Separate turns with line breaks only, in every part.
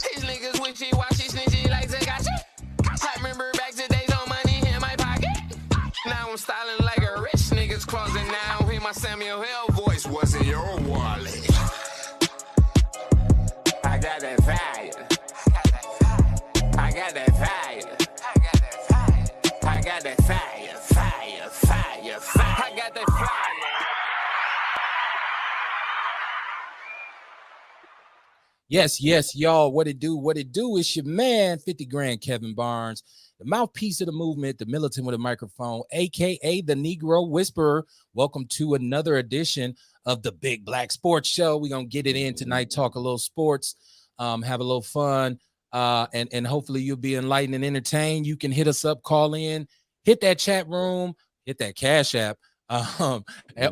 These niggas wishy-washy, snitchy like Zagachi. I remember back to days on money in my pocket. Now I'm styling like a rich nigga's closet. Now hear my Samuel L. voice. What's in your wallet? I got that fire. I got that fire. I got that fire. Fire. I got that fire.
Yes, y'all. What it do? What it do? It's your man, 50 grand Kevin Barnes, the mouthpiece of the movement, the militant with a microphone, aka the Negro Whisperer. Welcome to another edition of the Big Black Sports Show. We're gonna get it in tonight, talk a little sports, have a little fun, and hopefully you'll be enlightened and entertained. You can hit us up, call in, hit that chat room, hit that Cash App.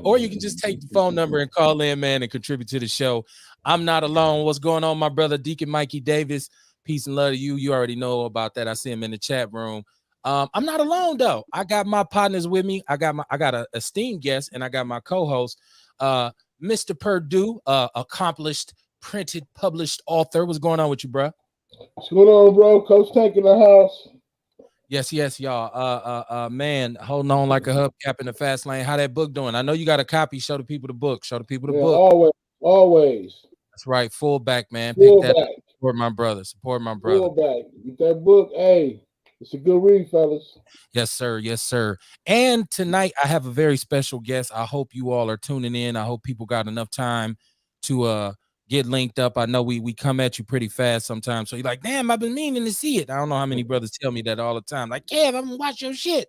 Or you can just take the phone number and call in, man, and contribute to the show. I'm not alone. What's going on, my brother Deacon Mikey Davis? Peace and love to you. You already know about that. I see him in the chat room. I'm not alone though. I got my partners with me. I got an esteemed guest, and I got my co-host, Mr. Purdue, accomplished, printed, published author. What's going on with you, bro?
What's going on, bro? Coach Tank in the house.
Yes, y'all. Man, holding on like a hubcap in the fast lane. How that book doing? I know you got a copy. Show the people the book. Show the people the book.
Always.
That's right. Full back, man.
Full
Pick that
back.
up. Support my brother.
Full back. Get that book. Hey, it's a good read, fellas.
Yes, sir. And tonight I have a very special guest. I hope you all are tuning in. I hope people got enough time to get linked up. I know we come at you pretty fast sometimes. So you're like, damn, I've been meaning to see it. I don't know how many brothers tell me that all the time. Like, Kev, I'm gonna watch your shit.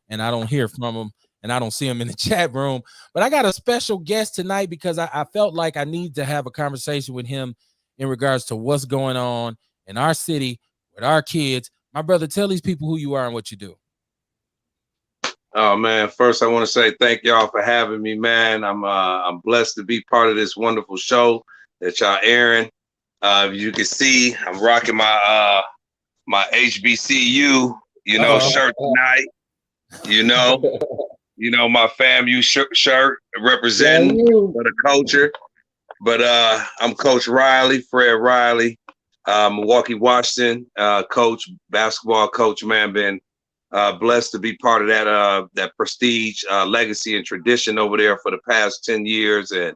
And I don't hear from them, and I don't see them in the chat room. But I got a special guest tonight because I felt like I need to have a conversation with him in regards to what's going on in our city with our kids. My brother, tell these people who you are and what you do.
Oh man, first I want to say thank y'all for having me, man. I'm blessed to be part of this wonderful show that y'all airing. You can see I'm rocking my my HBCU, shirt tonight. My FAMU shirt representing for the culture. But I'm Coach Riley, Fred Riley, Milwaukee, Washington, coach, basketball coach, man. Been blessed to be part of that prestige, legacy and tradition over there for the past 10 years. And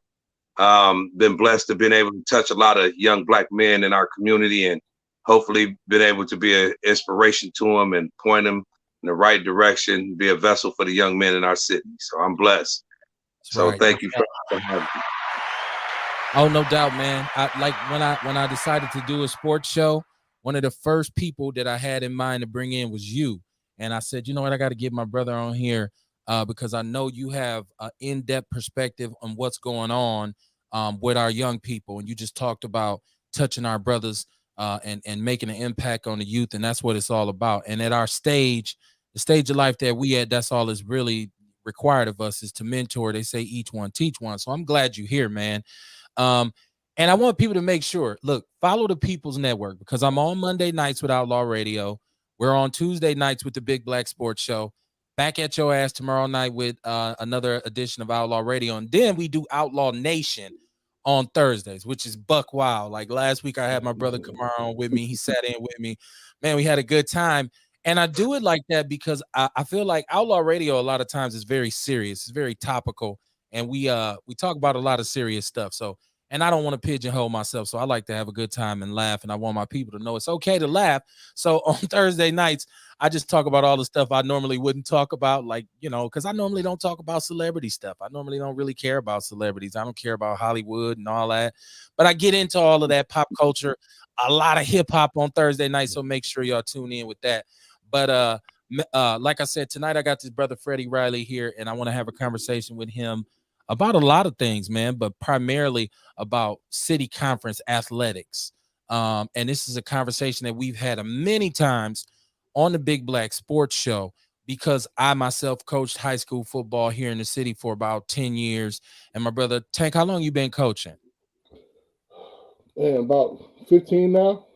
been blessed to been able to touch a lot of young Black men in our community, and hopefully been able to be an inspiration to them and point them in the right direction, be a vessel for the young men in our city. So I'm blessed. Thank you for having me.
Oh, no doubt, man. When I decided to do a sports show, one of the first people that I had in mind to bring in was you. And I said, you know what, I got to get my brother on here because I know you have an in-depth perspective on what's going on with our young people. And you just talked about touching our brothers and making an impact on the youth. And that's what it's all about. And at our stage, the stage of life that we at, that's all is really required of us is to mentor. They say each one teach one. So I'm glad you're here, man. And I want people to make sure, look, follow the People's Network because I'm on Monday nights with Outlaw Radio. We're on Tuesday nights with the Big Black Sports Show. Back at your ass tomorrow night with another edition of Outlaw Radio. And then we do Outlaw Nation on Thursdays, which is buck wild. Like last week, I had my brother Kamar on with me. He sat in with me. Man, we had a good time. And I do it like that because I feel like Outlaw Radio a lot of times is very serious. It's very topical. And we talk about a lot of serious stuff. So, and I don't want to pigeonhole myself. So I like to have a good time and laugh. And I want my people to know it's okay to laugh. So on Thursday nights, I just talk about all the stuff I normally wouldn't talk about, like, because I normally don't talk about celebrity stuff. I normally don't really care about celebrities. I don't care about Hollywood and all that. But I get into all of that pop culture, a lot of hip hop on Thursday night. So make sure y'all tune in with that. But like I said, tonight I got this brother Freddie Riley here, and I want to have a conversation with him about a lot of things, man, but primarily about city conference athletics. And this is a conversation that we've had many times on the Big Black Sports Show because I myself coached high school football here in the city for about 10 years. And my brother Tank, how long you been coaching?
Man, about 15 now.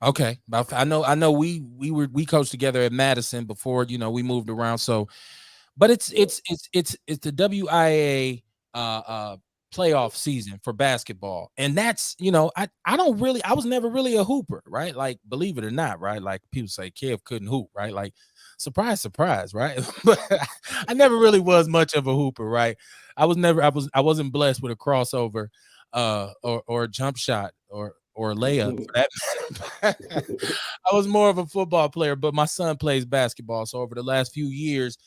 Okay. I know we coached together at Madison before, we moved around. So, but it's the WIA playoff season for basketball. And that's, I was never really a hooper, right? Like, believe it or not, right? Like people say Kev couldn't hoop, right? Like, surprise, surprise, right? But I never really was much of a hooper, right? I wasn't blessed with a crossover or a jump shot or a layup for that. I was more of a football player, but my son plays basketball. So over the last few years,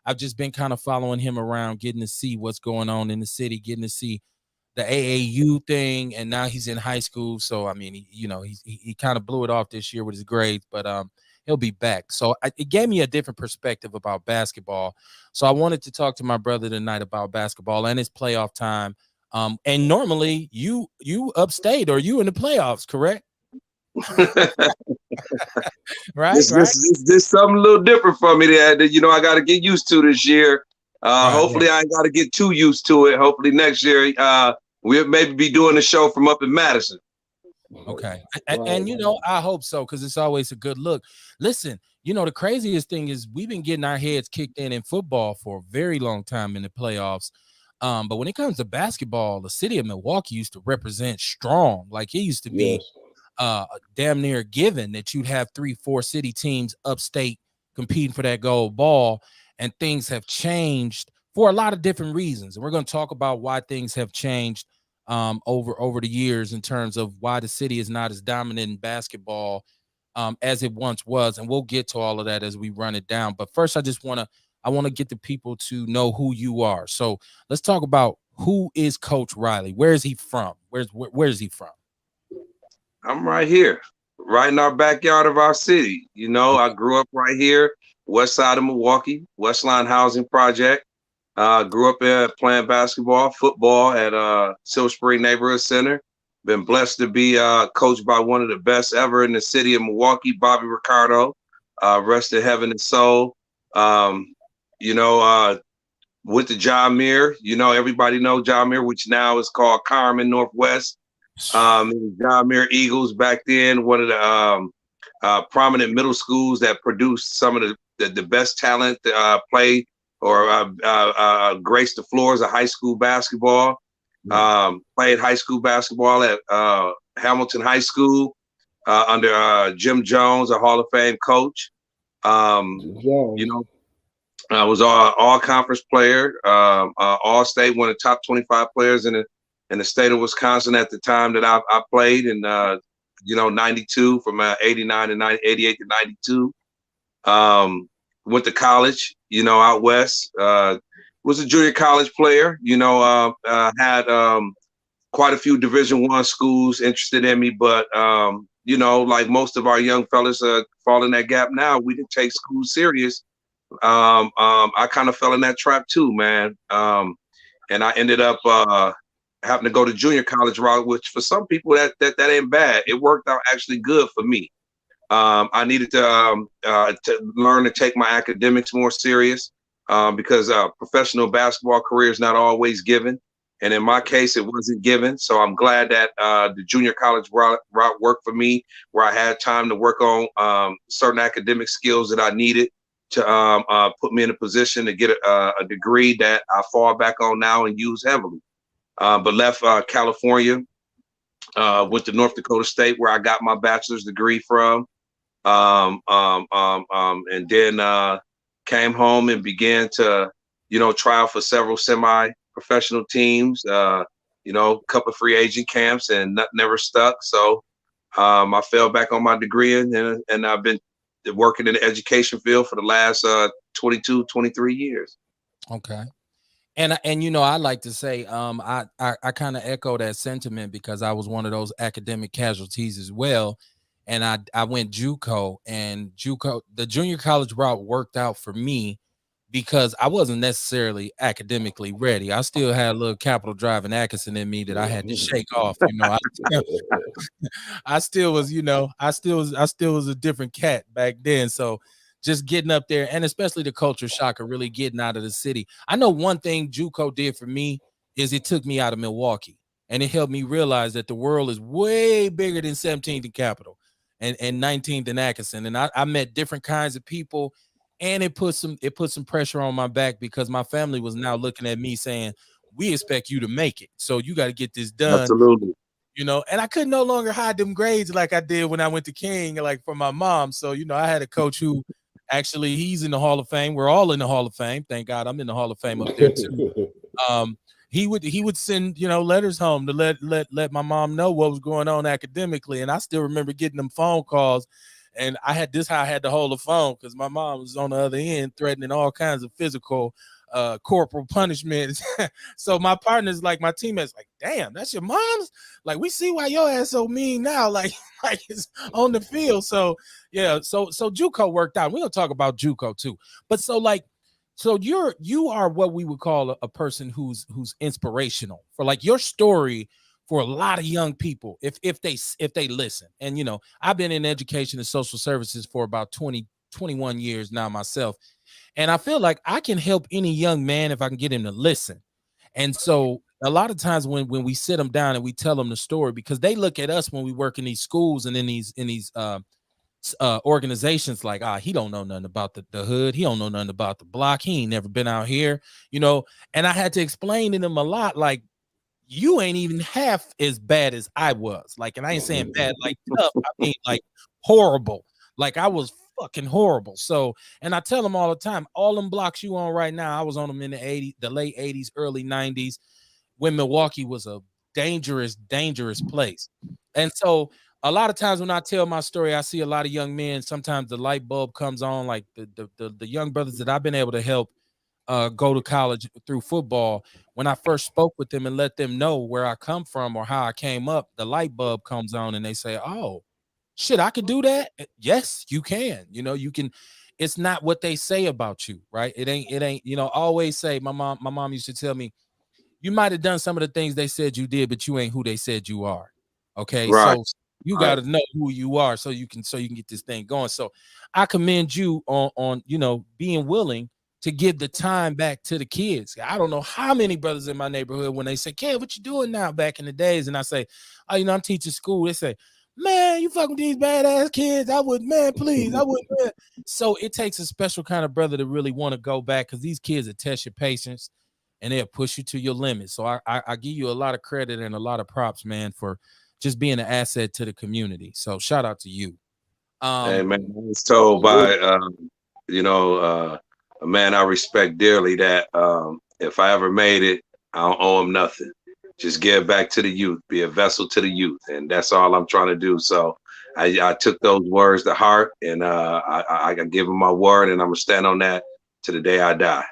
I've just been kind of following him around, getting to see what's going on in the city, getting to see the AAU thing, and now he's in high school. So I mean, he kind of blew it off this year with his grades, but he'll be back. So it gave me a different perspective about basketball. So I wanted to talk to my brother tonight about basketball and it's playoff time. And normally you upstate or you in the playoffs, correct? Right.
This something a little different for me that I got to get used to this year. Hopefully I ain't got to get too used to it. Hopefully next year we'll maybe be doing a show from up in Madison.
Okay. And I hope so, because it's always a good look. Listen, the craziest thing is we've been getting our heads kicked in football for a very long time in the playoffs. But when it comes to basketball, the city of Milwaukee used to represent strong. Like it used to be damn near given that you'd have 3-4 city teams upstate competing for that gold ball, and things have changed for a lot of different reasons. And we're going to talk about why things have changed over the years in terms of why the city is not as dominant in basketball as it once was. And we'll get to all of that as we run it down. But first, I want to get the people to know who you are. So let's talk about who is Coach Riley. Where is he from? Where's he from?
I'm right here, right in our backyard of our city. I grew up right here, west side of Milwaukee, Westline Housing Project. Grew up playing basketball, football at Silver Spring Neighborhood Center. Been blessed to be coached by one of the best ever in the city of Milwaukee, Bobby Ricardo. Rest in heaven and soul. Went to John Muir. Everybody know John Muir, which now is called Carmen Northwest. John Muir Eagles back then, one of the prominent middle schools that produced some of the best talent play or grace the floors of high school basketball. Played high school basketball at Hamilton High School under Jim Jones, a Hall of Fame coach. I was all conference player, all state, one of the top 25 players in the state of Wisconsin at the time that I played in 92, from 89 to 88 to 92. Went to college, out west. Was a junior college player. Had quite a few Division I schools interested in me, but like most of our young fellas fall in that gap now. We didn't take school serious. I kind of fell in that trap too, man. And I ended up having to go to junior college route, which for some people that ain't bad. It worked out actually good for me. I needed to learn to take my academics more serious because professional basketball career is not always given. And in my case, it wasn't given. So I'm glad that the junior college route worked for me, where I had time to work on certain academic skills that I needed to put me in a position to get a degree that I fall back on now and use heavily. But left California, went to North Dakota State, where I got my bachelor's degree from. And then came home and began to, try out for several semi-professional teams, a couple of free agent camps, and never stuck. So I fell back on my degree, and I've been working in the education field for the last 22, 23 years.
Okay. And I like to say, I kind of echo that sentiment because I was one of those academic casualties as well. And I went JUCO, and the junior college route worked out for me because I wasn't necessarily academically ready. I still had a little Capital Drive and Atkinson in me that I had to shake off. I still was a different cat back then. So just getting up there, and especially the culture shock of really getting out of the city. I know one thing JUCO did for me is it took me out of Milwaukee, and it helped me realize that the world is way bigger than 17th and Capitol and 19th and Atkinson. And I met different kinds of people, and it put some pressure on my back because my family was now looking at me saying, we expect you to make it. So you got to get this done.
Absolutely.
You know, and I could no longer hide them grades like I did when I went to King, like from my mom. So, you know, I had a coach who actually he's in the Hall of Fame. We're all in the Hall of Fame. Thank God I'm in the Hall of Fame up there too. He would send, you know, letters home to let my mom know what was going on academically. And I still remember getting them phone calls. And I had this how I had to hold the phone because my mom was on the other end threatening all kinds of physical corporal punishment. So my partners, like my teammates, like, damn, that's your mom's. Like, we see why your ass so mean now, like it's on the field. So yeah, so JUCO worked out. We're gonna talk about JUCO too. But so you are what we would call a person who's inspirational for like your story for a lot of young people if they listen. And you know, I've been in education and social services for about 21 years now myself. And I feel like I can help any young man if I can get him to listen. And so a lot of times when we sit them down and we tell them the story, because they look at us when we work in these schools and in these organizations like, he don't know nothing about the hood. He don't know nothing about the block. He ain't never been out here, you know. And I had to explain to them a lot, like, you ain't even half as bad as I was. Like, and I ain't saying bad like tough. I mean like horrible. Like I was fucking horrible. So, and I tell them all the time, all them blocks you on right now, I was on them in the 80s, the late 80s, early 90s, when Milwaukee was a dangerous place. And so a lot of times when I tell my story, I see a lot of young men, sometimes the light bulb comes on, like the young brothers that I've been able to help go to college through football. When I first spoke with them and let them know where I come from or how I came up, the light bulb comes on and they say, oh, shit, I could do that. Yes, you can. You know, you can. It's not what they say about you, right? It ain't, you know, always say, my mom used to tell me, you might have done some of the things they said you did, but you ain't who they said you are. Okay.
Right.
So you got to know who you are so you can get this thing going. So I commend you on, you know, being willing to give the time back to the kids. I don't know how many brothers in my neighborhood, when they say, Kev, what you doing now back in the days? And I say, oh, you know, I'm teaching school. They say, man, you fucking these badass kids. I would, man, please. I would, man. So it takes a special kind of brother to really want to go back, because these kids will test your patience and they'll push you to your limits. So I give you a lot of credit and a lot of props, man, for just being an asset to the community. So shout out to you.
Hey, man, I was told by, you know, a man I respect dearly that if I ever made it, I don't owe him nothing. Just give back to the youth, be a vessel to the youth. And that's all I'm trying to do. So I took those words to heart, and I give him my word, and I'm gonna stand on that to the day I die.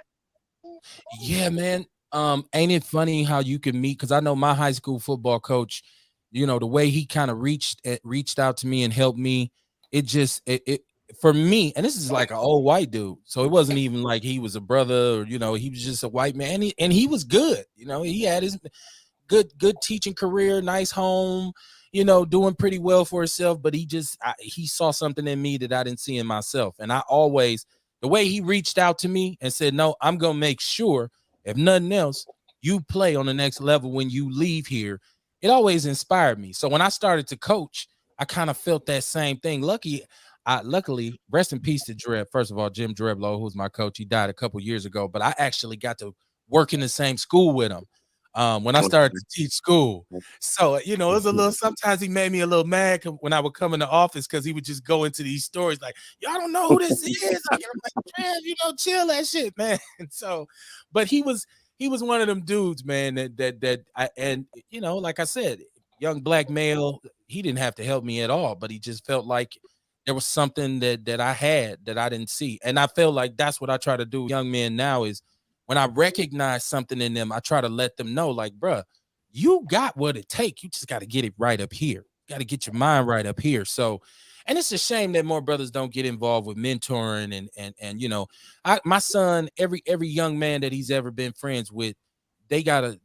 Yeah, man. Ain't it funny how you can meet? Because I know my high school football coach, you know, the way he kind of reached out to me and helped me. It just for me, and this is like an old white dude, so it wasn't even like he was a brother, or, you know, he was just a white man, and he was good. You know, he had his good teaching career, nice home, you know, doing pretty well for himself. But he saw something in me that I didn't see in myself, and I always, the way he reached out to me and said, no, I'm gonna make sure, if nothing else, you play on the next level when you leave here. It always inspired me. So when I started to coach, I kind of felt that same thing. Luckily, rest in peace to Dreb. First of all, Jim Dreblow, who's my coach, he died a couple years ago, but I actually got to work in the same school with him when I started to teach school. So, you know, it was a little, sometimes he made me a little mad when I would come in the office, because he would just go into these stories like, y'all don't know who this is. I'm like, Trev, you know, chill that shit, man. And so, but he was one of them dudes, man, and you know, like I said, young black male, he didn't have to help me at all, but he just felt like there was something that I had that I didn't see. And I feel like that's what I try to do with young men now, is when I recognize something in them, I try to let them know, like, bruh, you got what it takes. You just got to get it right up here. You got to get your mind right up here. So, and it's a shame that more brothers don't get involved with mentoring and you know, my son, every young man that he's ever been friends with, they gotta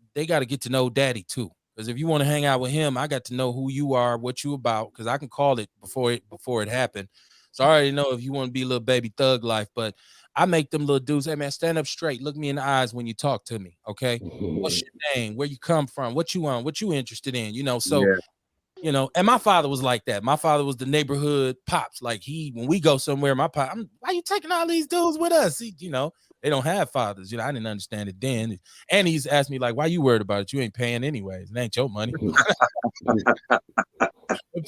get to know daddy too. Because if you want to hang out with him, I got to know who you are, what you about, because I can call it before it happened. So I already know if you want to be a little baby thug life, but I make them little dudes, hey man, stand up straight, look me in the eyes when you talk to me, okay? What's your name? Where you come from? What you want? What you interested in? You know, so You know, and my father was like that. My father was the neighborhood pops. Like when we go somewhere, my pop, why you taking all these dudes with us? You know, they don't have fathers. You know, I didn't understand it then. And he's asked me like, why you worried about it? You ain't paying anyways. It ain't your money.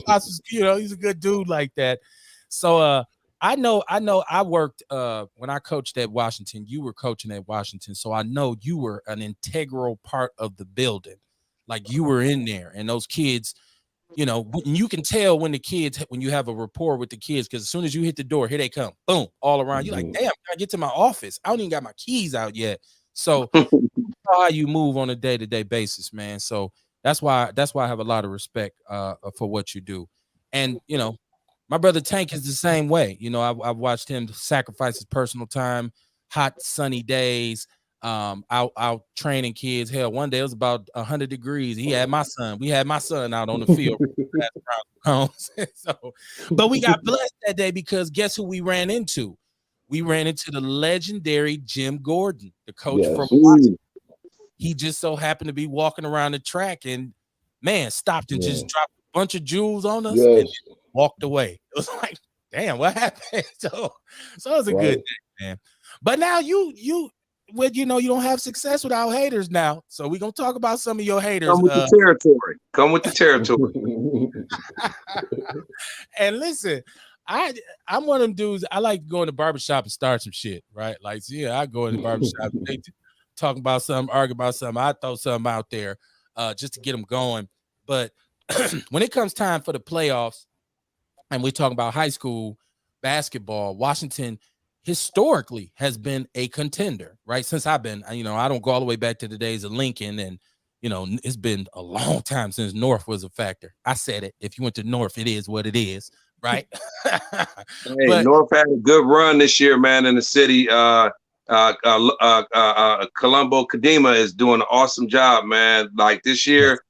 Pops, you know, he's a good dude like that. So I know I worked when I coached at Washington, you were coaching at Washington. So I know you were an integral part of the building. Like you were in there, and those kids, you know, you can tell when you have a rapport with the kids, because as soon as you hit the door, here they come, boom, all around. You're like, damn, I get to my office. I don't even got my keys out yet. So how you move on a day-to-day basis, man. So that's why I have a lot of respect for what you do. And, you know, my brother Tank is the same way. You know, I've watched him sacrifice his personal time, hot, sunny days, out training kids. Hell, one day it was about 100 degrees. We had my son out on the field. So, but we got blessed that day, because guess who we ran into? We ran into the legendary Jim Gordon, the coach from Washington. He just so happened to be walking around the track and, man, stopped and just dropped a bunch of jewels on us and walked away. It was like, damn, what happened? So it was a good day, man. But now you know, you don't have success without haters now. So we're gonna talk about some of your haters.
Come with the territory. Come with the territory.
And listen, I'm one of them dudes. I like going to barbershop and start some shit, right? Like, yeah, I go in the barbershop, they talk about something, argue about something. I throw something out there just to get them going. But when it comes time for the playoffs, and we're talking about high school basketball, Washington historically has been a contender, right? Since I've been, you know, I don't go all the way back to the days of Lincoln, and, you know, it's been a long time since North was a factor. I said it. If you went to North, it is what it is, right?
Hey, but North had a good run this year, man, in the city. Colombo Kadima is doing an awesome job, man. Like this year,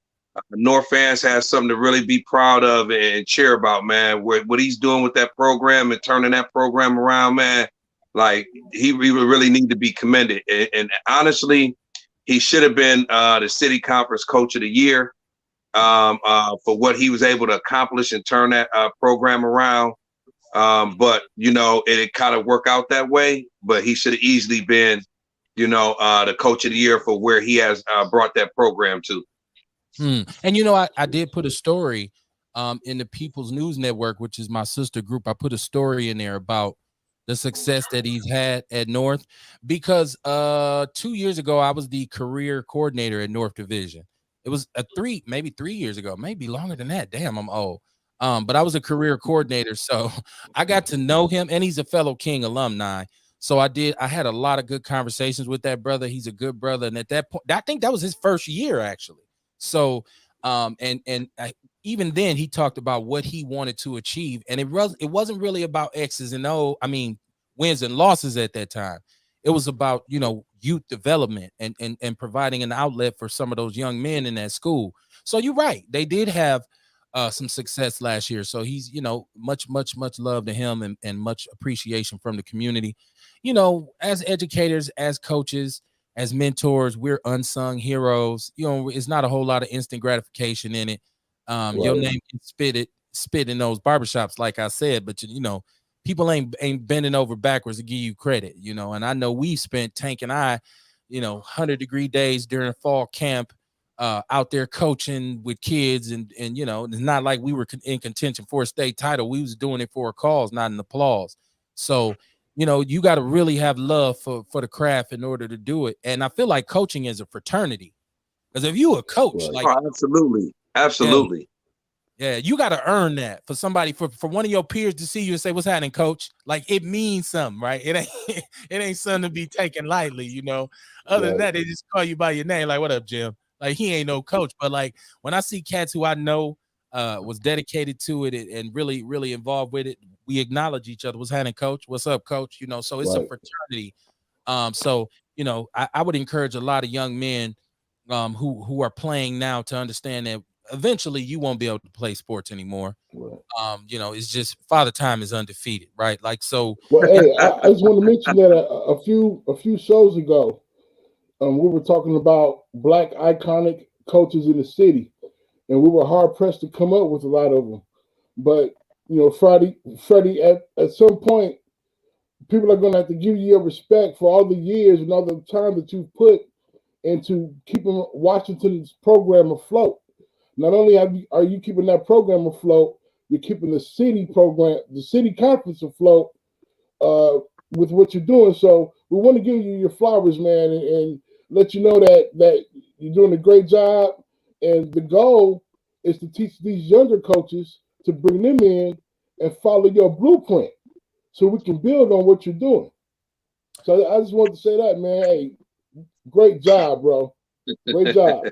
North fans have something to really be proud of and cheer about, man. What he's doing with that program and turning that program around, man. Like he really need to be commended. And honestly, he should have been the city conference coach of the year for what he was able to accomplish and turn that program around. But you know, it kind of worked out that way. But he should have easily been, you know, the coach of the year for where he has brought that program to.
And you know, I did put a story in the People's News Network, which is my sister group. I put a story in there about the success that he's had at North, because 2 years ago I was the career coordinator at North Division. It was maybe 3 years ago, maybe longer than that. Damn, I'm old. But I was a career coordinator, so I got to know him, and he's a fellow King alumni. So I had a lot of good conversations with that brother. He's a good brother, and at that point, I think that was his first year actually. So even then he talked about what he wanted to achieve, and it wasn't really about X's and O. I mean, wins and losses at that time. It was about, you know, youth development and providing an outlet for some of those young men in that school. So you're right, they did have some success last year. So he's, you know, much love to him, and much appreciation from the community. You know, as educators, as coaches, as mentors, we're unsung heroes. You know, it's not a whole lot of instant gratification in it. Your name can spit in those barbershops, like I said, but you know, people ain't bending over backwards to give you credit, you know. And I know we spent, Tank and I, you know, 100-degree days during fall camp out there coaching with kids, and you know, it's not like we were in contention for a state title. We was doing it for a cause, not an applause. So, you know, you got to really have love for the craft in order to do it. And I feel like coaching is a fraternity, because if you a coach, like,
absolutely.
Yeah, you got to earn that for somebody, for one of your peers to see you and say, "What's happening, coach?" Like, it means something, right? It ain't something to be taken lightly, you know. Other than that, they just call you by your name, like, "What up, Jim?" Like, he ain't no coach. But like, when I see cats who I know was dedicated to it and really involved with it, we acknowledge each other. "What's happening, coach?" "What's up, coach?" You know, so it's a fraternity. So, you know, I would encourage a lot of young men who are playing now to understand that eventually you won't be able to play sports anymore. You know, it's just Father Time is undefeated, right? Like, so.
Well, hey, I just want to mention that a few shows ago, we were talking about Black iconic coaches in the city, and we were hard pressed to come up with a lot of them. But Freddie, at some point, people are going to have to give you your respect for all the years and all the time that you've put into keeping Washington's program afloat. Not only are you keeping that program afloat, you're keeping the city conference afloat with what you're doing. So we want to give you your flowers, man, and let you know that you're doing a great job. And the goal is to teach these younger coaches to bring them in and follow your blueprint so we can build on what you're doing. So I just wanted to say that, man. Hey, great job, bro. Great job.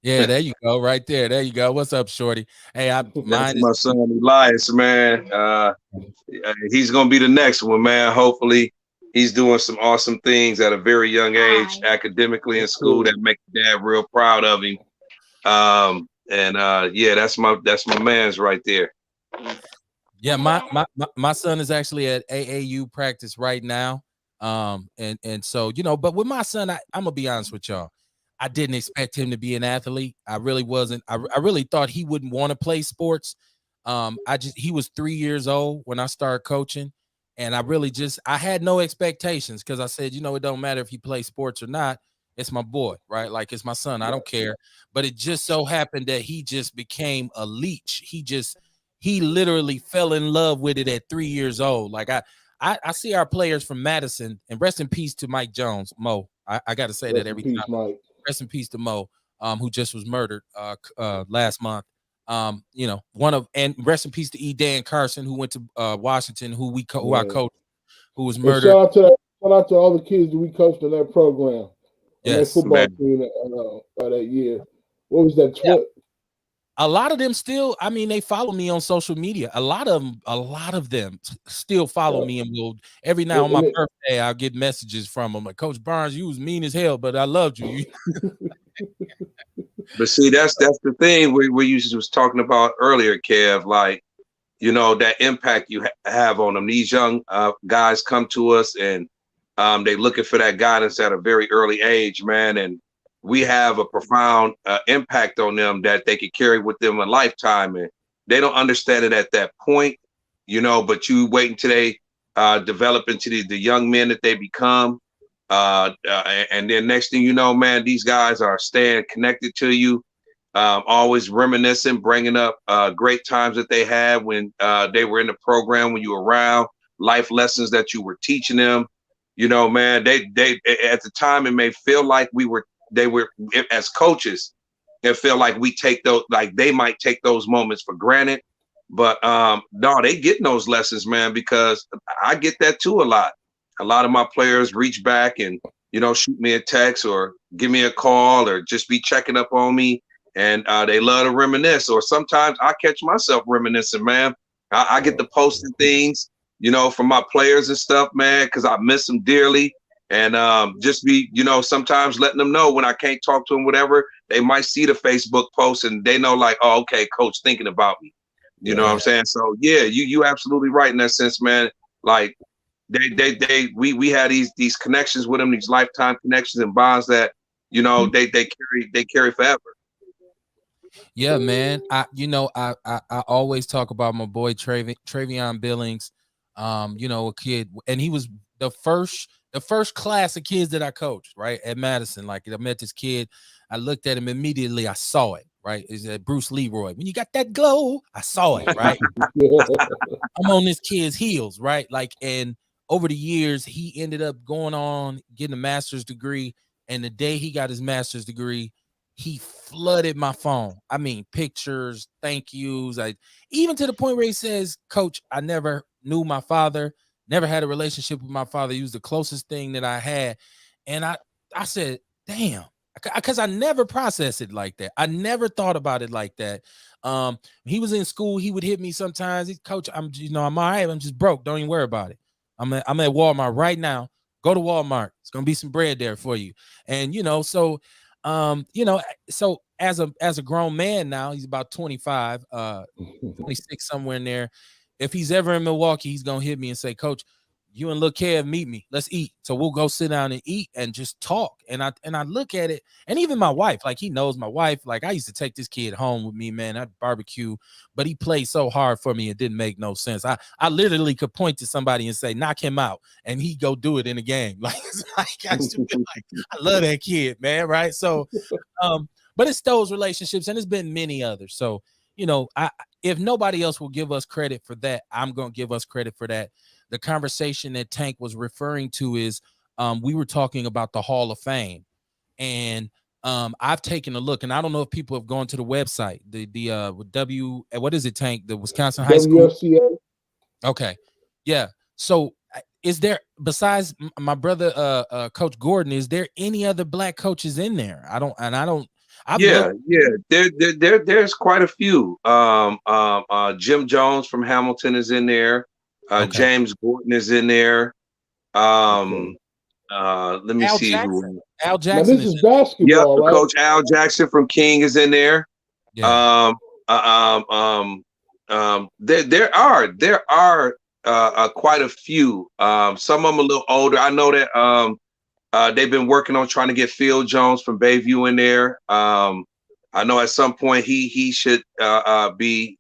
Yeah, there you go, right there. There you go. What's up, Shorty? Hey,
that's my son Elias, man. He's gonna be the next one, man. Hopefully, he's doing some awesome things at a very young age, academically in school, that make Dad real proud of him. Yeah, that's my man's right there.
Yeah, my son is actually at AAU practice right now. And so, but with my son, I'm gonna be honest with y'all. I didn't expect him to be an athlete. I really wasn't. I really thought he wouldn't want to play sports. He was 3 years old when I started coaching, and I had no expectations because I said, it don't matter if he plays sports or not. It's my boy, right? Like, it's my son. I don't care. But it just so happened that he just became a leech. He literally fell in love with it at 3 years old. Like I see our players from Madison, and rest in peace to Mike Jones, Mo. I got to say that every time. Mike. Rest in peace to Mo, who just was murdered last month. And rest in peace to Dan Carson, who went to Washington, who I coached, who was murdered.
Shout out to all the kids that we coached in that program. Yes, that football team that year. What was that?
Yeah. A lot of them still, they follow me on social media. A lot of them still follow me, and will every now on my birthday, I'll get messages from them like, Coach Barnes, you was mean as hell, but I loved you.
But see, that's the thing where you was talking about earlier, Kev, like, that impact you have on them. These young guys come to us, and they looking for that guidance at a very early age, man. And we have a profound impact on them that they could carry with them a lifetime. And they don't understand it at that point, but you wait until they develop into the young men that they become. And then next thing you know, man, these guys are staying connected to you, always reminiscing, bringing up great times that they had when they were in the program, when you were around, life lessons that you were teaching them. Man, they at the time, it may feel like they were as coaches, it felt like they might take those moments for granted. But no, they getting those lessons, man, because I get that too a lot. A lot of my players reach back and, shoot me a text or give me a call or just be checking up on me. And they love to reminisce, or sometimes I catch myself reminiscing, man. I get to posting things, from my players and stuff, man, because I miss them dearly. And just be, sometimes letting them know when I can't talk to them, whatever, they might see the Facebook post and they know, like, oh, okay, Coach thinking about me. You know what I'm saying? So yeah, you absolutely right in that sense, man. Like we had these connections with them, these lifetime connections and bonds that, they carry forever.
Yeah, man. I always talk about my boy Travion Billings. A kid, and he was the first class of kids that I coached, right, at Madison. Like, I met this kid, I looked at him immediately, I saw it, right? Is that Bruce Leroy? When you got that glow, I saw it, right? I'm on this kid's heels, right? Like, and over the years, he ended up going on getting a master's degree, and the day he got his master's degree, he flooded my phone. I mean, pictures, thank yous, even to the point where he says, Coach, I never knew my father, never had a relationship with my father. He was the closest thing that I had. And I said, damn, because I never processed it like that. I never thought about it like that. He was in school, he would hit me sometimes. Coach, I'm all right. I'm just broke. Don't even worry about it. I'm at Walmart right now. Go to Walmart. It's going to be some bread there for you. And, so as a grown man now, he's about 25, 26, somewhere in there. If he's ever in Milwaukee, he's going to hit me and say, Coach, you and Lil Kev meet me. Let's eat. So we'll go sit down and eat and just talk. And I look at it, and even my wife, like he knows my wife. Like I used to take this kid home with me, man. I'd barbecue, but he played so hard for me, it didn't make no sense. I literally could point to somebody and say, knock him out, and he go do it in a game. Like, I used to be like, I love that kid, man. Right. So but it's those relationships, and it's been many others. So, you know, if nobody else will give us credit for that, I'm gonna give us credit for that. The conversation that Tank was referring to is we were talking about the Hall of Fame, and I've taken a look, and I don't know if people have gone to the website, what is it, Tank? The Wisconsin High School.
WFCA.
Okay, yeah. So is there, besides my brother Coach Gordon, is there any other black coaches in there?
There's quite a few. Jim Jones from Hamilton is in there.
Okay.
James Gordon is in there. Let me see who.
Al Jackson.
Now, this is basketball,
yep,
right?
Coach Al Jackson from King is in there.
Yeah.
There are quite a few. Some of them a little older. I know that they've been working on trying to get Phil Jones from Bayview in there. I know at some point he should be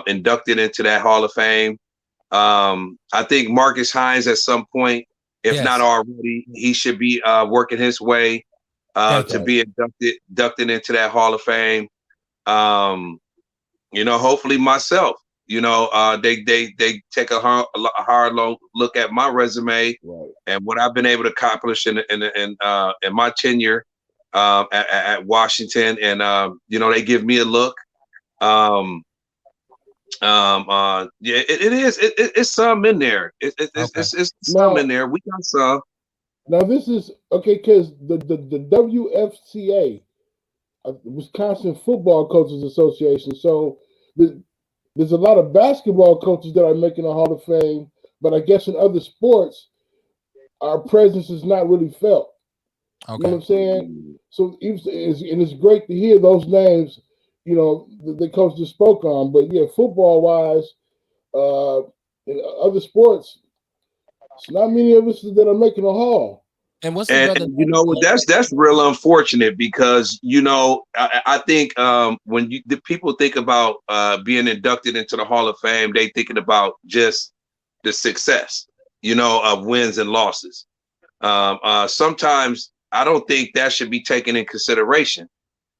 inducted into that Hall of Fame. I think Marcus Hines at some point, if not already, he should be working his way to be inducted into that Hall of Fame. Hopefully myself. They take a hard look at my resume and what I've been able to accomplish in my tenure at Washington, and they give me a look. It's some in there. It's some in there. We got some.
Now this is okay because the WFCA, Wisconsin Football Coaches Association. So there's a lot of basketball coaches that are making a Hall of Fame, but I guess in other sports, our presence is not really felt.
Okay.
You know what I'm saying? So it's great to hear those names, the coach just spoke on. But yeah, football-wise, in other sports, it's not many of us that are making a Hall.
And what's
that's real unfortunate because I think when the people think about being inducted into the Hall of Fame, they thinking about just the success, of wins and losses. Sometimes I don't think that should be taken in consideration.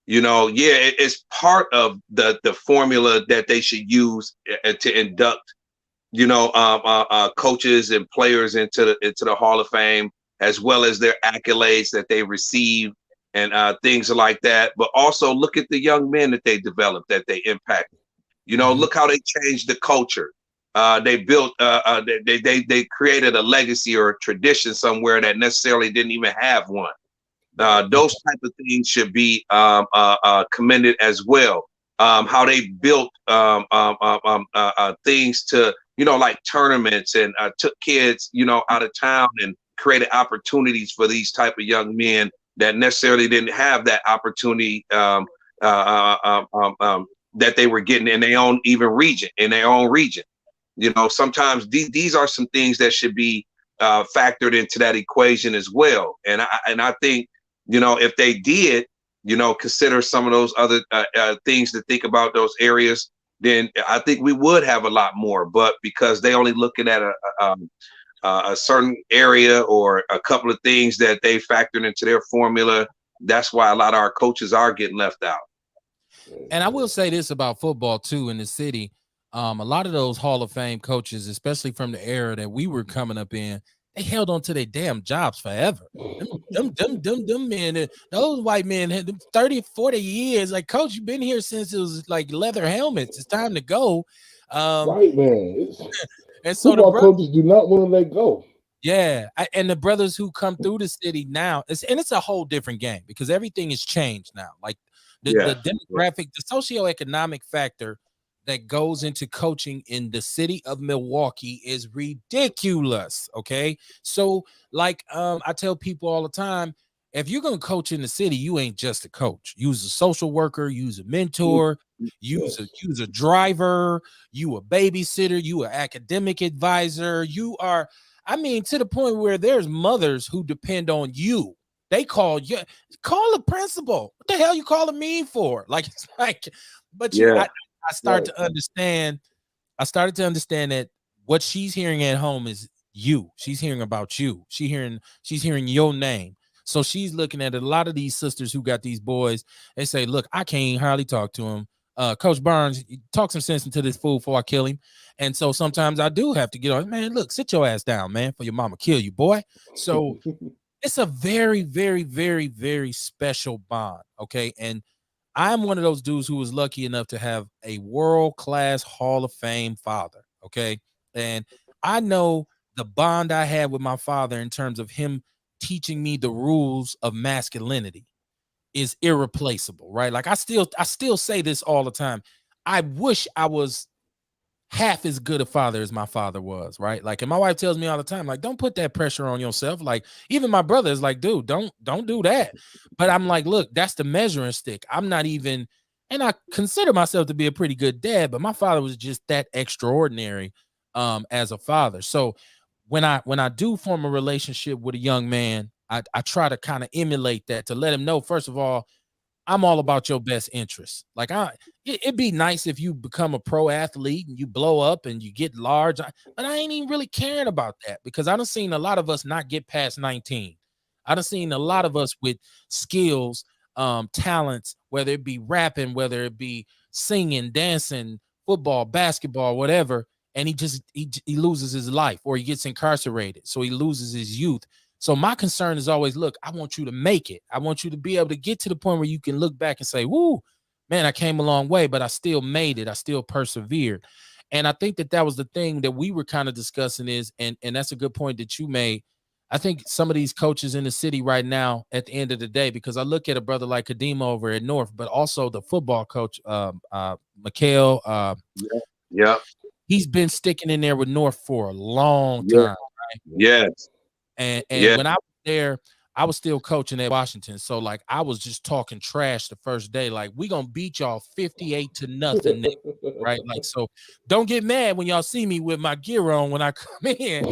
It's part of the formula that they should use to induct, coaches and players into the Hall of Fame, as well as their accolades that they receive and things like that. But also look at the young men that they developed, that they impacted. Look how they changed the culture. They built, they created a legacy or a tradition somewhere that necessarily didn't even have one. Those type of things should be commended as well. How they built things to, like tournaments and took kids, out of town and created opportunities for these type of young men that necessarily didn't have that opportunity that they were getting in their own region. Sometimes these are some things that should be factored into that equation as well. And I think, if they did, consider some of those other things to think about those areas, then I think we would have a lot more. But because they only looking at a certain area or a couple of things that they factored into their formula, that's why a lot of our coaches are getting left out.
And I will say this about football too in the city. A lot of those Hall of Fame coaches, especially from the era that we were coming up in, they held on to their damn jobs forever. Them men, those white men had 30, 40 years. Like, coach, you've been here since it was like leather helmets. It's time to go.
Right, man.
And so
football coaches do not want to let go.
Yeah, and the brothers who come through the city now, it's a whole different game because everything has changed now. Like the demographic, the socioeconomic factor that goes into coaching in the city of Milwaukee is ridiculous. Okay, so like I tell people all the time, if you're gonna coach in the city, you ain't just a coach. You's a social worker, you's a mentor, you's a driver, you a babysitter, you an academic advisor, you are, I mean, to the point where there's mothers who depend on you. They call you, call the principal. What the hell you calling me for? Like, it's like, but I started to understand. I started to understand that what she's hearing at home is you. She's hearing about you. She's hearing your name. So she's looking at a lot of these sisters who got these boys. They say, look, I can't hardly talk to him. Coach Barnes, talk some sense into this fool before I kill him. And so sometimes I do have to get on, man, look, sit your ass down, man, for your mama kill you, boy. So it's a very, very, very, very special bond. Okay. And I'm one of those dudes who was lucky enough to have a world-class Hall of Fame father. Okay. And I know the bond I had with my father in terms of him teaching me the rules of masculinity is irreplaceable, right? Like I still say this all the time. I wish I was half as good a father as my father was, right? Like, and my wife tells me all the time, like, don't put that pressure on yourself. Like, even my brother is like, dude, don't do that. But I'm like, look, that's the measuring stick. I'm not even, and I consider myself to be a pretty good dad, but my father was just that extraordinary as a father. So when I do form a relationship with a young man, I try to kind of emulate that, to let him know, first of all, I'm all about your best interest. Like it'd be nice if you become a pro athlete and you blow up and you get large, but I ain't even really caring about that, because I done seen a lot of us not get past 19. I done seen a lot of us with skills, talents, whether it be rapping, whether it be singing, dancing, football, basketball, whatever. And he loses his life, or he gets incarcerated. So he loses his youth. So my concern is always, look, I want you to make it. I want you to be able to get to the point where you can look back and say, woo, man, I came a long way, but I still made it. I still persevered. And I think that was the thing that we were kind of discussing is, and that's a good point that you made. I think some of these coaches in the city right now, at the end of the day, because I look at a brother like Kadima over at North, but also the football coach, Mikhail.
Yeah.
He's been sticking in there with North for a long time. Right?
Yes.
And when I was there, I was still coaching at Washington. So like I was just talking trash the first day. Like, we gonna beat y'all 58-0, right? Like, so don't get mad when y'all see me with my gear on when I come in.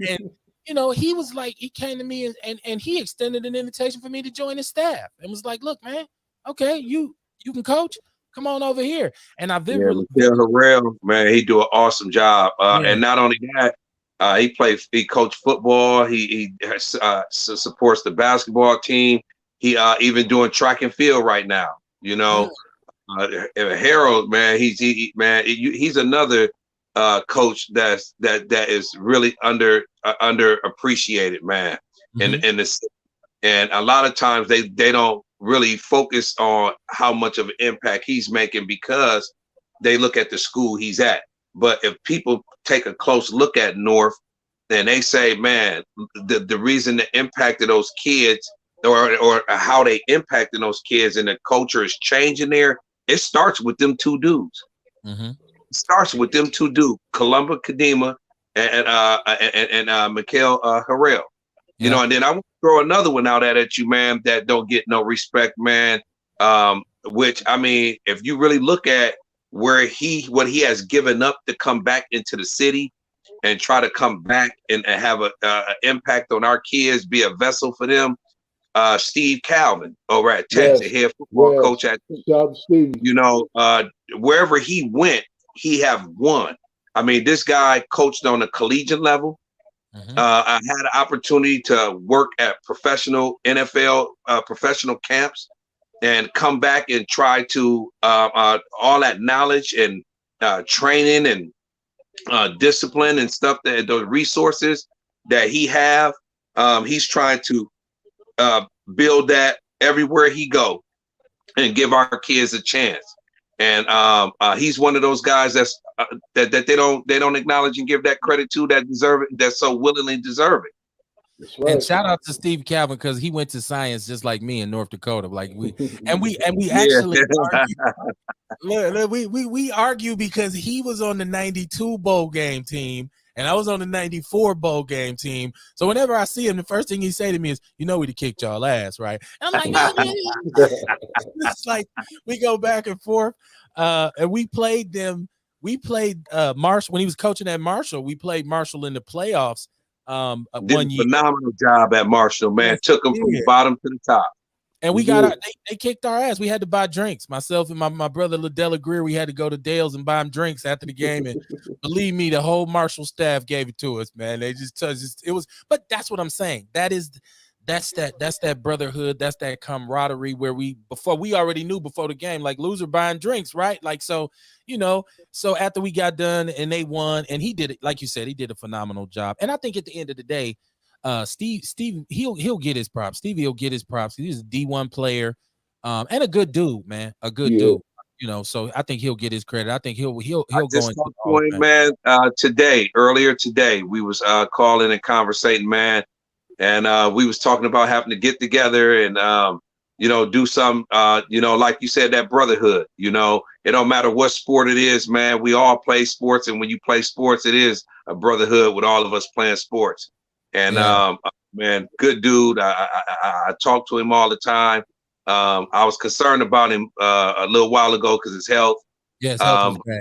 And you know, he was like, he came to me and he extended an invitation for me to join his staff and was like, look, man, okay, you can coach. Come on over here. And I
Mikhail Harrell, man, he do an awesome job. And not only that, he coached football. He supports the basketball team. He even doing track and field right now. You know, Harold, man, he's another coach that is really underappreciated, man. And a lot of times they don't really focus on how much of an impact he's making, because they look at the school he's at. But if people take a close look at North, then they say, man, the reason the impact of those kids or how they impacting those kids and the culture is changing there, it starts with them two dudes. It starts with them two dudes, Columba Kadima and Mikhail Harrell. You know, and then I want to throw another one out at you, man, that don't get no respect, man. Which, I mean, if you really look at what he has given up to come back into the city and try to come back and have an impact on our kids, be a vessel for them. Steve Calvin over at Texas, head football coach at, you know, wherever he went, he have won. I mean, this guy coached on a collegiate level. I had an opportunity to work at professional NFL professional camps and come back and try to all that knowledge and training and discipline and stuff, that those resources that he have, he's trying to build that everywhere he go and give our kids a chance. And he's one of those guys that they don't acknowledge and give that credit to, that deserve it, that so willingly deserve it.
Right.
And shout out to Steve Calvin, because he went to science just like me in North Dakota. Like we actually argue, we argue because he was on the 92 bowl game team And I was on the 94 bowl game team. So whenever I see him, the first thing he say to me is, you know, we'd have kicked y'all ass, right? And I'm like, it's like we go back and forth. And we played them. We played Marshall when he was coaching at Marshall. We played Marshall in the playoffs.
Did
one year.
Phenomenal job at Marshall, man. Took them from the bottom to the top.
And we got they kicked our ass. We had to buy drinks. Myself and my brother Ladella Greer, we had to go to Dale's and buy him drinks after the game. And believe me, the whole Marshall staff gave it to us, man. They just touched it. But that's what I'm saying. That's that brotherhood. That's that camaraderie where we already knew before the game, like loser buying drinks, right? Like, so, so after we got done and they won, and he did it, like you said, he did a phenomenal job. And I think at the end of the day, Steve, he'll get his props. Stevie will get his props. He's a D1 player, and a good dude, man. A good dude. So I think he'll get his credit. I think he'll go into
point, man. Earlier today, we was calling and conversating, man. And we was talking about having to get together and, do some, like you said, that brotherhood, it don't matter what sport it is, man. We all play sports. And when you play sports, it is a brotherhood with all of us playing sports. And, man, good dude. I talk to him all the time. I was concerned about him a little while ago because his health.
Yeah,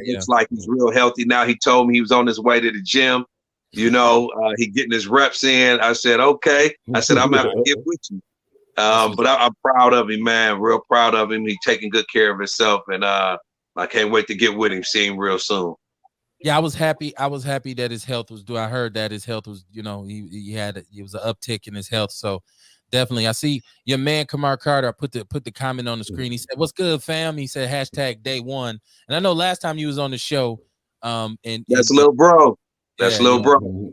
looks like he's real healthy now. He told me he was on his way to the gym. He getting his reps in. I said, okay. I said, I'm going to get with you. But I'm proud of him, man. Real proud of him. He's taking good care of himself. And I can't wait to get with him, see him real soon.
Yeah, I was happy that his health was due. I heard that his health was, he was an uptick in his health. So definitely. I see your man, Kamar Carter, put the comment on the screen. He said, what's good, fam? He said, #day1. And I know last time you was on the show. And
that's little bro. That's little bro.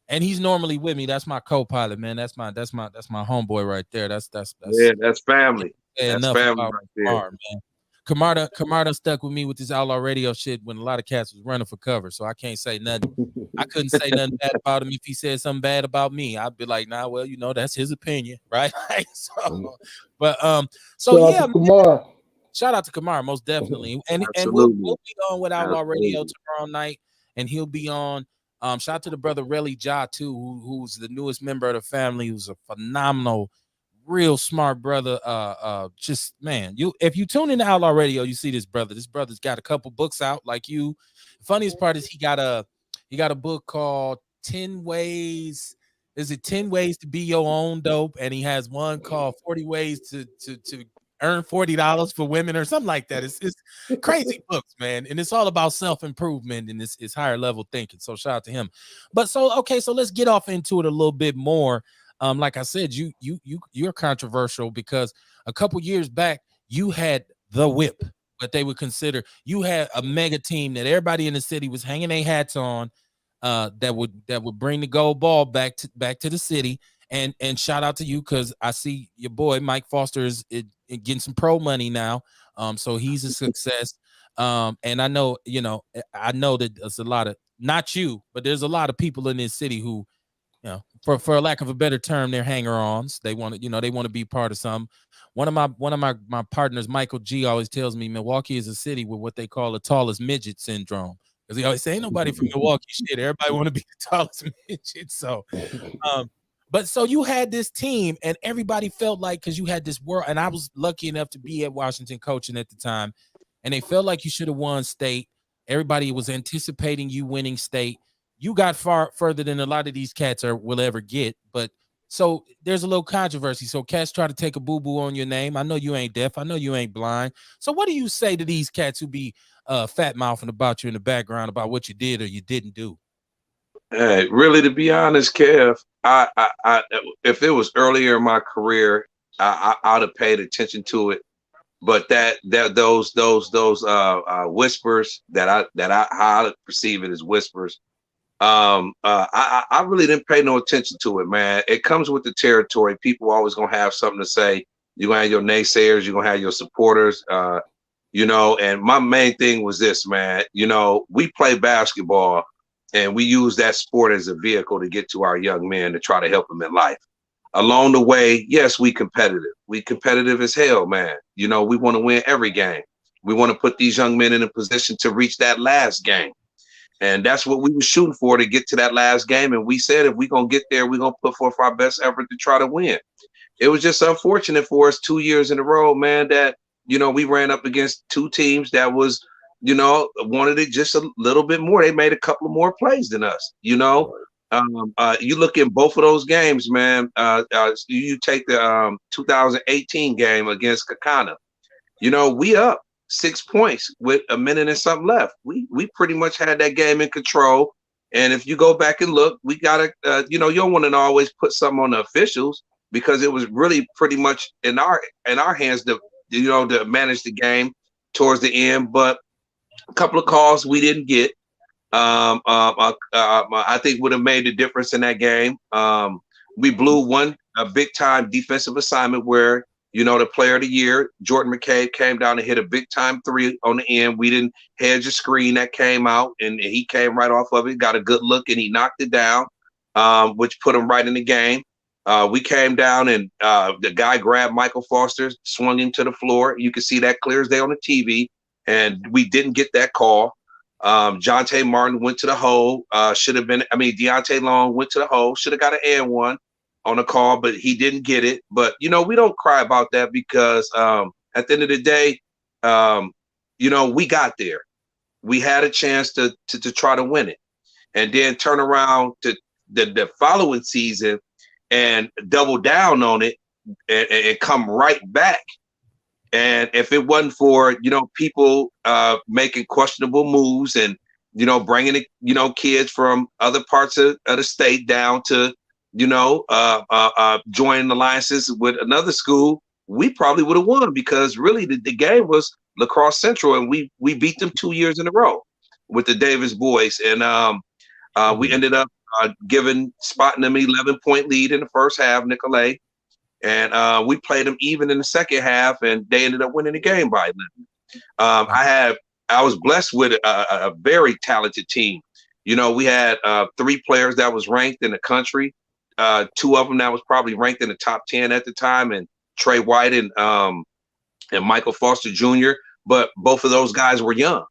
And he's normally with me. That's my co-pilot, man. That's my homeboy right there. That's
family. That's family right there.
Kamar, man. Kamar stuck with me with this Outlaw Radio shit when a lot of cats was running for cover. So I can't say nothing. I couldn't say nothing bad about him. If he said something bad about me, I'd be like, nah, well, that's his opinion, right? Shout out to Kamar, most definitely. And we'll be on with Outlaw Radio tomorrow night, and he'll be on. Shout out to the brother Relly Ja too, who's the newest member of the family, who's a phenomenal, real smart brother. Just man, if you tune into Outlaw Radio, you see this brother. This brother's got a couple books out like you. The funniest part is he got a book called 10 Ways. Is it 10 Ways to Be Your Own Dope? And he has one called 40 Ways to earn $40 for women or something like that. It's crazy books, man. And it's all about self-improvement and it's higher level thinking. So shout out to him. But so let's get off into it a little bit more. Like I said, you're controversial because a couple years back you had the whip, what they would consider. You had a mega team that everybody in the city was hanging their hats on, that would bring the gold ball back to the city. And shout out to you because I see your boy Mike Foster is getting some pro money now. So he's a success. And I know that there's a lot of, not you, but there's a lot of people in this city who, for a lack of a better term, they're hanger-ons. They want to, they want to be part of something. One of my partners, Michael G, always tells me Milwaukee is a city with what they call the tallest midget syndrome. Because he always say, ain't nobody from Milwaukee shit. Everybody want to be the tallest midget. So, but so you had this team and everybody felt like, because you had this world, and I was lucky enough to be at Washington coaching at the time, and they felt like you should have won state. Everybody was anticipating you winning state. You got further than a lot of these cats will ever get. But so there's a little controversy. So cats try to take a boo-boo on your name. I know you ain't deaf. I know you ain't blind. So what do you say to these cats who be fat mouthing about you in the background about what you did or you didn't do?
Hey, really, to be honest, Kev, I if it was earlier in my career, I'd have paid attention to it. But those whispers that I perceive it as whispers. I really didn't pay no attention to it, man. It comes with the territory. People always gonna have something to say. You're gonna have your naysayers. You're gonna have your supporters. And my main thing was this, man. We play basketball. And we use that sport as a vehicle to get to our young men to try to help them in life. Along the way, yes, we competitive. We competitive as hell, man. We want to win every game. We want to put these young men in a position to reach that last game. And that's what we were shooting for, to get to that last game. And we said, if we're going to get there, we're going to put forth our best effort to try to win. It was just unfortunate for us 2 years in a row, man, that, we ran up against two teams that was, wanted it just a little bit more. They made a couple of more plays than us, You look in both of those games, man. You take the 2018 game against Kakana. We up 6 points with a minute and something left. We pretty much had that game in control. And if you go back and look, we gotta, you don't want to always put something on the officials, because it was really pretty much in our hands to manage the game towards the end. But a couple of calls we didn't get. I think would have made the difference in that game. We blew a big time defensive assignment where, the player of the year, Jordan McCabe, came down and hit a big time 3 on the end. We didn't hedge a screen that came out, and he came right off of it, got a good look, and he knocked it down, which put him right in the game. We came down, and the guy grabbed Michael Foster, swung him to the floor. You can see that clear as day on the TV, and we didn't get that call. Jonte Martin went to the hole. Deontay Long went to the hole. Should have got an and one on a call, but he didn't get it. But, we don't cry about that, because at the end of the day, we got there. We had a chance to try to win it, and then turn around to the following season and double down on it and come right back. And if it wasn't for, people making questionable moves and, bringing, kids from other parts of the state down to, joining alliances with another school, we probably would have won, because really the game was La Crosse Central, and we beat them 2 years in a row with the Davis boys. And we ended up spotting them 11-point lead in the first half, Nicolay. And we played them even in the second half, and they ended up winning the game by 11. I was blessed with a very talented team. We had 3 players that was ranked in the country. 2 of them that was probably ranked in the top 10 at the time, and Trey White and Michael Foster Jr. But both of those guys were young.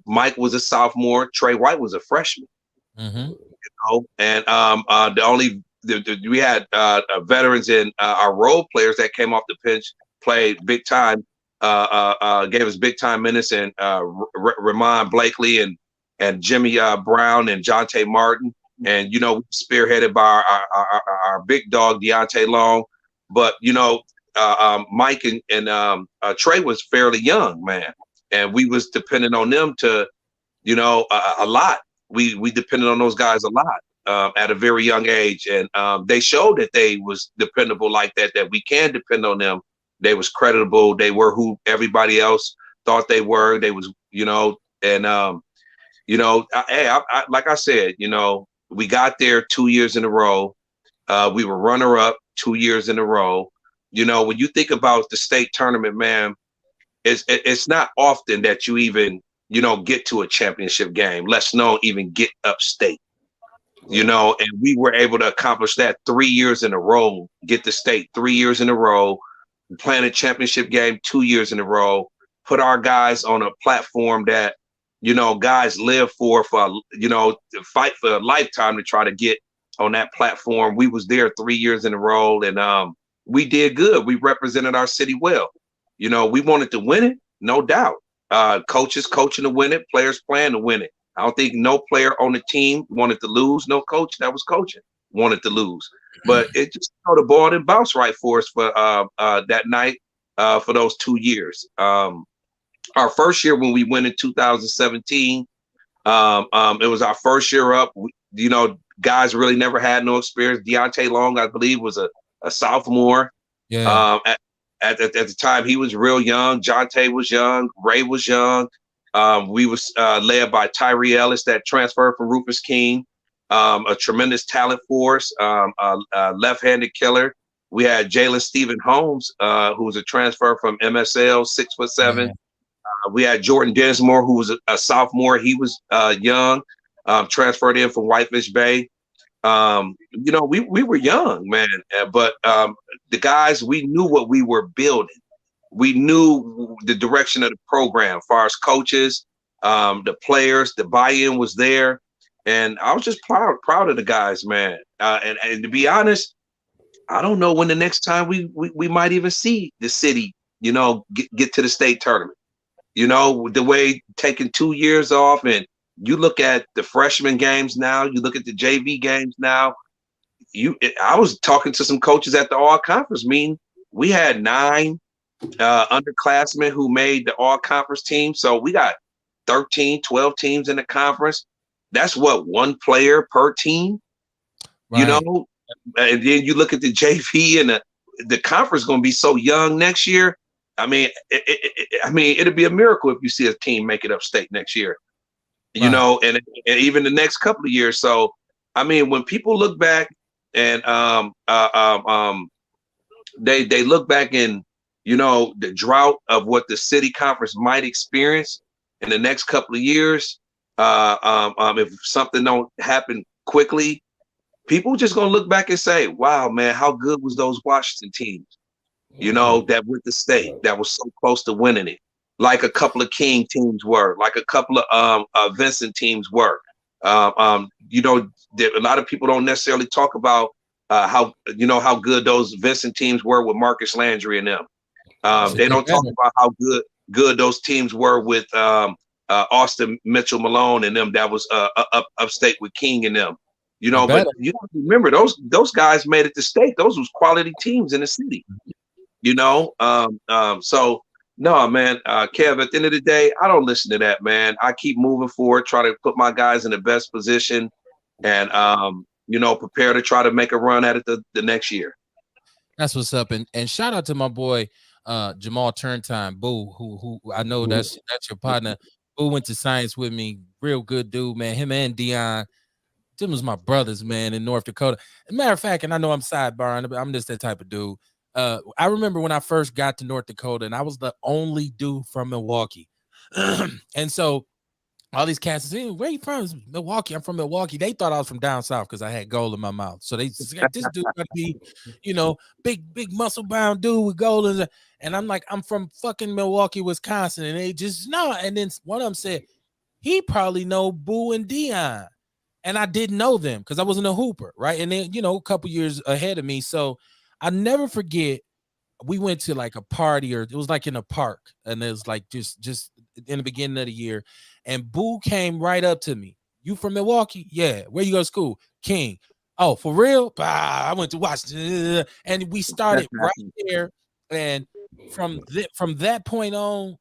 Mike was a sophomore. Trey White was a freshman. Mm-hmm. And we had veterans and our role players that came off the bench, played big time, gave us big time minutes, and Ramon Blakely and Jimmy Brown and Jonte Martin, and spearheaded by our big dog Deontay Long. But Mike and Trey was fairly young, man, and we was dependent on them to, a lot. We depended on those guys a lot. At a very young age, and they showed that they was dependable like that we can depend on them. They was creditable. They were who everybody else thought they were. They was, and like I said, we got there 2 years in a row. We were runner up 2 years in a row. When you think about the state tournament, man, it's not often that you even, get to a championship game, let alone even get upstate. And we were able to accomplish that 3 years in a row, get the state 3 years in a row, playing a championship game 2 years in a row, put our guys on a platform that, guys live for, fight for a lifetime to try to get on that platform. We was there 3 years in a row, and we did good. We represented our city well. We wanted to win it, no doubt. Coaches coaching to win it, players playing to win it. I don't think no player on the team wanted to lose. No coach that was coaching wanted to lose. But it just, the ball didn't bounce right for us for that night for those 2 years. Our first year when we went in 2017, it was our first year up. Guys really never had no experience. Deontay Long, I believe, was a sophomore. Yeah. At the time, he was real young. Jonte was young. Ray was young. We was led by Tyree Ellis that transferred from Rufus King, a tremendous talent for us, a left-handed killer. We had Jalen Stephen Holmes, who was a transfer from MSL, 6'7". Mm-hmm. We had Jordan Densmore, who was a sophomore. He was young, transferred in from Whitefish Bay. We were young, man, but the guys, we knew what we were building. We knew the direction of the program, as far as coaches, The players, the buy-in was there, and I was just proud of the guys, man. And to be honest, I don't know when the next time we might even see the city, get to the state tournament. The way taking 2 years off, and you look at the freshman games now, you look at the JV games now. I was talking to some coaches at the all conference meeting. We had 9 underclassmen who made the all conference team. So we got 13, 12 teams in the conference. That's what, 1 player per team,
right.
And then you look at the JV, and the conference is going to be so young next year. I mean, it'd be a miracle if you see a team make it upstate next year,
right.
and even the next couple of years. So, I mean, when people look back and they look back in, the drought of what the city conference might experience in the next couple of years, if something don't happen quickly, people just gonna look back and say, "Wow, man, how good was those Washington teams?" That with the state that was so close to winning it, like a couple of King teams were, like a couple of Vincent teams were. A lot of people don't necessarily talk about how good those Vincent teams were with Marcus Landry and them. They don't talk about how good those teams were with Austin Mitchell Malone and them. That was upstate with King and them. But you have to remember those guys made it to state. Those was quality teams in the city. So no, man, Kev, at the end of the day, I don't listen to that, man. I keep moving forward, try to put my guys in the best position, and prepare to try to make a run at it the next year.
That's what's up. And shout out to my boy Jamal Turntime, Boo, who I know that's your partner. Boo went to science with me, real good dude, man. Him and Dion, them was my brothers, man, in North Dakota. As a matter of fact, and I know I'm sidebarring, but I'm just that type of dude. I remember when I first got to North Dakota, and I was the only dude from Milwaukee. And so all these cats say, "Where you from?" Milwaukee. I'm from Milwaukee. They thought I was from down south because I had gold in my mouth. So they said, this dude got to be, big muscle bound dude with gold. And I'm like, I'm from fucking Milwaukee, Wisconsin. And they just no. And then one of them said, he probably know Boo and Dion. And I didn't know them because I wasn't a hooper, right? And then, a couple years ahead of me. So I never forget, we went to like a party, or it was like in a park, and it was like just in the beginning of the year, and Boo came right up to me. "You from Milwaukee?" "Yeah." "Where you go to school?" "King." "Oh, for real?" "Bah, I went to Washington." And we started right there. And from that point on,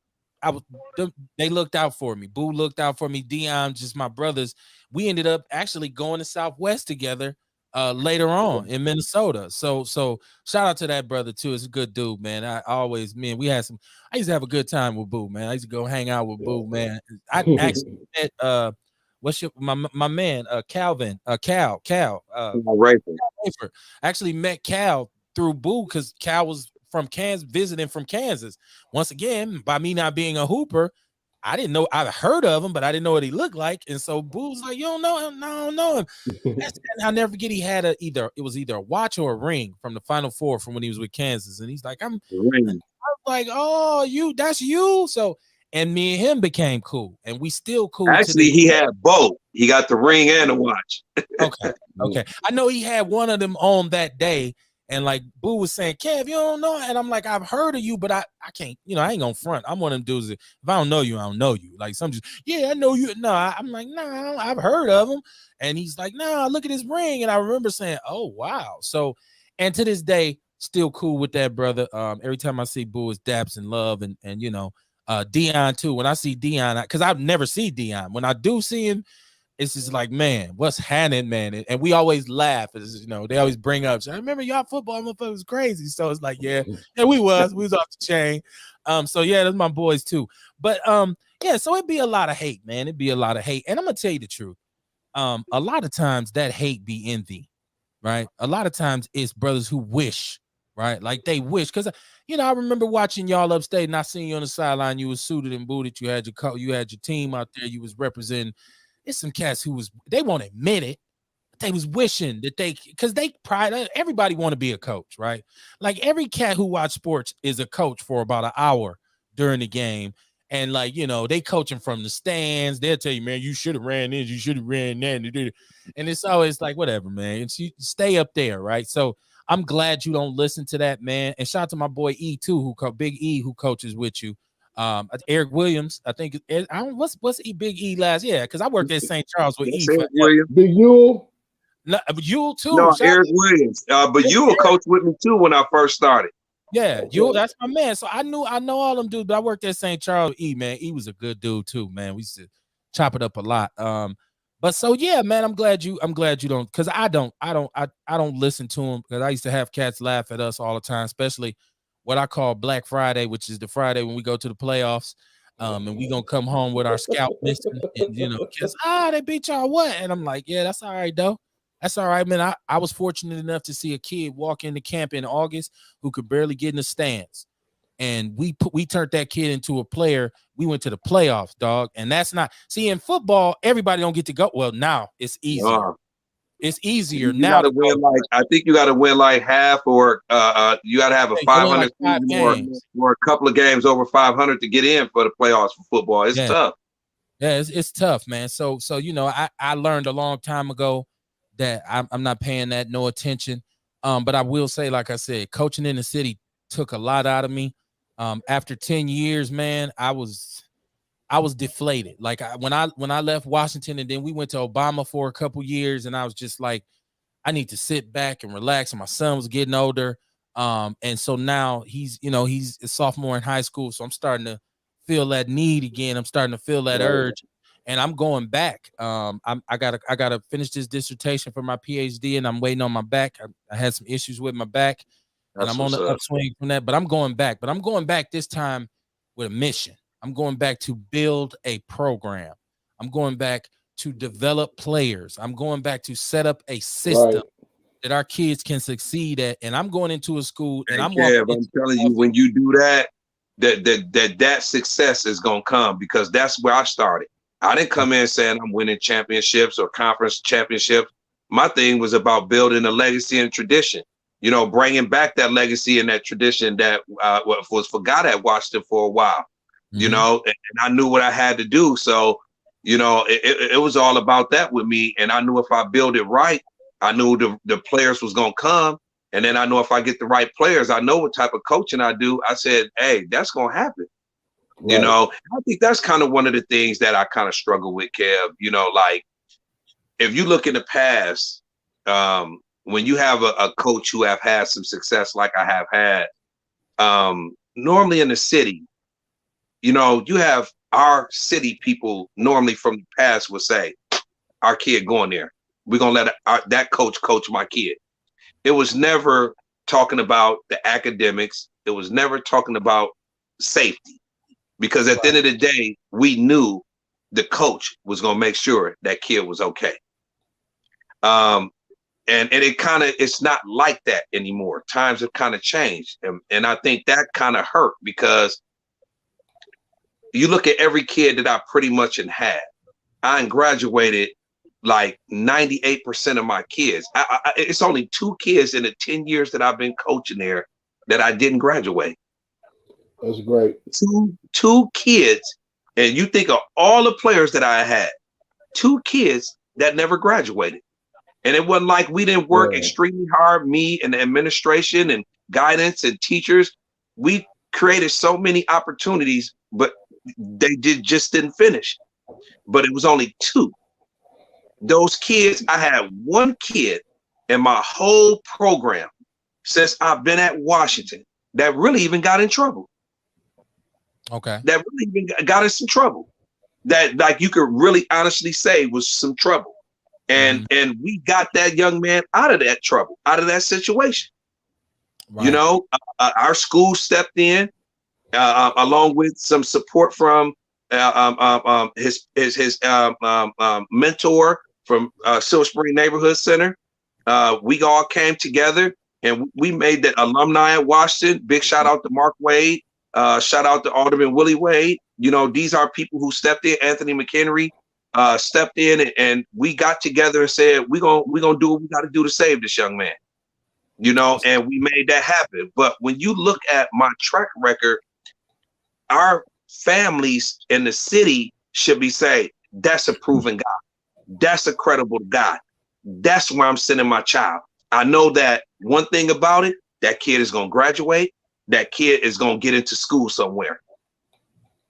they looked out for me. Boo looked out for me. Dion, just my brothers. We ended up actually going to Southwest together later on in Minnesota. So shout out to that brother too. It's a good dude, man. I used to have a good time with Boo, man. I used to go hang out with Boo, man. I actually met my man Calvin, Cal Rafer. Actually met Cal through Boo because Cal was from Kansas, visiting from Kansas. Once again, by me not being a hooper, I didn't know. I've heard of him, but I didn't know what he looked like. And so Boo was like, "You don't know him?" "No, I don't know him." And I'll never forget, he had it was either a watch or a ring from the Final Four from when he was with Kansas. And he's like, I was like, "Oh, that's you." So, and me and him became cool, and we still cool.
Actually, he had both. He got the ring and the watch.
Okay. I know he had one of them on that day. And like Boo was saying, "Kev, you don't know." And I'm like, "I've heard of you, but I can't, I ain't gonna front. I'm one of them dudes that if I don't know you, I don't know you." Like some just, "Yeah, I know you." No, I'm like, "No, I've heard of him." And he's like, "No, look at his ring." And I remember saying, "Oh, wow." So, and to this day, still cool with that brother. Every time I see Boo, it's daps and love, and Dion too. When I see Dion, because I've never seen Dion. When I do see him, it's just like, man, what's happening, man? And we always laugh. They always bring up, "I remember y'all football motherfucker was crazy." So it's like, yeah, we was off the chain. So yeah, that's my boys too. But yeah, so it'd be a lot of hate, man. It'd be a lot of hate. And I'm gonna tell you the truth. A lot of times that hate be envy, right? A lot of times it's brothers who wish, right? Like they wish, because I remember watching y'all upstate and I seen you on the sideline, you was suited and booted, you had your team out there, you was representing. It's some cats they won't admit it, but they was wishing that because everybody want to be a coach, right? Like every cat who watch sports is a coach for about an hour during the game. And like, you know, they coaching from the stands. They'll tell you, man, you should have ran this, you should have ran that. And it's always like, whatever, man. It's, you stay up there, right? So I'm glad you don't listen to that, man. And shout out to my boy E too, Big E, who coaches with you. Eric Williams, I think. I don't what's Big E last? Yeah, because I worked at St. Charles with E.
Big Yule.
No, Yule too.
No, Eric Williams. But you were coach with me too when I first started.
Yeah, Yule, that's my man. So I know all them dudes, but I worked at St. Charles. E, man, he was a good dude too, man. We used to chop it up a lot. But so yeah, man, I'm glad you don't, because I don't listen to him, because I used to have cats laugh at us all the time, especially what I call Black Friday, which is the Friday when we go to the playoffs. And we gonna come home with our scalp missing, and you know, kids, they beat y'all what? And I'm like, yeah, that's all right though. That's all right, man. I was fortunate enough to see a kid walk into camp in August who could barely get in the stands. And we turned that kid into a player. We went to the playoffs, dog. And that's not, see, in football, everybody don't get to go. Well, now it's easier. It's easier
you
now.
Gotta win I think you got to win like half, or you got to have a 500 or a couple of games over 500 to get in for the playoffs for football. It's tough.
Yeah, it's tough, man. So you know, I learned a long time ago that I'm not paying that no attention. But I will say, like I said, coaching in the city took a lot out of me. After 10 years, man, I was deflated. Like when I left Washington, and then we went to Obama for a couple years, and I was just like, I need to sit back and relax. And my son was getting older. And so now he's a sophomore in high school. So I'm starting to feel that need again. I'm starting to feel that urge. And I'm going back. I gotta finish this dissertation for my PhD, and I'm waiting on my back. I had some issues with my back, and I'm on the upswing from that. But I'm going back. But I'm going back this time with a mission. I'm going back to build a program. I'm going back to develop players. I'm going back to set up a system that our kids can succeed at. And I'm going into a school, and I'm
telling you, when you do that, that success is gonna come, because that's where I started. I didn't come in saying I'm winning championships or conference championships. My thing was about building a legacy and tradition, you know, bringing back that legacy and that tradition that was forgot at Washington for a while, you know, and I knew what I had to do. So, you know, it was all about that with me. And I knew if I build it right, I knew the players was going to come. And then I know if I get the right players, I know what type of coaching I do. I said, hey, that's going to happen. You know, I think that's kind of one of the things that I kind of struggle with, Kev. You know, like if you look in the past, when you have a coach who have had some success like I have had, normally in the city, you know, you have our city people normally from the past would say, our kid going there. We're going to let that coach my kid. It was never talking about the academics. It was never talking about safety. Because at the end of the day, we knew the coach was going to make sure that kid was okay. And it's not like that anymore. Times have kind of changed. And I think that kind of hurt, because you look at every kid that I pretty much had. I graduated like 98% of my kids. It's only 2 kids in the 10 years that I've been coaching there that I didn't graduate.
That's great.
Two kids, and you think of all the players that I had, 2 kids that never graduated. And it wasn't like we didn't work extremely hard, me and the administration and guidance and teachers. We created so many opportunities, but they just didn't finish. But it was only 2. Those kids, I had 1 kid in my whole program since I've been at Washington that really even got in trouble.
Okay. That
really even got in some trouble. That, like, you could really honestly say was some trouble. And we got that young man out of that trouble, out of that situation. Right. You know, our school stepped in along with some support from his mentor from Silver Spring Neighborhood Center. We all came together and we made that alumni at Washington. Big shout out to Mark Wade. Shout out to Alderman Willie Wade. You know, these are people who stepped in. Anthony McHenry stepped in, and we got together and said, we're gonna do what we got to do to save this young man. You know, and we made that happen. But when you look at my track record, our families in the city should be saying, that's a proven guy. That's a credible guy. That's where I'm sending my child. I know that one thing about it, that kid is going to graduate. That kid is going to get into school somewhere.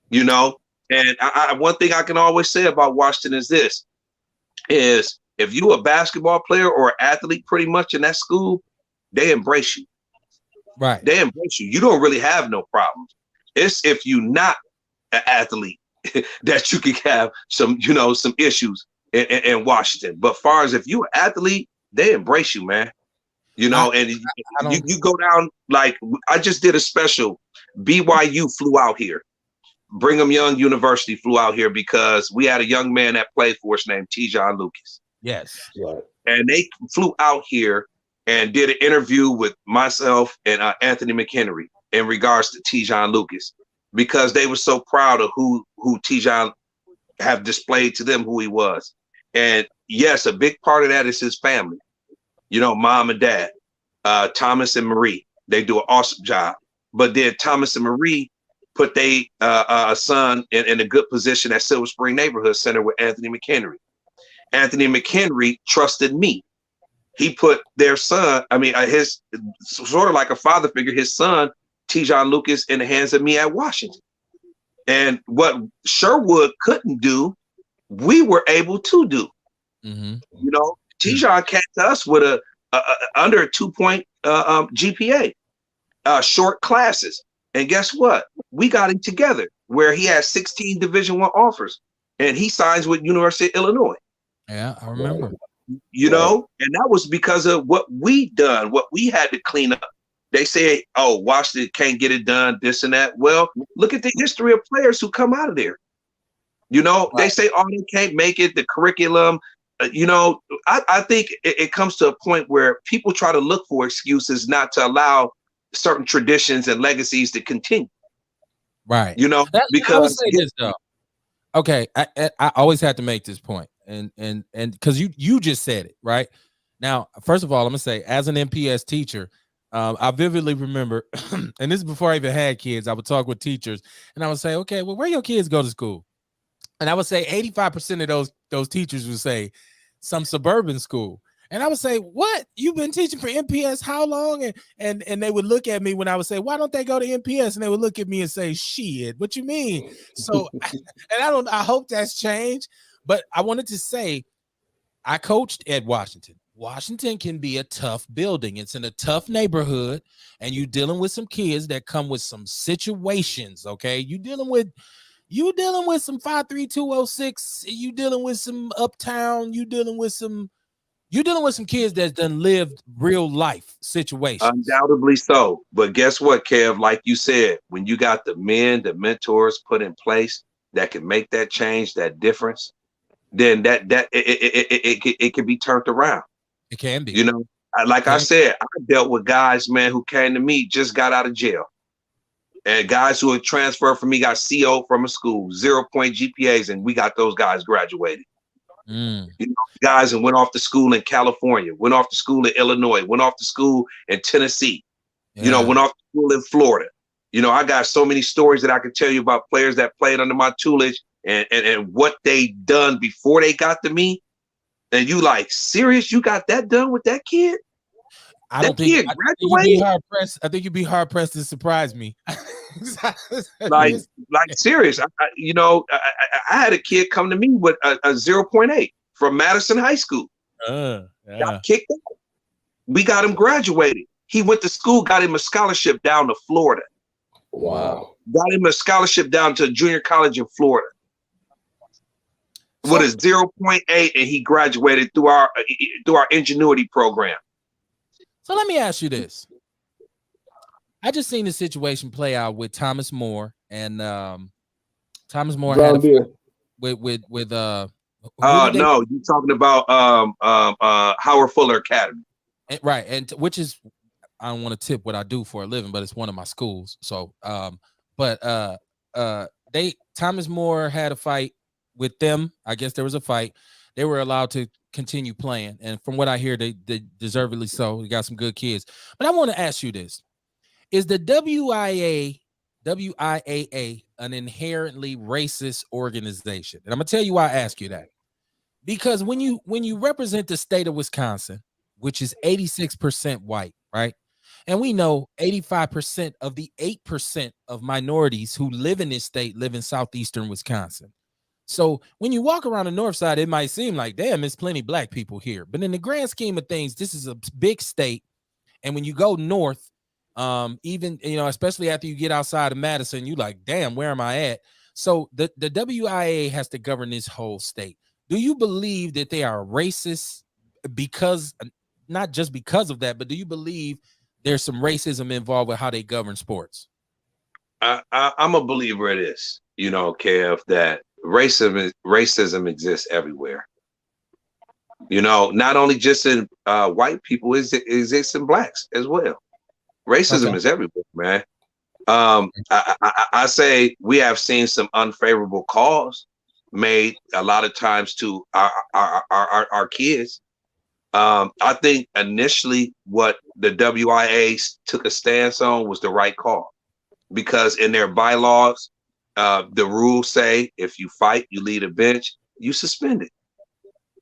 You know, and one thing I can always say about Washington is this, is if you a basketball player or an athlete pretty much in that school, they embrace you.
Right.
They embrace you. You don't really have no problems. It's if you not an athlete that you can have some, you know, some issues in Washington. But far as if you an athlete, they embrace you, man. You know, and you go down, like I just did a special. BYU flew out here. Brigham Young University flew out here because we had a young man that played for us named Tejon Lucas.
Yes.
Right.
And they flew out here and did an interview with myself and Anthony McHenry in regards to Tejon Lucas, because they were so proud of who Tejon have displayed to them who he was. And yes, a big part of that is his family. You know, mom and dad, Thomas and Marie, they do an awesome job. But then Thomas and Marie put their son in a good position at Silver Spring Neighborhood Center with Anthony McHenry. Anthony McHenry trusted me. He put their son, his sort of like a father figure, his son, Tejon Lucas, in the hands of me at Washington. And what Sherwood couldn't do, we were able to do.
Mm-hmm.
You know, Tejon came to us with a under a 2-point GPA, short classes. And guess what? We got him together where he has 16 Division I offers and he signs with University of Illinois.
Yeah, I remember.
You know, and that was because of what we done, what we had to clean up. They say, oh, Washington can't get it done, this and that. Well, look at the history of players who come out of there. You know, They say, oh, they can't make it, the curriculum. You know, I think it comes to a point where people try to look for excuses not to allow certain traditions and legacies to continue.
Right.
You know, because
I would say this though. Okay, I always have to make this point, and because you just said it right now. First of all, I'm gonna say, as an MPS teacher, I vividly remember, and this is before I even had kids. I would talk with teachers, and I would say, okay, well, where your kids go to school? And I would say 85% of those teachers would say some suburban school. And I would say, what? You've been teaching for MPS how long? And they would look at me when I would say, why don't they go to MPS? And they would look at me and say, shit, what you mean? So, and I hope that's changed. But I wanted to say, I coached at Washington. Washington can be a tough building. It's in a tough neighborhood, and you're dealing with some kids that come with some situations, okay? You dealing with some 53206, you dealing with some uptown, you dealing with some kids that's done lived real life situations.
Undoubtedly so. But guess what, Kev? Like you said, when you got the men, the mentors put in place that can make that change, that difference, then it can be turned around.
It can be.
You know, I said, I dealt with guys, man, who came to me, just got out of jail. And guys who had transferred from me got CO from a school, 0-point GPAs, and we got those guys graduated. You know, guys and went off to school in California, went off to school in Illinois, went off to school in Tennessee, you know, went off to school in Florida. You know, I got so many stories that I could tell you about players that played under my tutelage and what they done before they got to me. And you like, serious? You got that done with that kid?
I think you'd be hard pressed. I think you'd be hard pressed to surprise me.
like serious. I had a kid come to me with a 0.8 from Madison High School. Got kicked out. We got him graduated. He went to school, got him a scholarship down to Florida.
Wow.
Got him a scholarship down to a junior college in Florida. With a 0.8, and he graduated through our Ingenuity program.
So let me ask you this. I just seen the situation play out with Thomas More, and Thomas More had a with no,
you're talking about Howard Fuller Academy.
Right, and which is, I don't want to tip what I do for a living, but it's one of my schools. So Thomas More had a fight with them. I guess there was a fight. They were allowed to continue playing, and from what I hear, they deservedly so. We got some good kids. But I want to ask you this: is the WIA WIAA an inherently racist organization? And I'm gonna tell you why I ask you that. Because when you represent the state of Wisconsin, which is 86% white, right? And we know 85% of the 8% of minorities who live in this state live in southeastern Wisconsin. So when you walk around the north side, it might seem like, damn, there's plenty black people here. But in the grand scheme of things, this is a big state. And when you go north, even, especially after you get outside of Madison, you like, damn, where am I at? So the WIA has to govern this whole state. Do you believe that they are racist because, not just because of that, but do you believe there's some racism involved with how they govern sports?
I'm a believer of this, Kev, that racism exists everywhere. Not only just in white people, it exists in blacks as well. Racism is everywhere, man. I say we have seen some unfavorable calls made a lot of times to our kids. I think initially what the WIA took a stance on was the right call, because in their bylaws, the rules say if you fight, you lead a bench, you suspended.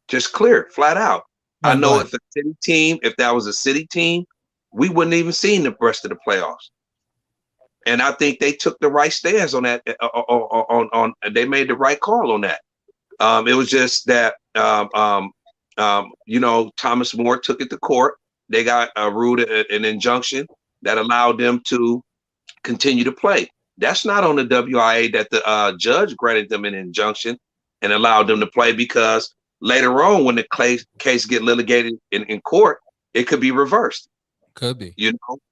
Just clear, flat out. I know if that was a city team, we wouldn't even seen the rest of the playoffs. And I think they took the right stance on that. They made the right call on that. It was just that Thomas More took it to court. They got ruled an injunction that allowed them to continue to play. That's not on the WIA that the judge granted them an injunction and allowed them to play, because later on, when the case get litigated in court, it could be reversed.
Could be.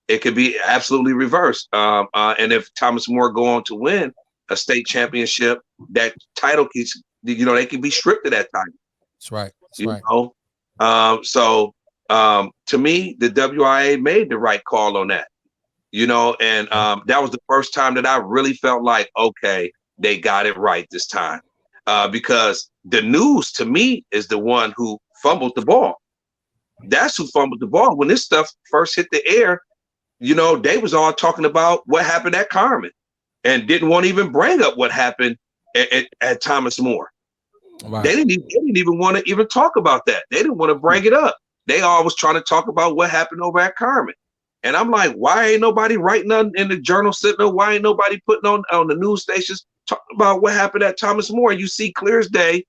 It could be absolutely reversed. And if Thomas More go on to win a state championship, that title keeps, they can be stripped of that title.
That's right.
So to me, the WIA made the right call on that. And that was the first time that I really felt like, okay, they got it right this time. Because the news to me is the one who fumbled the ball. That's who fumbled the ball. When this stuff first hit the air, they was all talking about what happened at Carmen and didn't want to even bring up what happened at Thomas More. Right. They didn't even want to even talk about that. They didn't want to bring it up. They always trying to talk about what happened over at Carmen. And I'm like, why ain't nobody writing nothing in the Journal Sentinel? Why ain't nobody putting on the news stations talking about what happened at Thomas More? You see clear as day.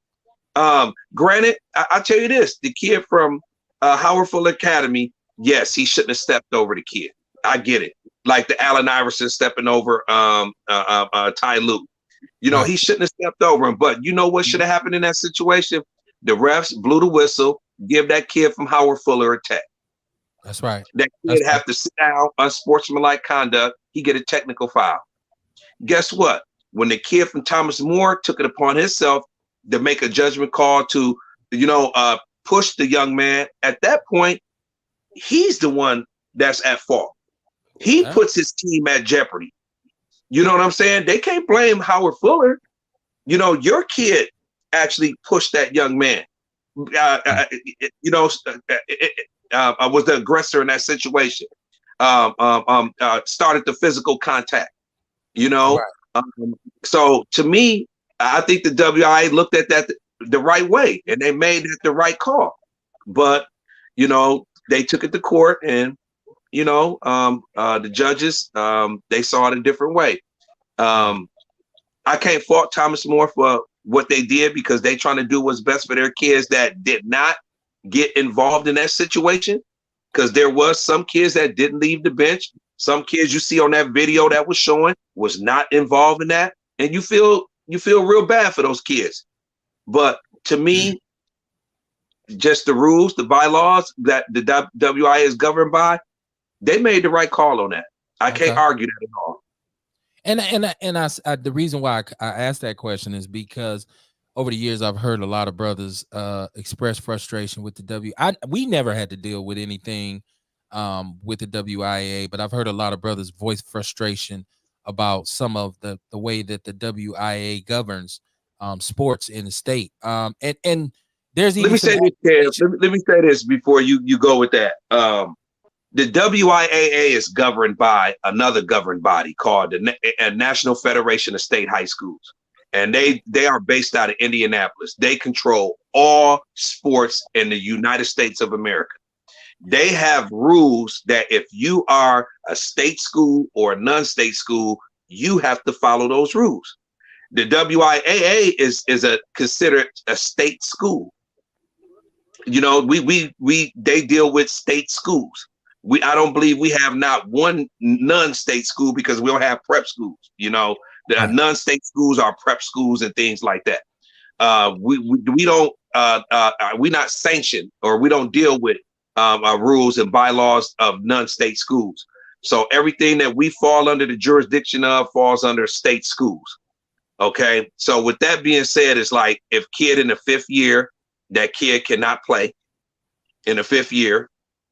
Granted, I tell you this, the kid from Howard Fuller Academy, yes, he shouldn't have stepped over the kid. I get it. Like the Allen Iverson stepping over Ty Lue. He shouldn't have stepped over him. But you know what should have happened in that situation? The refs blew the whistle, give that kid from Howard Fuller a tech.
That's right.
That kid have to sit down, unsportsmanlike conduct. He get a technical foul. Guess what? When the kid from Thomas More took it upon himself to make a judgment call to, push the young man, at that point, he's the one that's at fault. He puts his team at jeopardy. You know what I'm saying? They can't blame Howard Fuller. Your kid actually pushed that young man. Was the aggressor in that situation. Started the physical contact. Right. So to me, I think the WIA looked at that the right way, and they made it the right call. But they took it to court, and the judges they saw it a different way. I can't fault Thomas More for what they did, because they trying to do what's best for their kids that did not get involved in that situation. Because there was some kids that didn't leave the bench. Some kids you see on that video that was showing was not involved in that, and you feel real bad for those kids. But to me, just the rules, the bylaws that the WIA is governed by, they made the right call on that. I can't argue that at all.
And the reason why I asked that question is because over the years I've heard a lot of brothers express frustration with the we never had to deal with anything with the WIA, but I've heard a lot of brothers voice frustration about some of the way that the WIA governs sports in the state. And there's even
let me say this before you go with that. The WIAA is governed by another governing body called the National Federation of State High Schools. And they are based out of Indianapolis. They control all sports in the United States of America. They have rules that if you are a state school or a non-state school, you have to follow those rules. The WIAA is considered a state school. You know, they deal with state schools. I don't believe we have not one non-state school because we don't have prep schools. You know, the non-state schools are prep schools and things like that. We're not sanctioned, or we don't deal with rules and bylaws of non-state schools. So everything that we fall under the jurisdiction of falls under state schools. Okay. So with that being said, it's like if kid in the 5th year, that kid cannot play in the 5th year,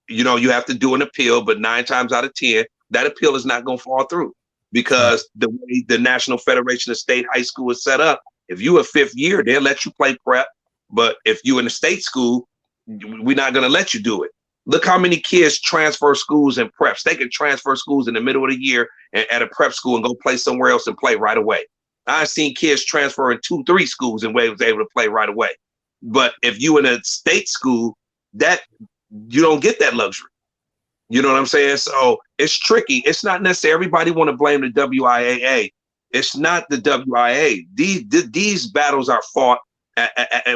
you know, you have to do an appeal, but 9 times out of 10, that appeal is not going to fall through because the way the National Federation of State High School is set up, if you a 5th year, they'll let you play prep. But if you in a state school, we're not going to let you do it. Look how many kids transfer schools and preps. They can transfer schools in the middle of the year at a prep school and go play somewhere else and play right away. I've seen kids transfer in 2-3 schools and was able to play right away. But if you in a state school, that you don't get that luxury. You know what I'm saying? So it's tricky. It's not necessarily everybody want to blame the WIAA. It's not the WIA. These battles are fought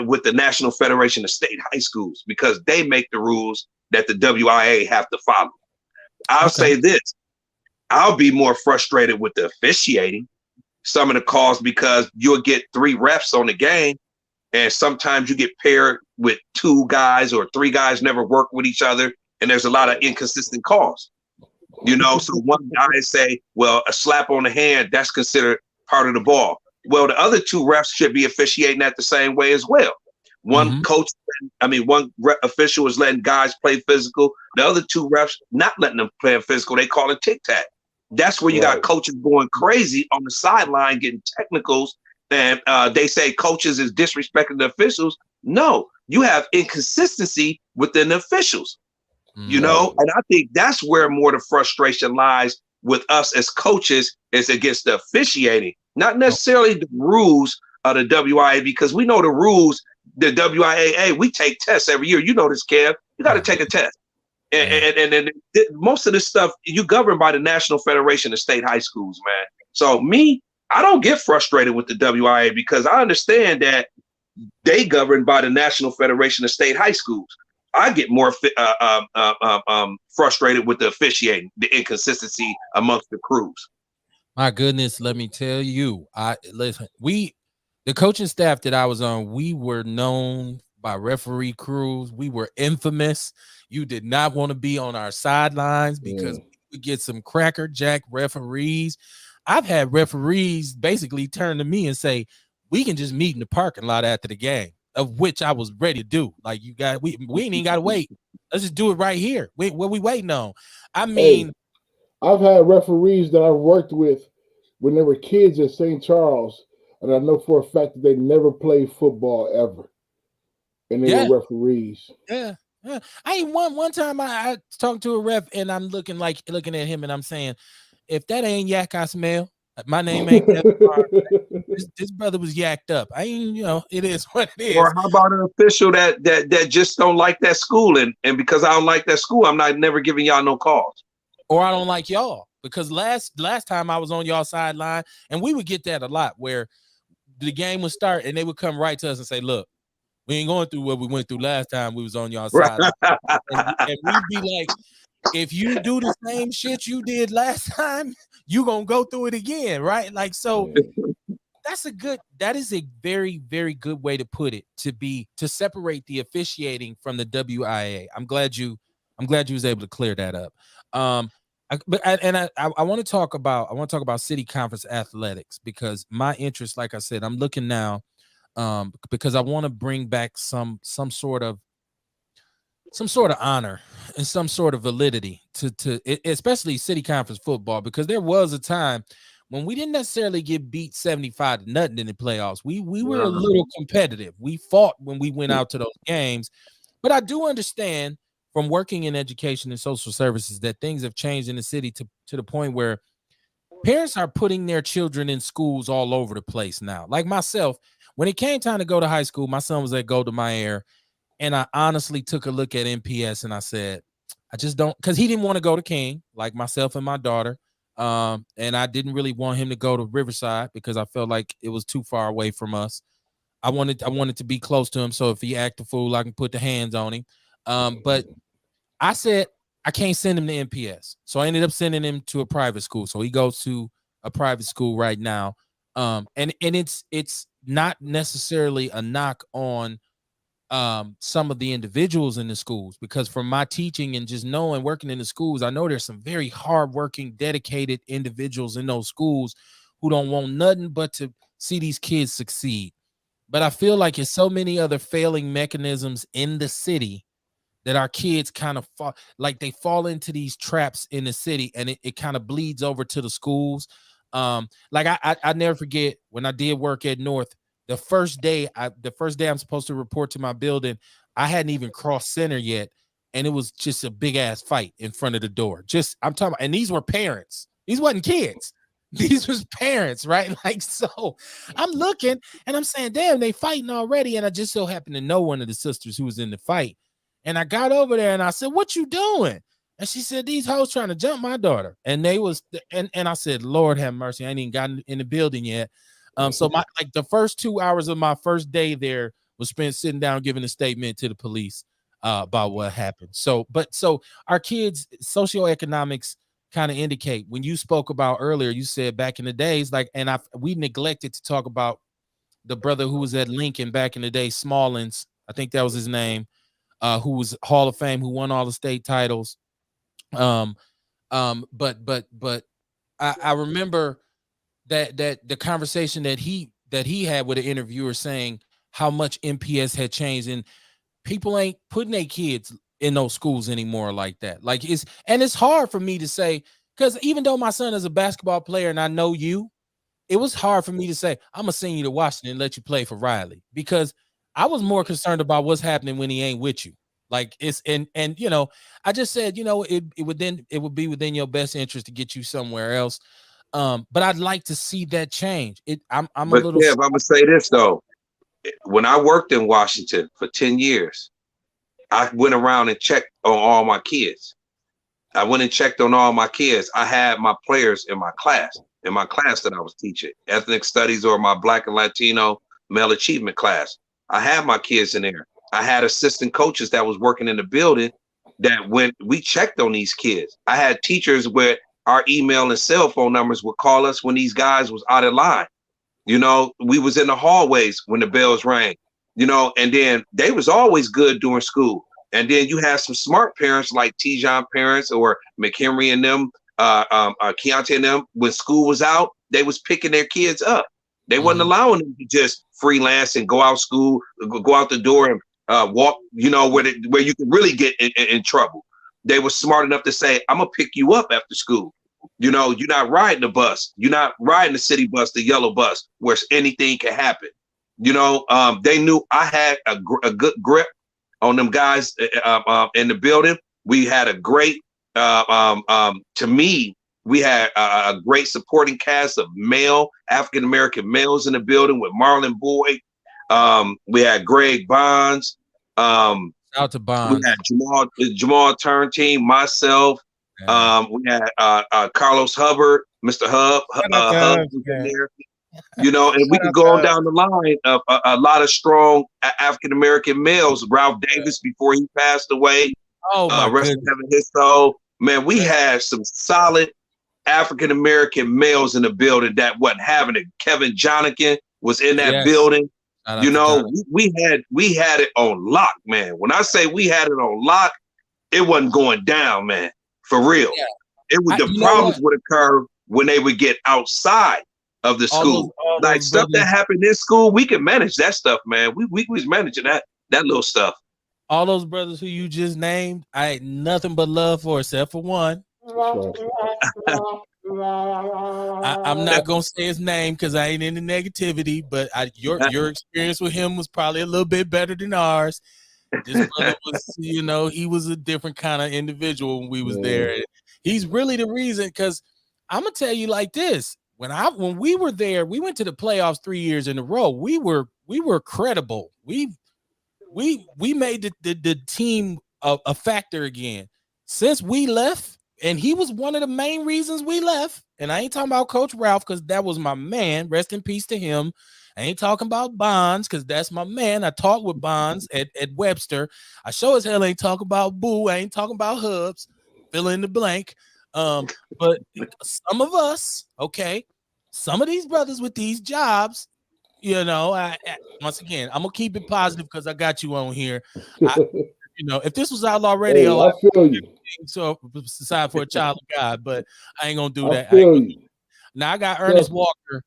with the National Federation of State High Schools because they make the rules that the WIA have to follow. I'll say this. I'll be more frustrated with the officiating, some of the calls, because you'll get 3 refs on the game, and sometimes you get paired with 2 guys or 3 guys never work with each other, and there's a lot of inconsistent calls. You know, so one guy say, well, a slap on the hand, that's considered part of the ball. Well, the other 2 refs should be officiating that the same way as well. One official is letting guys play physical. The other 2 refs not letting them play physical. They call it tic-tac. That's where you got coaches going crazy on the sideline getting technicals. And they say coaches is disrespecting the officials. No, you have inconsistency within the officials. You know, and I think that's where more the frustration lies with us as coaches is against the officiating, not necessarily the rules of the WIA, because we know the rules. The WIAA, we take tests every year. You know this, Kev. You got to take a test. And most of this stuff, you govern by the National Federation of State High Schools, man. So I don't get frustrated with the WIA because I understand that they govern by the National Federation of State High Schools. I get more frustrated with the officiating, the inconsistency amongst the crews.
My goodness, let me tell you, the coaching staff that I was on, we were known by referee crews. We were infamous. You did not want to be on our sidelines because we get some crackerjack referees. I've had referees basically turn to me and say, we can just meet in the parking lot after the game, of which I was ready to do. Like, we ain't even got to wait. Let's just do it right here. Wait, what we waiting on? I mean,
I've had referees that I've worked with when they were kids at St. Charles, and I know for a fact that they never played football ever, and they were referees.
Yeah. I one time I talked to a ref, and I'm looking at him, and I'm saying, if that ain't yak I smell, my name ain't this brother was yacked up. I ain't, it is what it is.
Or how about an official that just don't like that school, and because I don't like that school, I'm never giving y'all no calls.
Or I don't like y'all, because last time I was on y'all sideline, and we would get that a lot, where the game would start and they would come right to us and say, look, we ain't going through what we went through last time we was on y'all sideline. and we'd be like, if you do the same shit you did last time, you gonna go through it again, right? Like, so that is a very, very good way to put it, to separate the officiating from the WIA. I'm glad you was able to clear that up. I want to talk about city conference athletics, because my interest, like I said, I'm looking now, because I want to bring back some sort of honor and some sort of validity to especially city conference football, because there was a time when we didn't necessarily get beat 75-0 in the playoffs. We were a little competitive. We fought when we went out to those games, but I do understand from working in education and social services that things have changed in the city to the point where parents are putting their children in schools all over the place now. Like myself, when it came time to go to high school, my son was at Golda Meir, and I honestly took a look at MPS and I said, I just don't, because he didn't want to go to King, like myself and my daughter. And I didn't really want him to go to Riverside because I felt like it was too far away from us. I wanted to be close to him, so if he act a fool, I can put the hands on him. But I said I can't send him to MPS, so I ended up sending him to a private school. So he goes to a private school right now, and it's not necessarily a knock on some of the individuals in the schools, because from my teaching and just knowing working in the schools, I know there's some very hardworking, dedicated individuals in those schools who don't want nothing but to see these kids succeed. But I feel like it's so many other failing mechanisms in the city that our kids kind of fall into these traps in the city, and it kind of bleeds over to the schools. Like I never forget when I did work at North. The first day I'm supposed to report to my building, I hadn't even crossed center yet, and it was just a big ass fight in front of the door. I'm talking about, and these were parents. These wasn't kids. These was parents, right? Like, so I'm looking and I'm saying, damn, they fighting already. And I just so happened to know one of the sisters who was in the fight. And I got over there and I said, what you doing? And she said, these hoes trying to jump my daughter. And they was, and I said, Lord have mercy, I ain't even gotten in the building yet. So the first 2 hours of my first day there was spent sitting down giving a statement to the police about what happened. So our kids' socioeconomics kind of indicate, when you spoke about earlier, you said back in the days, like, and we neglected to talk about the brother who was at Lincoln back in the day, Smallins, I think that was his name, who was Hall of Fame, who won all the state titles. But I remember that the conversation that he had with an interviewer saying how much MPS had changed, and people ain't putting their kids in those schools anymore like that. Like it's hard for me to say, because even though my son is a basketball player and I know you, it was hard for me to say, I'm gonna send you to Washington and let you play for Riley, because I was more concerned about what's happening when he ain't with you. Like it's, and you know, I just said, you know, it would be within your best interest to get you somewhere else. But I'd like to see that change. I'm a little.
Yeah, I'm gonna say this though. When I worked in Washington for 10 years, I went around and checked on all my kids. I went and checked on all my kids. I had my players in my class that I was teaching, ethnic studies or my Black and Latino male achievement class. I had my kids in there. I had assistant coaches that was working in the building that when we checked on these kids, I had teachers where our email and cell phone numbers would call us when these guys was out of line. You know, we was in the hallways when the bells rang, you know, and then they was always good during school. And then you had some smart parents like T-John parents or McHenry and them, Keontae and them, when school was out, they was picking their kids up. They wasn't allowing them to just freelance and go out school, go out the door and walk, you know, where you can really get in trouble. They were smart enough to say, I'm gonna pick you up after school. You know, you're not riding the bus. You're not riding the city bus, the yellow bus, where anything can happen. You know, they knew I had a good grip on them guys in the building. We had a great, to me, we had a great supporting cast of male, African-American males in the building with Marlon Boyd. We had Greg Bonds.
Out to Bonds.
We had Jamal Turntine, myself. Yeah. We had Carlos Hubbard, Mr. Hub there. You know, and we could go on down the line of a lot of strong African-American males. Ralph Davis, before he passed away. Oh, rest in heaven, his soul. Man, we had some solid African-American males in the building that wasn't having it. Kevin Jonikin was in that building. You know, we had it on lock, man. When I say we had it on lock, it wasn't going down, man. For real. Yeah. It was the problems would occur when they would get outside of the school. Like stuff that happened in school, we can manage that stuff, man. We was managing that little stuff.
All those brothers who you just named, I had nothing but love for, except for one. I'm not gonna say his name because I ain't into negativity, but your experience with him was probably a little bit better than ours. This brother was, he was a different kind of individual when we was there. He's really the reason, because I'm gonna tell you like this. When we were there, we went to the playoffs 3 years in a row. We were credible. We made the team a factor again. Since we left, and he was one of the main reasons we left. And I ain't talking about Coach Ralph, because that was my man. Rest in peace to him. I ain't talking about Bonds, because that's my man. I talked with Bonds at Webster. I sure as hell ain't talking about Boo. I ain't talking about Hubs. Fill in the blank. But some of us, okay, some of these brothers with these jobs, once again, I'm gonna keep it positive because I got you on here. If this was Outlaw Radio,
I feel you.
So decide for a child of God, but I ain't gonna do that.
I feel you.
Now I got Ernest Walker.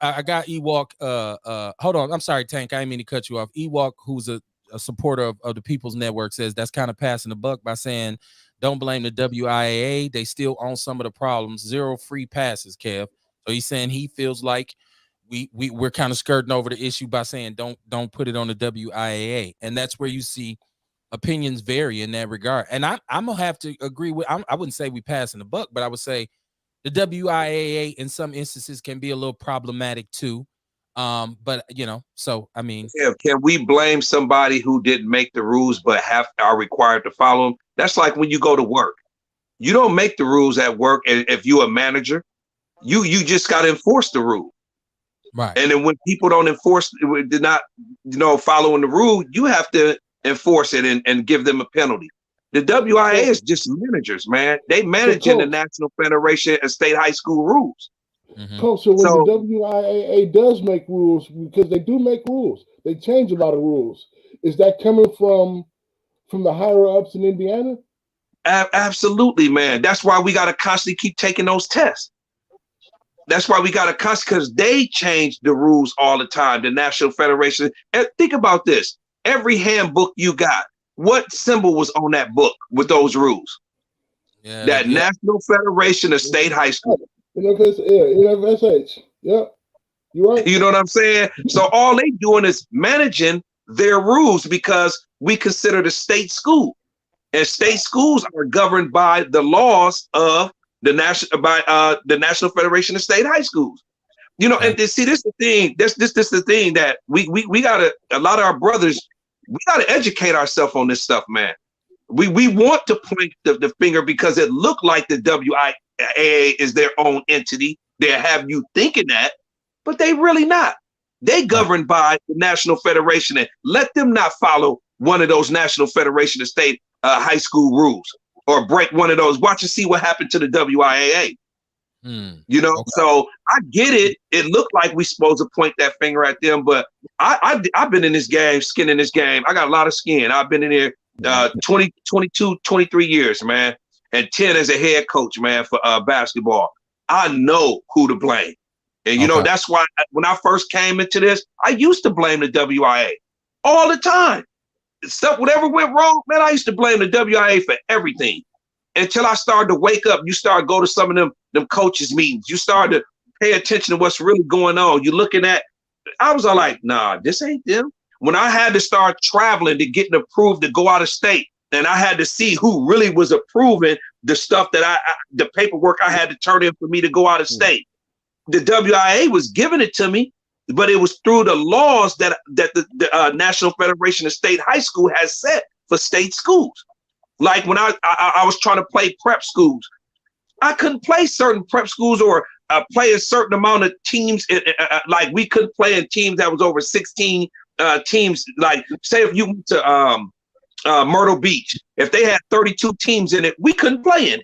I got Ewok. Hold on. I'm sorry, Tank. I didn't mean to cut you off. Ewok, who's a supporter of the People's Network, says that's kind of passing the buck by saying don't blame the WIAA. They still own some of the problems. 0 free passes, Kev. So he's saying he feels like we're kind of skirting over the issue by saying don't put it on the WIAA, and that's where you see opinions vary in that regard. And I'm gonna have to agree with. I wouldn't say we passing the buck, but I would say the WIAA in some instances can be a little problematic too. But so I mean,
can we blame somebody who didn't make the rules but are required to follow them? That's like when you go to work. You don't make the rules at work, and if you're a manager, you just got to enforce the rule.
Right.
And then when people don't enforce, did not, following the rule, you have to enforce it and give them a penalty. The WIA is just managers, man. They manage in the National Federation of State High School rules.
Mm-hmm.
Coach, so when the WIAA does make rules, because they do make rules, they change a lot of rules. Is that coming from the higher ups in Indiana?
Absolutely, man. That's why we got to constantly keep taking those tests. That's why we got to constantly, because they change the rules all the time. The National Federation. And think about this. Every handbook you got, what symbol was on that book with those rules? National Federation of State High School.
NFSH. Yeah, you're right.
You know what I'm saying? So all they doing is managing their rules because we consider the state school, and state schools are governed by the laws of the National Federation of State High Schools. And see, this is the thing. This the thing that we gotta, a lot of our brothers, we gotta educate ourselves on this stuff, man. We want to point the finger because it looked like the WIAA is their own entity. They have you thinking that, but they really not. They governed by the National Federation, and let them not follow one of those National Federation of State high school rules or break one of those. Watch and see what happened to the WIAA. So I get it. It looked like we supposed to point that finger at them, but I've been in this game, skin in this game. I got a lot of skin. I've been in here 20, 22, 23 years, man, and 10 as a head coach, man, for basketball. I know who to blame. And, that's why when I first came into this, I used to blame the WIA all the time. Stuff, whatever went wrong, man, I used to blame the WIA for everything. Until I started to wake up, you start to go to some of them coaches' meetings. You start to pay attention to what's really going on. You're looking at, I was all like, nah, this ain't them. When I had to start traveling to get approved to go out of state, and I had to see who really was approving the stuff that the paperwork I had to turn in for me to go out of state. The WIA was giving it to me, but it was through the laws that the National Federation of State High School has set for state schools. Like when I was trying to play prep schools, I couldn't play certain prep schools or play a certain amount of teams. Like we couldn't play in teams that was over 16 teams. Like say if you went to Myrtle Beach, if they had 32 teams in it, we couldn't play in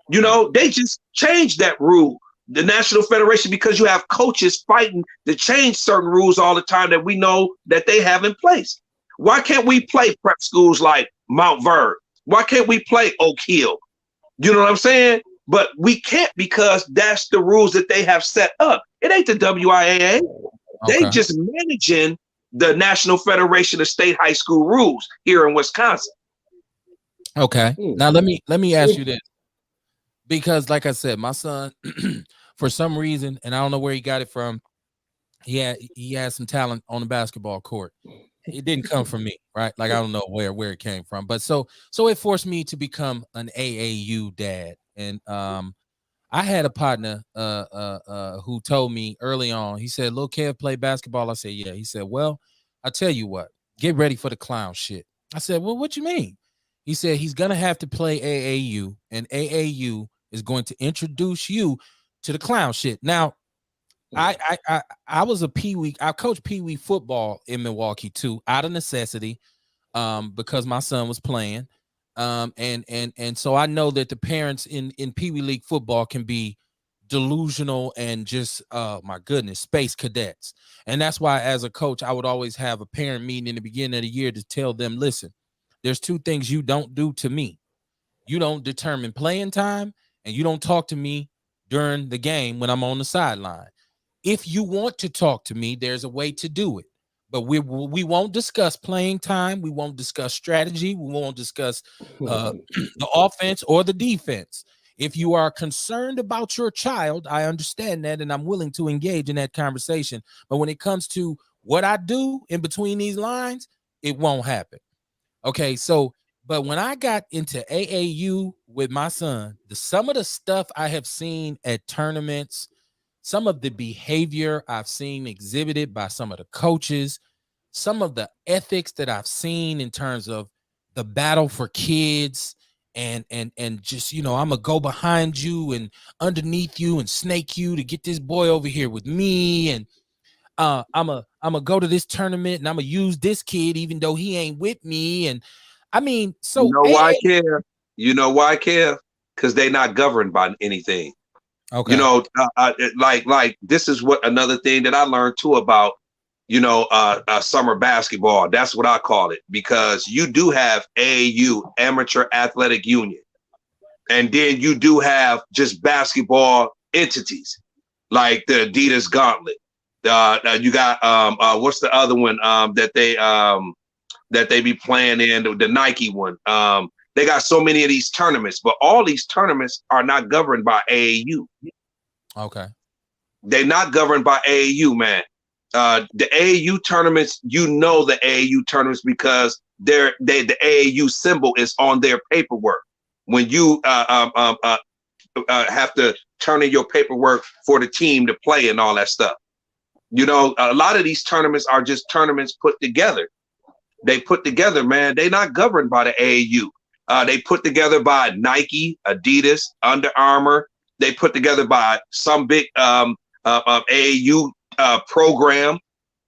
it. They just changed that rule. The National Federation, because you have coaches fighting to change certain rules all the time that we know that they have in place. Why can't we play prep schools like Mount Vernon? Why can't we play Oak Hill? You know what I'm saying? But we can't because that's the rules that they have set up. It ain't the WIAA. Okay. They just managing the National Federation of State High School rules here in Wisconsin.
Okay. Now let me ask you this. Because like I said, my son, for some reason, and I don't know where he got it from, he had some talent on the basketball court. it didn't come from me, right? Like, I don't know where it came from, but so it forced me to become an AAU dad. And I had a partner who told me early on, he said, "Lil Kev play basketball?" I said, "Yeah." He said, "Well, I tell you what, get ready for the clown shit." I said, "Well, what you mean?" He said, "He's gonna have to play AAU, and AAU is going to introduce you to the clown shit." Now, I was a Pee-wee. I coached Pee-wee football in Milwaukee too, out of necessity, because my son was playing. And so I know that the parents in Pee-wee League football can be delusional and just my goodness, space cadets. And that's why as a coach, I would always have a parent meeting in the beginning of the year to tell them, listen, there's two things you don't do to me. You don't determine playing time, and you don't talk to me during the game when I'm on the sideline. If you want to talk to me, there's a way to do it. But we won't discuss playing time. We won't discuss strategy. We won't discuss the offense or the defense. If you are concerned about your child, I understand that, and I'm willing to engage in that conversation. But when it comes to what I do in between these lines, it won't happen. Okay, so, but when I got into AAU with my son, some of the stuff I have seen at tournaments, some of the behavior I've seen exhibited by some of the coaches, some of the ethics that I've seen in terms of the battle for kids and just, I'm gonna go behind you and underneath you and snake you to get this boy over here with me. And I'm gonna go to this tournament and I'm gonna use this kid even though he ain't with me. And I mean, so
you know why, Kev? You know why, Kev? Because they're not governed by anything.
Okay.
Like this is what another thing that I learned too about, summer basketball. That's what I call it, because you do have AAU, Amateur Athletic Union, and then you do have just basketball entities like the Adidas Gauntlet. You got what's the other one that they be playing in, the Nike one. They got so many of these tournaments, but all these tournaments are not governed by AAU.
Okay.
They're not governed by AAU, man. The AAU tournaments, the AAU tournaments because the AAU symbol is on their paperwork. When you have to turn in your paperwork for the team to play and all that stuff. A lot of these tournaments are just tournaments put together. They put together, man. They're not governed by the AAU. They put together by Nike, Adidas, Under Armour. They put together by some big AAU program,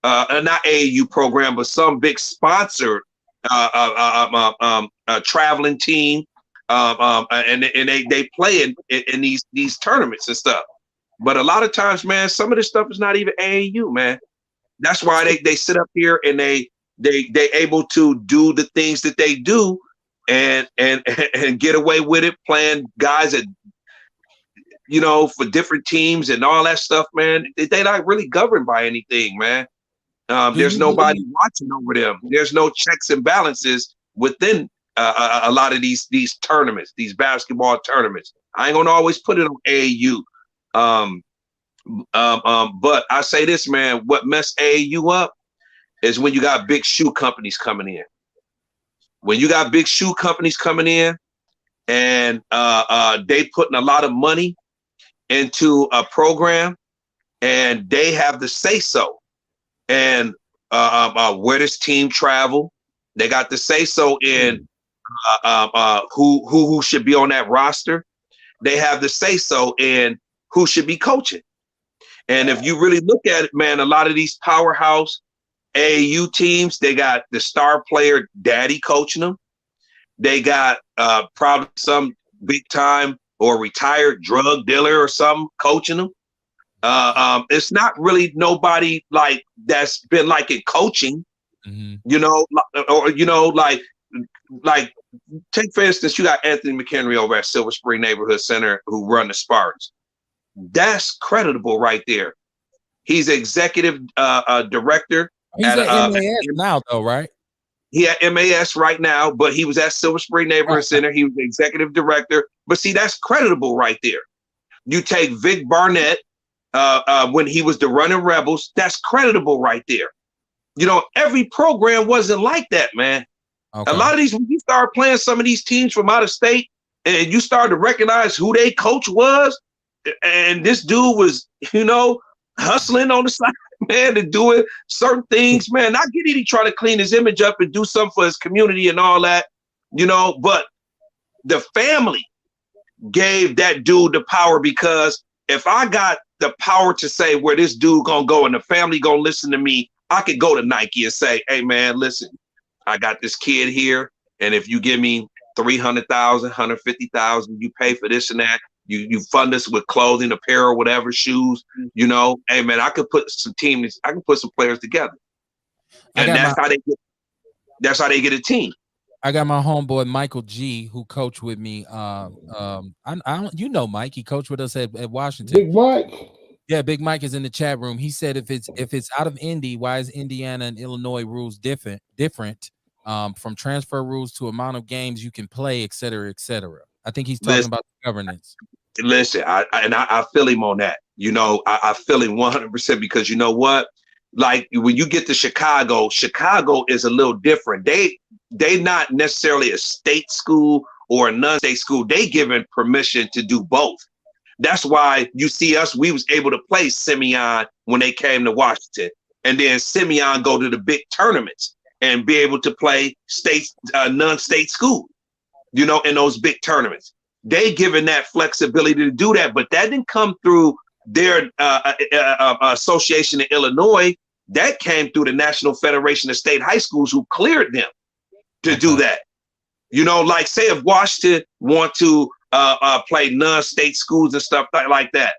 not AAU program, but some big sponsored traveling team, and they play in these tournaments and stuff. But a lot of times, man, some of this stuff is not even AAU, man. That's why they sit up here and they able to do the things that they do and get away with it, playing guys that for different teams and all that stuff, man. They're not really governed by anything, man. There's nobody watching over them. There's no checks and balances within a lot of these tournaments, these basketball tournaments. I ain't gonna always put it on AAU. But I say this, man, what messed AAU up is when you got big shoe companies coming in. When you got big shoe companies coming in and they putting a lot of money into a program and they have the say so. And where does team travel? They got the say so in who should be on that roster. They have the say so in who should be coaching. And if you really look at it, man, a lot of these powerhouse AAU teams, they got the star player daddy coaching them. They got probably some big time or retired drug dealer or something coaching them. It's not really nobody like that's been like in coaching, like take for instance, you got Anthony McHenry over at Silver Spring Neighborhood Center who run the Spartans. That's creditable right there. He's executive director.
He's at MAS now, though, right?
He at MAS right now, but he was at Silver Spring Neighborhood Center. He was the executive director. But see, that's creditable right there. You take Vic Barnett when he was the running Rebels. That's creditable right there. every program wasn't like that, man.
Okay.
A lot of these, when you start playing some of these teams from out of state and you start to recognize who they coach was, and this dude was, hustling on the side, man, and doing certain things, man. I get it, he trying to clean his image up and do something for his community and all that, but the family gave that dude the power, because if I got the power to say where this dude gonna go and the family gonna listen to me, I could go to Nike and say, hey man, listen, I got this kid here, and if you give me 300,000, 150,000, you pay for this and that, you fund us with clothing, apparel, whatever, shoes, hey man, I can put some players together. And that's how they get a team.
I got my homeboy Michael G, who coached with me. I Mike. He coached with us at Washington.
Big Mike.
Yeah, Big Mike is in the chat room. He said if it's out of Indy, why is Indiana and Illinois rules different? From transfer rules to amount of games you can play, et cetera, et cetera. I think he's talking about the governance.
Listen, I feel him on that. I feel him 100%, because you know what? Like when you get to Chicago is a little different. They not necessarily a state school or a non-state school. They given permission to do both. That's why you see us. We was able to play Simeon when they came to Washington, and then Simeon go to the big tournaments and be able to play non-state school, in those big tournaments. They given that flexibility to do that, but that didn't come through their association in Illinois. That came through the National Federation of State High Schools, who cleared them to do that. Like say if Washington want to play non-state schools and stuff like that,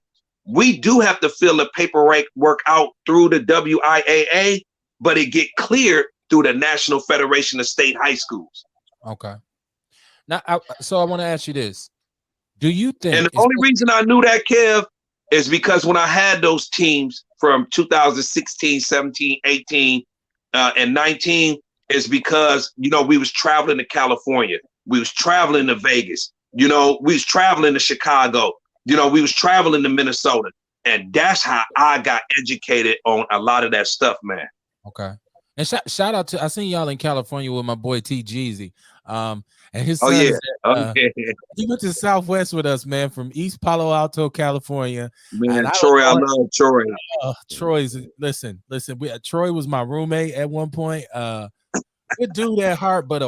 we do have to fill the paperwork out through the WIAA, but it get cleared through the National Federation of State High Schools.
Okay. Now, so I want to ask you this. Do you think...
And the only reason I knew that, Kev, is because when I had those teams from 2016, 17, 18, and 19, is because, we was traveling to California. We was traveling to Vegas. We was traveling to Chicago. We was traveling to Minnesota. And that's how I got educated on a lot of that stuff, man.
Okay. And shout out to, I seen y'all in California with my boy T Jeezy. And his son he went to Southwest with us, man, from East Palo Alto, California.
Man, Troy, I love Troy.
Listen. Troy was my roommate at one point. Good dude at heart, but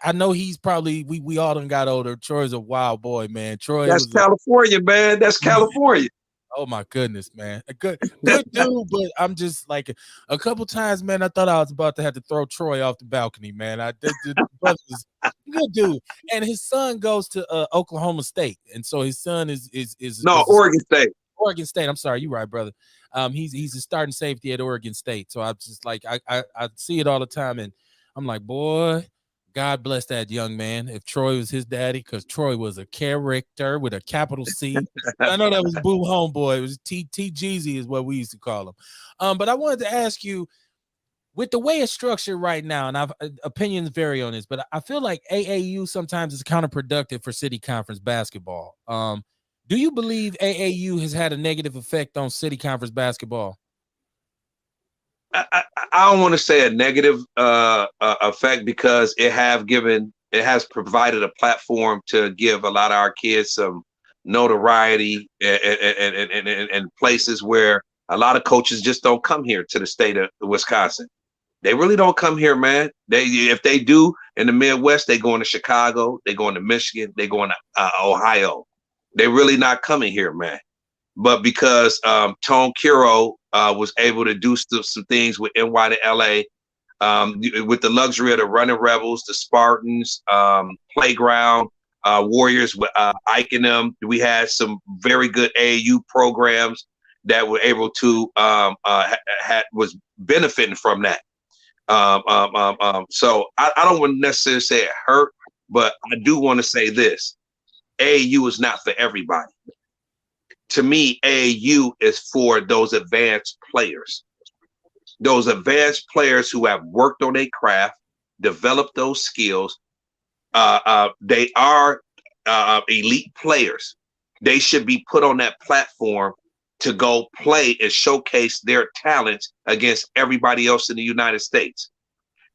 I know he's probably we all done got older. Troy's a wild boy, man.
That's California, man. That's California.
Oh my goodness, man. A good dude, but I'm just like a couple times, man. I thought I was about to have to throw Troy off the balcony, man. Brother's a good dude, and his son goes to Oklahoma State, and so his son is
Oregon State.
Oregon State. I'm sorry, you're right, brother. He's a starting safety at Oregon State, so I'm just like I see it all the time, and I'm like, boy, God bless that young man. If Troy was his daddy, because Troy was a character with a capital C. I know that was Boo Homeboy. It was T Jeezy is what we used to call him. But I wanted to ask you, with the way it's structured right now, and opinions vary on this, but I feel like AAU sometimes is counterproductive for city conference basketball. Do you believe AAU has had a negative effect on city conference basketball?
I don't want to say a negative effect, because it has provided a platform to give a lot of our kids some notoriety and places where a lot of coaches just don't come here to the state of Wisconsin. They really don't come here, man. If they do in the Midwest, they going to Chicago, they going to Michigan, they going to Ohio. They really not coming here, man. But because Tone Kiro was able to do some things with NY to LA, with the luxury of the Running Rebels, the Spartans, Playground, Warriors with Ike and them, we had some very good AAU programs that were able to was benefiting from that. So I don't want to necessarily say it hurt, but I do want to say this: AAU is not for everybody. To me, AAU is for those advanced players who have worked on their craft, developed those skills. They are elite players. They should be put on that platform to go play and showcase their talents against everybody else in the United States.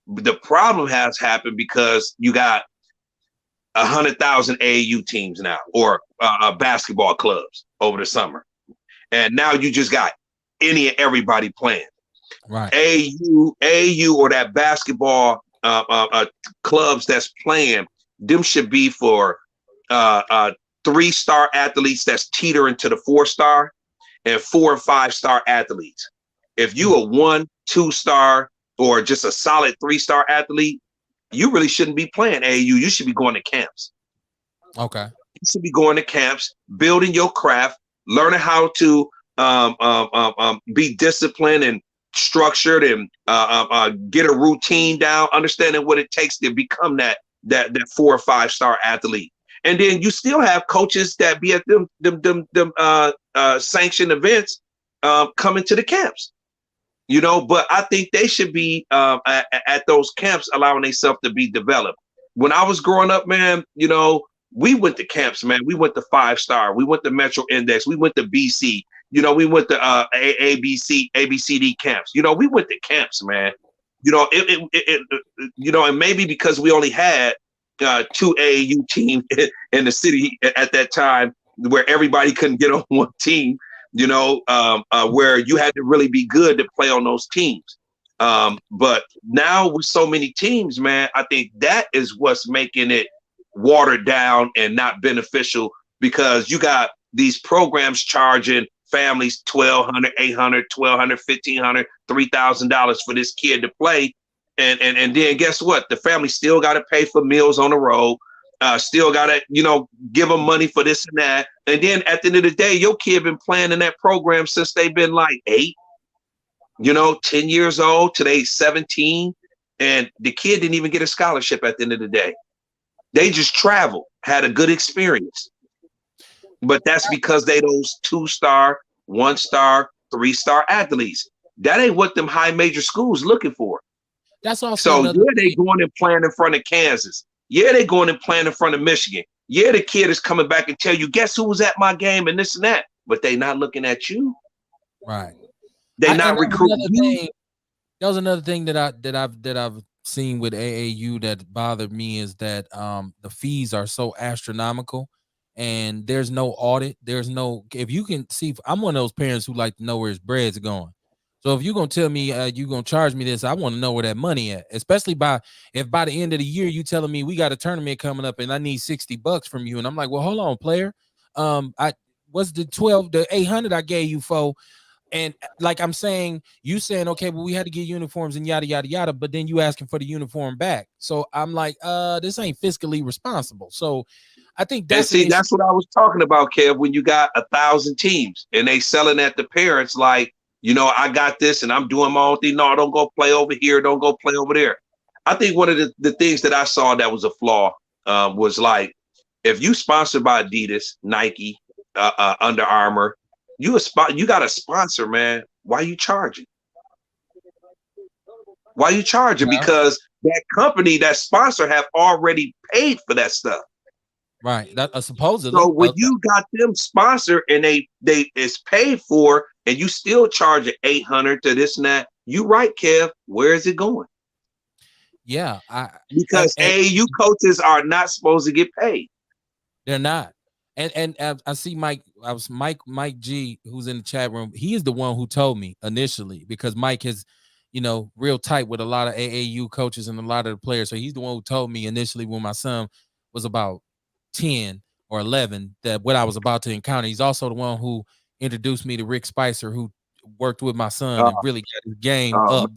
The problem has happened because you got 100,000 AAU teams now, or basketball clubs over the summer. And now you just got any and everybody playing.
Right.
AAU or that basketball clubs that's playing, them should be for 3-star athletes that's teetering to the 4-star, and 4 and 5-star athletes. If you a 1-2-star or just a solid 3-star athlete, you really shouldn't be playing AAU. You should be going to camps.
Okay.
You should be going to camps, building your craft, learning how to be disciplined and structured, and get a routine down, understanding what it takes to become that 4 or 5-star athlete. And then you still have coaches that be at them sanctioned events coming to the camps, you know, but I think they should be at those camps allowing themselves to be developed. When I was growing up, man, you know, we went to camps, man. We went to 5-star. We went to Metro Index. We went to BC. You know, we went to ABCD camps. You know, we went to camps, man. You know, you know, and maybe because we only had 2 AAU teams in the city at that time, where everybody couldn't get on one team, you know, where you had to really be good to play on those teams. But now with so many teams, man, I think that is what's making it watered down and not beneficial, because you got these programs charging families $1,200, $800, $1,200, $1,500, $3,000 for this kid to play. And then guess what? The family still got to pay for meals on the road. Still got to, you know, give them money for this and that. And then at the end of the day, your kid been playing in that program since they've been like 8, you know, 10 years old. Today 17. And the kid didn't even get a scholarship at the end of the day. They just traveled, had a good experience. But that's because they those 2-star, 1-star, 3-star athletes. That ain't what them high major schools looking for.
That's also
so they going and playing in front of Kansas. Yeah, they going and playing in front of Michigan. Yeah, the kid is coming back and tell you, guess who was at my game and this and that. But they not looking at you.
Right.
They not recruiting you.
That was another thing that I've seen with AAU that bothered me, is that the fees are so astronomical, and there's no audit. There's no, if you can see, I'm one of those parents who like to know where his bread's going. So if you're going to tell me you're going to charge me this, I want to know where that money at, especially if by the end of the year you telling me we got a tournament coming up and I need $60 from you. And I'm like, well, hold on, player. What's the 800 I gave you for? And like I'm saying, you saying, okay, well, we had to get uniforms and yada, yada, yada. But then you asking for the uniform back. So I'm like, this ain't fiscally responsible. So I think that's
what I was talking about, Kev, when you got 1,000 teams and they selling at the parents like, you know, I got this and I'm doing my own thing. No, don't go play over here. Don't go play over there. I think one of the things that I saw that was a flaw was like, if you sponsored by Adidas, Nike, Under Armour, you got a sponsor, man. Why you charging? Why you charging? Yeah. Because that company, that sponsor, have already paid for that stuff.
Right. That supposedly.
So when you got them sponsored and they it's paid for, and you still charge $800 to this and that, you right, Kev. Where is it going?
Yeah,
because AAU coaches are not supposed to get paid.
They're not. And I see Mike G, who's in the chat room. He is the one who told me initially, because Mike is, you know, real tight with a lot of AAU coaches and a lot of the players. So he's the one who told me initially when my son was about 10 or 11 that what I was about to encounter. He's also the one who introduced me to Rick Spicer, who worked with my son and really got his game up.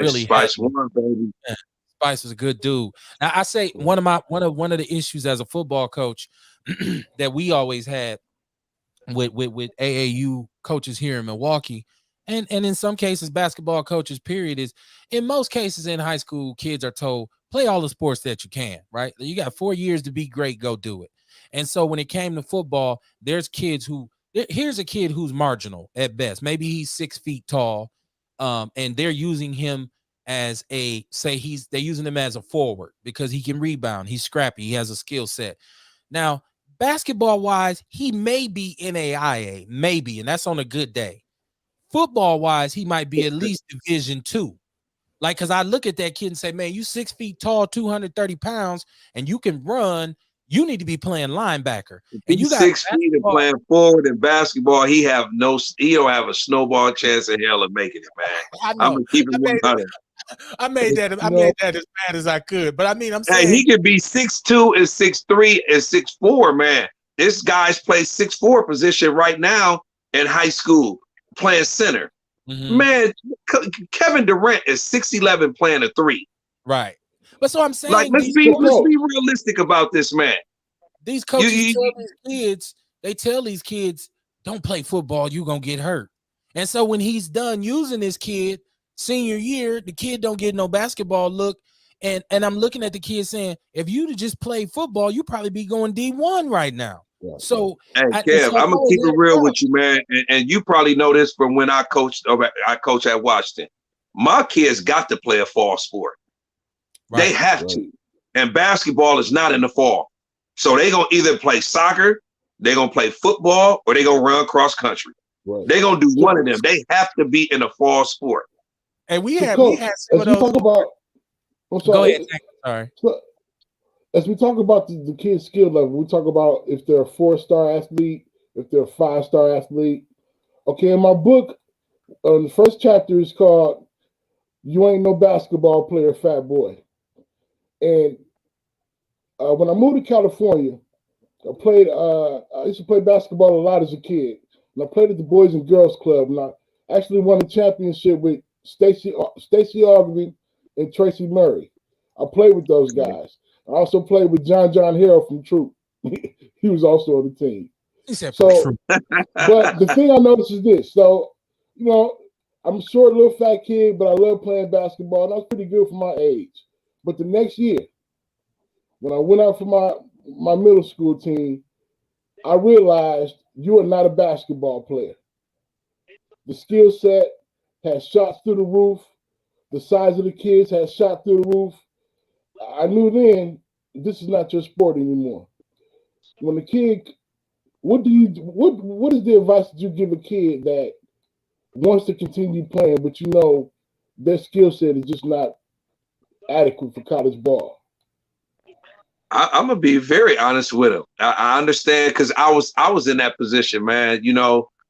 Spice one, baby.
Yeah, Spice was a good dude. Now I say one of the issues as a football coach that we always had with AAU coaches here in Milwaukee, and in some cases basketball coaches, period, is in most cases in high school, kids are told, play all the sports that you can, right? You got 4 years to be great, go do it. And so when it came to football, here's a kid who's marginal at best. Maybe he's 6 feet tall, and they're using him as they're using him as a forward because he can rebound. He's scrappy. He has a skill set. Now, Basketball wise, he may be NAIA, maybe, and that's on a good day. Football wise, he might be at least Division II. Like, because I look at that kid and say, man, you 6 feet tall, 230 pounds, and you can run. You need to be playing linebacker. And you got
6 feet and playing forward in basketball. He don't have a snowball chance in hell of making it, man.
I know.
I'm gonna keep it 100.
I made that as bad as I could. But I mean, I'm saying
he could be 6'2" and 6'3" and 6'4", man. This guy's played 6'4" position right now in high school, playing center. Mm-hmm. Man, Kevin Durant is 6'11" playing a 3.
Right. But so I'm saying,
like, let's be realistic about this, man.
These coaches tell these kids, don't play football, you're gonna get hurt. And so when he's done using this kid, senior year, the kid don't get no basketball look. And I'm looking at the kid saying, if you'd have just played football, you probably be going D1 right now. Yeah. So,
hey, Kev, I'm gonna keep it real with you, man. And you probably know this from when I coached at Washington. My kids got to play a fall sport. Right. They have to. And basketball is not in the fall. So they're gonna either play soccer, they're gonna play football, or they're gonna run cross country. Right. They're gonna do one of them. They have to be in a fall sport.
And we had some of those. Go ahead. Sorry.
So, as we talk about the kids' skill level, we talk about if they're a 4-star athlete, if they're a 5-star athlete. Okay, in my book, the first chapter is called "You Ain't No Basketball Player, Fat Boy." And when I moved to California, I used to play basketball a lot as a kid. And I played at the Boys and Girls Club, and I actually won a championship with Stacey Ogilvy and Tracy Murray. I played with those guys. I also played with John Harrell from Troop. He was also on the team. But the thing I noticed is this. So, I'm a short, little fat kid, but I love playing basketball, and I was pretty good for my age. But the next year, when I went out for my middle school team, I realized you are not a basketball player. The skill set has shots through the roof. The size of the kids has shot through the roof. I knew then this is not your sport anymore. When the kid, what is the advice that you give a kid that wants to continue playing, but their skill set is just not adequate for college ball?
I'm gonna be very honest with him. I understand, because I was in that position, man.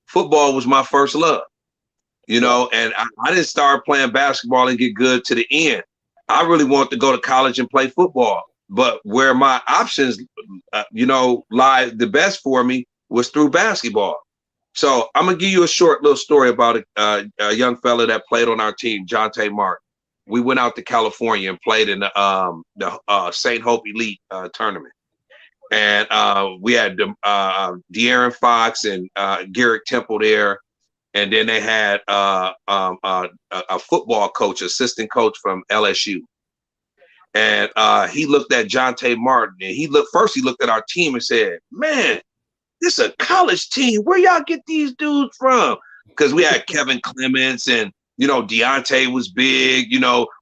Football was my first love. And I didn't start playing basketball and get good to the end. I really wanted to go to college and play football, but where my options, lie the best for me was through basketball. So I'm gonna give you a short little story about a young fella that played on our team, Jonte Martin. We went out to California and played in the St. Hope Elite tournament, and we had De'Aaron Fox and Garrett Temple there. And then they had a football coach, assistant coach from LSU. And he looked at Jonte Martin, and he looked at our team and said, man, this is a college team. Where y'all get these dudes from? Because we had Kevin Clements and, Deontay was big.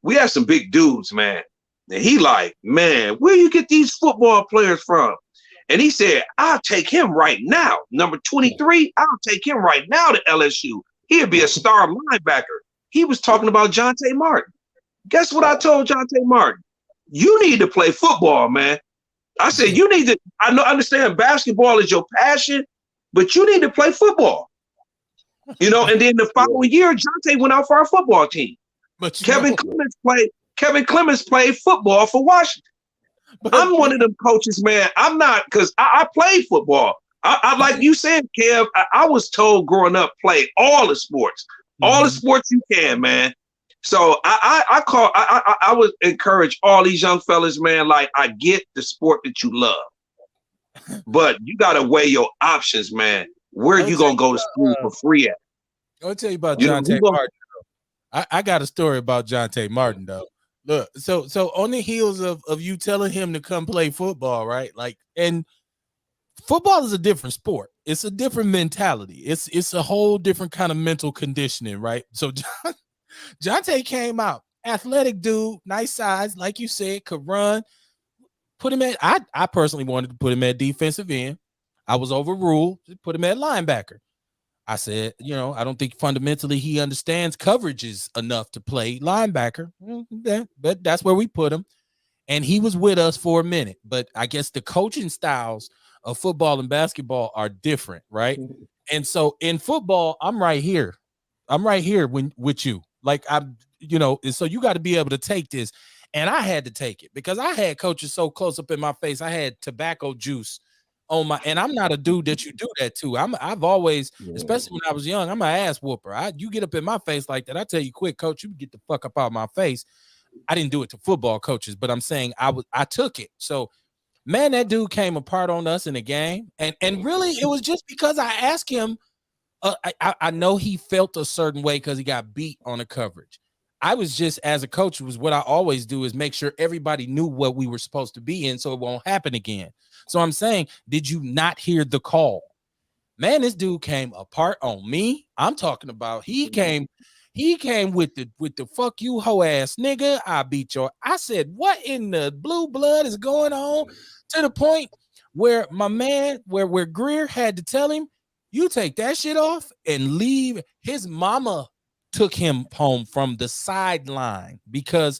We had some big dudes, man. And he like, man, where you get these football players from? And he said, I'll take him right now. Number 23, I'll take him right now to LSU. He'll be a star linebacker. He was talking about Jonte Martin. Guess what I told Jonte Martin? You need to play football, man. I said, you need to, understand basketball is your passion, but you need to play football. And then the following year, Jonte went out for our football team. But Kevin Clements played football for Washington. I'm one of them coaches, man. I'm not, because I played football. I like you said, Kev, I was told growing up, play all the sports. All the sports you can, man. So I would encourage all these young fellas, man, like, I get the sport that you love, but you got to weigh your options, man. Where you going to go to school for free at?
I'll tell you about Jonte Martin. I got a story about Jonte Martin, though. Look, so on the heels of you telling him to come play football, right? Like, and football is a different sport. It's a different mentality. It's a whole different kind of mental conditioning, right? So Jonte came out, athletic dude, nice size, like you said, could run. put him at. I personally wanted to put him at defensive end. I was overruled. Put him at linebacker. I said, I don't think fundamentally he understands coverages enough to play linebacker. But that's where we put him. And he was with us for a minute. But I guess the coaching styles of football and basketball are different, right? And so in football, I'm right here. With you. Like and so you got to be able to take this. And I had to take it because I had coaches so close up in my face. I had tobacco juice on my, and I'm not a dude that you do that to. I've always, especially when I was young, I'm an ass whooper. You get up in my face like that, I tell you quick, coach, you get the fuck up out of my face. I didn't do it to football coaches, but I'm saying I took it. So, man, that dude came apart on us in the game, and really it was just because I asked him. I know he felt a certain way because he got beat on the coverage. I was just, as a coach, was what I always do is make sure everybody knew what we were supposed to be in so it won't happen again. So I'm saying, did you not hear the call? Man, this dude came apart on me. I'm talking about he came with the fuck you hoe ass nigga. I beat your. I said, what in the blue blood is going on? To the point where my man, where Greer had to tell him, you take that shit off and leave. His mama took him home from the sideline because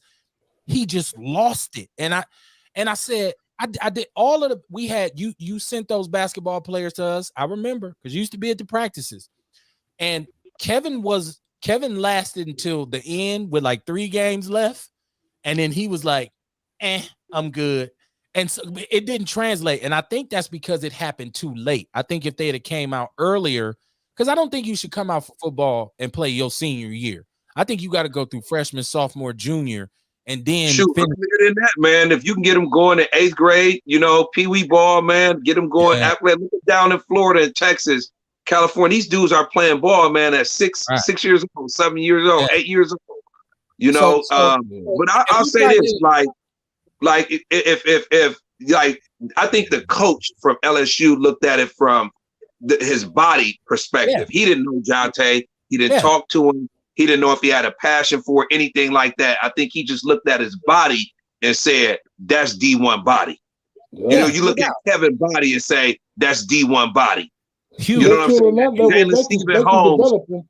he just lost it. And I said, I did all of we had you sent those basketball players to us. I remember because you used to be at the practices. And Kevin lasted until the end with like 3 games left. And then he was like, I'm good. And so it didn't translate. And I think that's because it happened too late. I think if they had came out earlier, because I don't think you should come out for football and play your senior year. I think you got to go through freshman, sophomore, junior, and then
shoot earlier than that, man. If you can get them going in 8th grade, pee-wee ball, man, get them going. Yeah. Look down in Florida and Texas, California. These dudes are playing ball, man, at 6 years old, 7 years old, 8 years old. But I'll say this, like if I think the coach from LSU looked at it from his body perspective. Yeah. He didn't know Jonte. He didn't talk to him. He didn't know if he had a passion for anything like that. I think he just looked at his body and said, that's D1 body. Yeah. You look at Kevin's body and say, that's D1 body.
Huge.
You know what I'm saying? Jalen Stephen Holmes.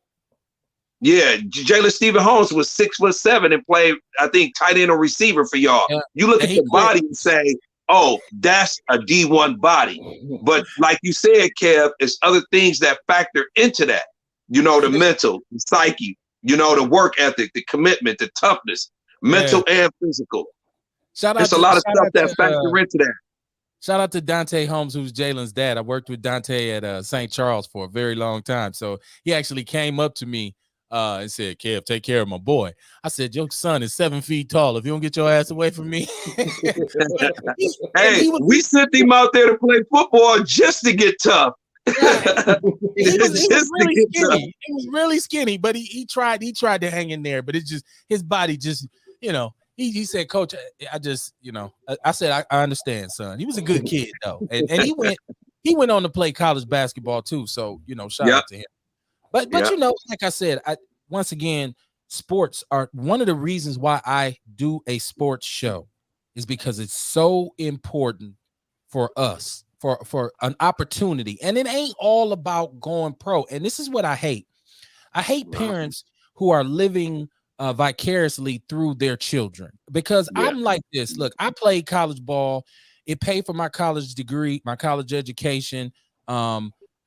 Yeah, Jalen Stephen Holmes was 6'7" and played, I think, tight end or receiver for y'all. Yeah. You look at the body and say, oh, that's a D1 body. But like you said, Kev, it's other things that factor into that. The mental, the psyche, the work ethic, the commitment, the toughness, mental and physical. There's a lot of stuff that factor into that.
Shout out to Dante Holmes, who's Jalen's dad. I worked with Dante at St. Charles for a very long time. So he actually came up to me and said, Kev, take care of my boy. I said, your son is 7 feet tall. If you don't get your ass away from me.
Hey, we sent him out there to play football just to get tough.
He was really skinny, but he tried to hang in there, but it's just his body just, he said, Coach, I just, I said, I understand, son. He was a good kid though. And he went on to play college basketball too. So, shout out to him. But like I said, once again, sports are one of the reasons why I do a sports show is because it's so important for us, for an opportunity. And it ain't all about going pro. And this is what I hate. I hate parents who are living vicariously through their children because I'm like this. Look, I played college ball. It paid for my college degree, my college education.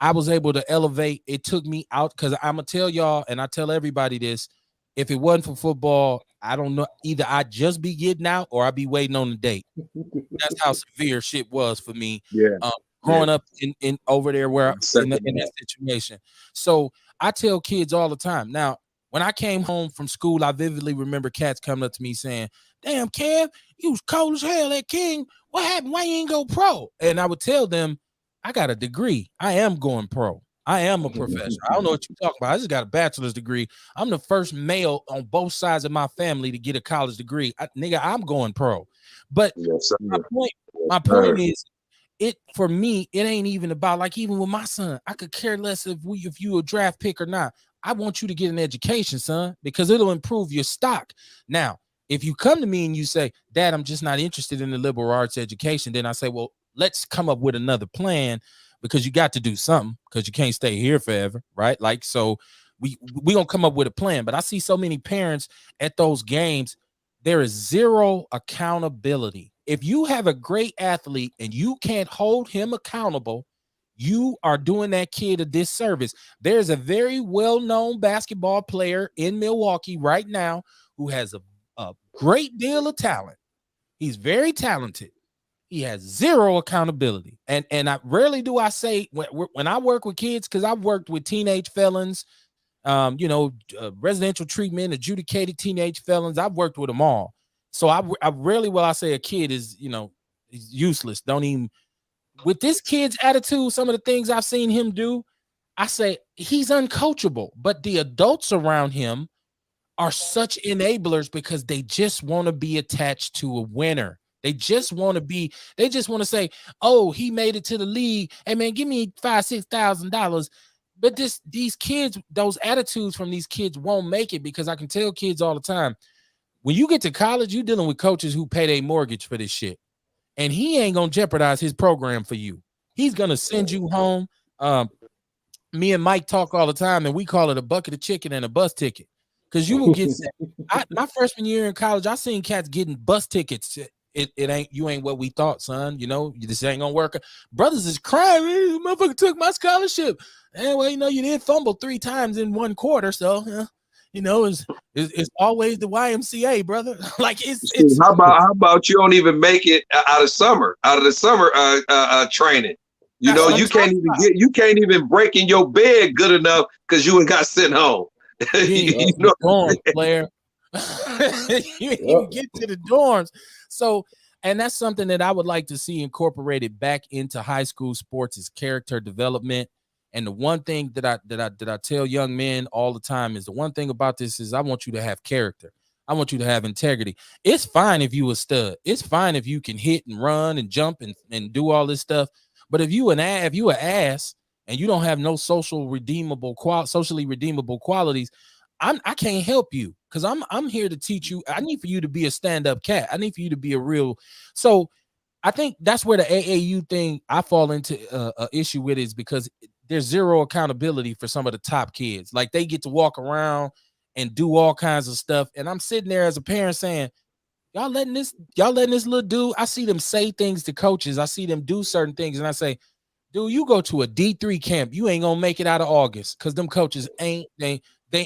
I was able to elevate. It took me out because I'm going to tell y'all, and I tell everybody this, if it wasn't for football, I don't know, either I'd just be getting out or I'd be waiting on the date. That's how severe shit was for me. Growing up in over there where in that situation. So I tell kids all the time. Now, when I came home from school, I vividly remember cats coming up to me saying, damn, Kev, you was cold as hell at King. What happened? Why you ain't go pro? And I would tell them, I got a degree. I am going pro. I am a professional. I don't know what you're talking about. I just got a bachelor's degree. I'm the first male on both sides of my family to get a college degree. I'm going pro. But my point is, for me, it ain't even about, like, even with my son, I could care less if you a draft pick or not. I want you to get an education, son, because it'll improve your stock. Now, If you come to me and you say, Dad, I'm just not interested in the liberal arts education, then I say, well, let's come up with another plan, because you got to do something, because you can't stay here forever, right? Like, so we gonna come up with a plan. But I see so many parents at those games, there is zero accountability. If you have a great athlete and you can't hold him accountable, you are doing that kid a disservice. There's a very well-known basketball player in Milwaukee right now who has a great deal of talent. He's very talented. He has zero accountability. And I rarely do I say, when I work with kids, because I've worked with teenage felons, residential treatment, adjudicated teenage felons. I've worked with them all. So I rarely will I say a kid is, is useless. Don't even, with this kid's attitude, some of the things I've seen him do, I say he's uncoachable. But the adults around him are such enablers, because they just want to be attached to a winner. They just want to say, oh, he made it to the league. Hey man, give me $5,000-$6,000. But these kids, those attitudes from these kids won't make it, because I can tell kids all the time, when you get to college, you're dealing with coaches who pay their mortgage for this shit. And he ain't gonna jeopardize his program for you. He's gonna send you home. Me and Mike talk all the time, and we call it a bucket of chicken and a bus ticket. Because you will get my freshman year in college, I seen cats getting bus tickets. You ain't what we thought, son. This ain't gonna work. Brothers is crying. Motherfucker took my scholarship. Anyway, you did fumble 3 times in 1 quarter, so it's always the YMCA, brother. Like it's.
How about you don't even make it out of the summer training? You can't even break in your bed good enough because you ain't got sent home.
Dorm, player. You didn't even get to the dorms. So, and that's something that I would like to see incorporated back into high school sports, is character development. And the one thing that I tell young men all the time is, the one thing about this is, I want you to have character. I want you to have integrity. It's fine if you a stud. It's fine if you can hit and run and jump and do all this stuff. But if you an ass and you don't have no socially redeemable qualities, I can't help you, because I'm here to teach you. I need for you to be a stand-up cat. I need for you to be a real. So I think that's where the AAU thing I fall into a issue with, is because there's zero accountability for some of the top kids. Like, they get to walk around and do all kinds of stuff, and I'm sitting there as a parent saying, y'all letting this little dude, I see them say things to coaches, I see them do certain things, and I say, dude, you go to a D3 camp, you ain't gonna make it out of August, because them coaches they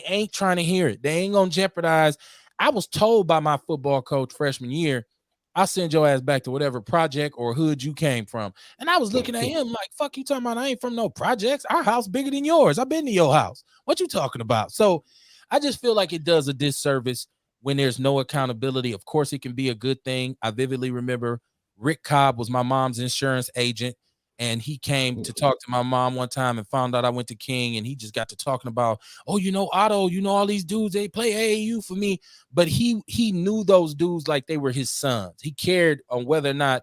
ain't trying to hear it. They ain't gonna jeopardize. I was told by my football coach freshman year, I'll send your ass back to whatever project or hood you came from. And I was looking at him like, fuck you talking about? I ain't from no projects. Our house bigger than yours. I've been to your house. What you talking about? So I just feel like it does a disservice when there's no accountability. Of course, it can be a good thing. I vividly remember Rick Cobb was my mom's insurance agent, and he came to talk to my mom one time and found out I went to King, and he just got to talking about, oh, Otto, all these dudes, they play AAU for me. But he knew those dudes like they were his sons. He cared on whether or not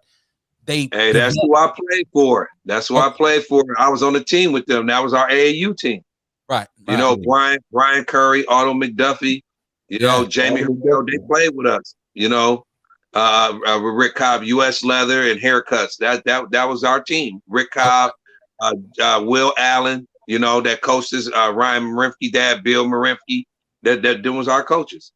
they.
Hey, that's who I played for. That's who I played for. I was on the team with them. That was our AAU team.
Right.
Brian Curry, Otto McDuffie, Jamie, they played with us, Rick Cobb, U.S. Leather and haircuts. That was our team. Rick Cobb, Will Allen, that coaches Ryan Marimke, dad Bill Marimke. That was our coaches.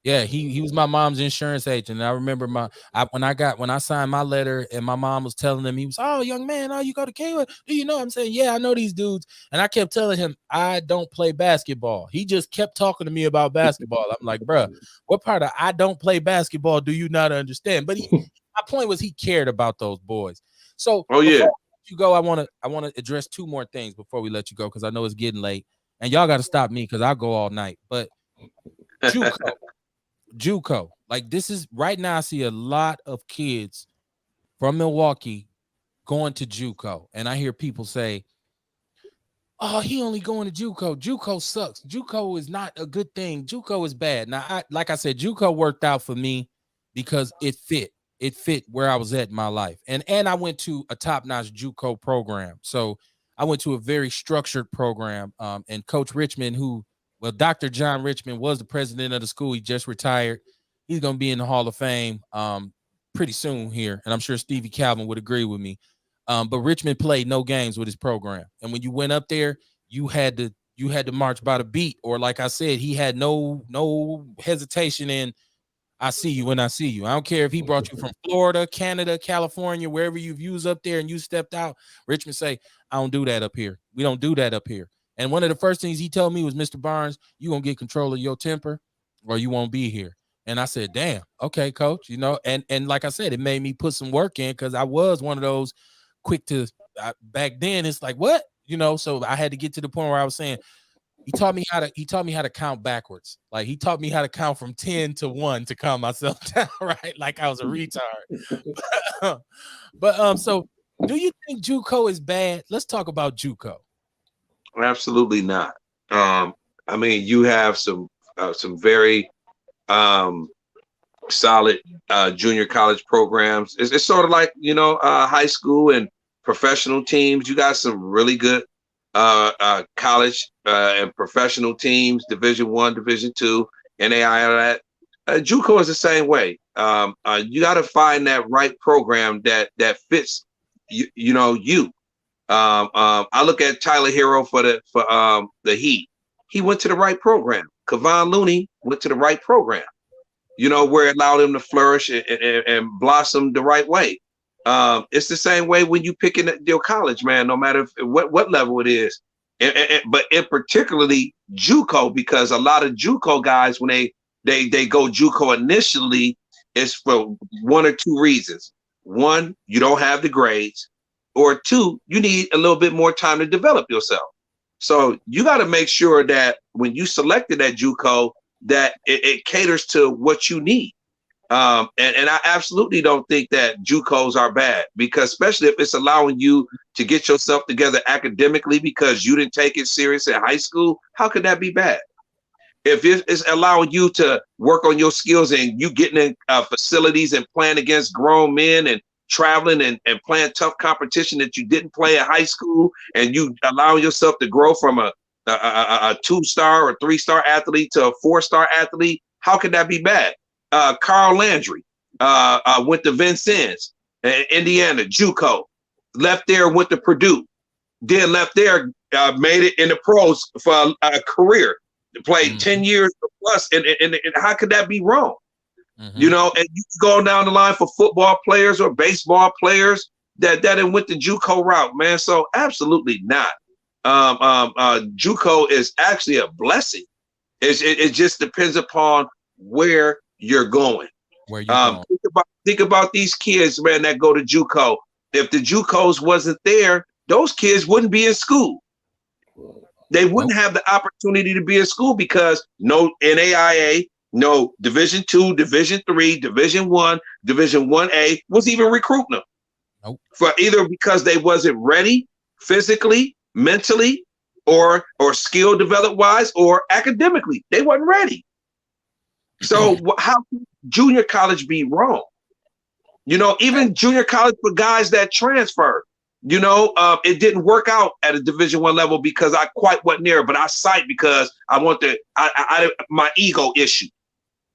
Yeah, he was my mom's insurance agent. And I remember when I signed my letter, and my mom was telling him, he was, oh, young man, you go to Kingwood. Do you know? I'm saying, yeah, I know these dudes. And I kept telling him, I don't play basketball. He just kept talking to me about basketball. I'm like, bro, what part of I don't play basketball do you not understand? But my point was, he cared about those boys. So before you go, I want to address 2 more things before we let you go, because I know it's getting late, and y'all got to stop me because I'll go all night. But JUCO, like, this is right now, I see a lot of kids from Milwaukee going to JUCO, and I hear people say, oh, he only going to JUCO. JUCO sucks. JUCO is not a good thing. JUCO is bad. Now, like I said, JUCO worked out for me because it fit where I was at in my life, and I went to a top-notch JUCO program. So I went to a very structured program, and Coach Richmond, Dr. John Richmond was the president of the school. He just retired. he's going to be in the Hall of Fame pretty soon here, and I'm sure Stevie Calvin would agree with me. But Richmond played no games with his program, and when you went up there, you had to march by the beat, or like I said, he had no hesitation in. I see you when I see you. I don't care if he brought you from Florida, Canada, California, wherever you've used up there and you stepped out. Richmond say, I don't do that up here. We don't do that up here. And one of the first things he told me was, Mr. Barnes, you gonna get control of your temper or you won't be here. And I said, damn, okay, coach, and like I said, it made me put some work in because I was one of those quick to back then. It's like, what? So I had to get to the point where I was saying, he taught me how to count backwards. Like he taught me how to count from 10 to 1 to calm myself down, right? Like I was a retard. But so do you think JUCO is bad? Let's talk about JUCO.
Absolutely not. I mean, you have some very solid junior college programs. It's sort of like, high school and professional teams. You got some really good college and professional teams, Division I, Division II, NAIA. JUCO is the same way. You got to find that right program that fits you. I look at Tyler Hero for the Heat. He went to the right program. Kevon Looney went to the right program. Where it allowed him to flourish and blossom the right way. It's the same way when you pick in your college, man, no matter what level it is. But in particularly JUCO, because a lot of JUCO guys, when they go JUCO initially, it's for one or two reasons. One, you don't have the grades, or two, you need a little bit more time to develop yourself. So you got to make sure that when you selected that JUCO, that it caters to what you need. And I absolutely don't think that JUCOs are bad, because especially if it's allowing you to get yourself together academically because you didn't take it serious in high school, how could that be bad? If it's allowing you to work on your skills and you getting in facilities and playing against grown men and traveling and playing tough competition that you didn't play at high school, and you allowing yourself to grow from a 2-star or 3-star athlete to a 4-star athlete, how could that be bad? Carl Landry went to Vincennes, Indiana, JUCO, left there, went to Purdue, then left there, made it in the pros for a career, played 10 years plus, and how could that be wrong? And you go down the line for football players or baseball players that went the JUCO route, man. So absolutely not. JUCO is actually a blessing. It just depends upon where you're going. Think about these kids, man, that go to JUCO. If the JUCOs wasn't there, those kids wouldn't be in school. They wouldn't have the opportunity to be in school because no NAIA, no Division II, Division III, Division I, Division 1A was even recruiting them. For either because they wasn't ready physically, mentally, or skill development wise, or academically. They wasn't ready. So how can junior college be wrong? Even junior college for guys that transfer, it didn't work out at a Division I level because I quite wasn't there, but I cite because I want my ego issue,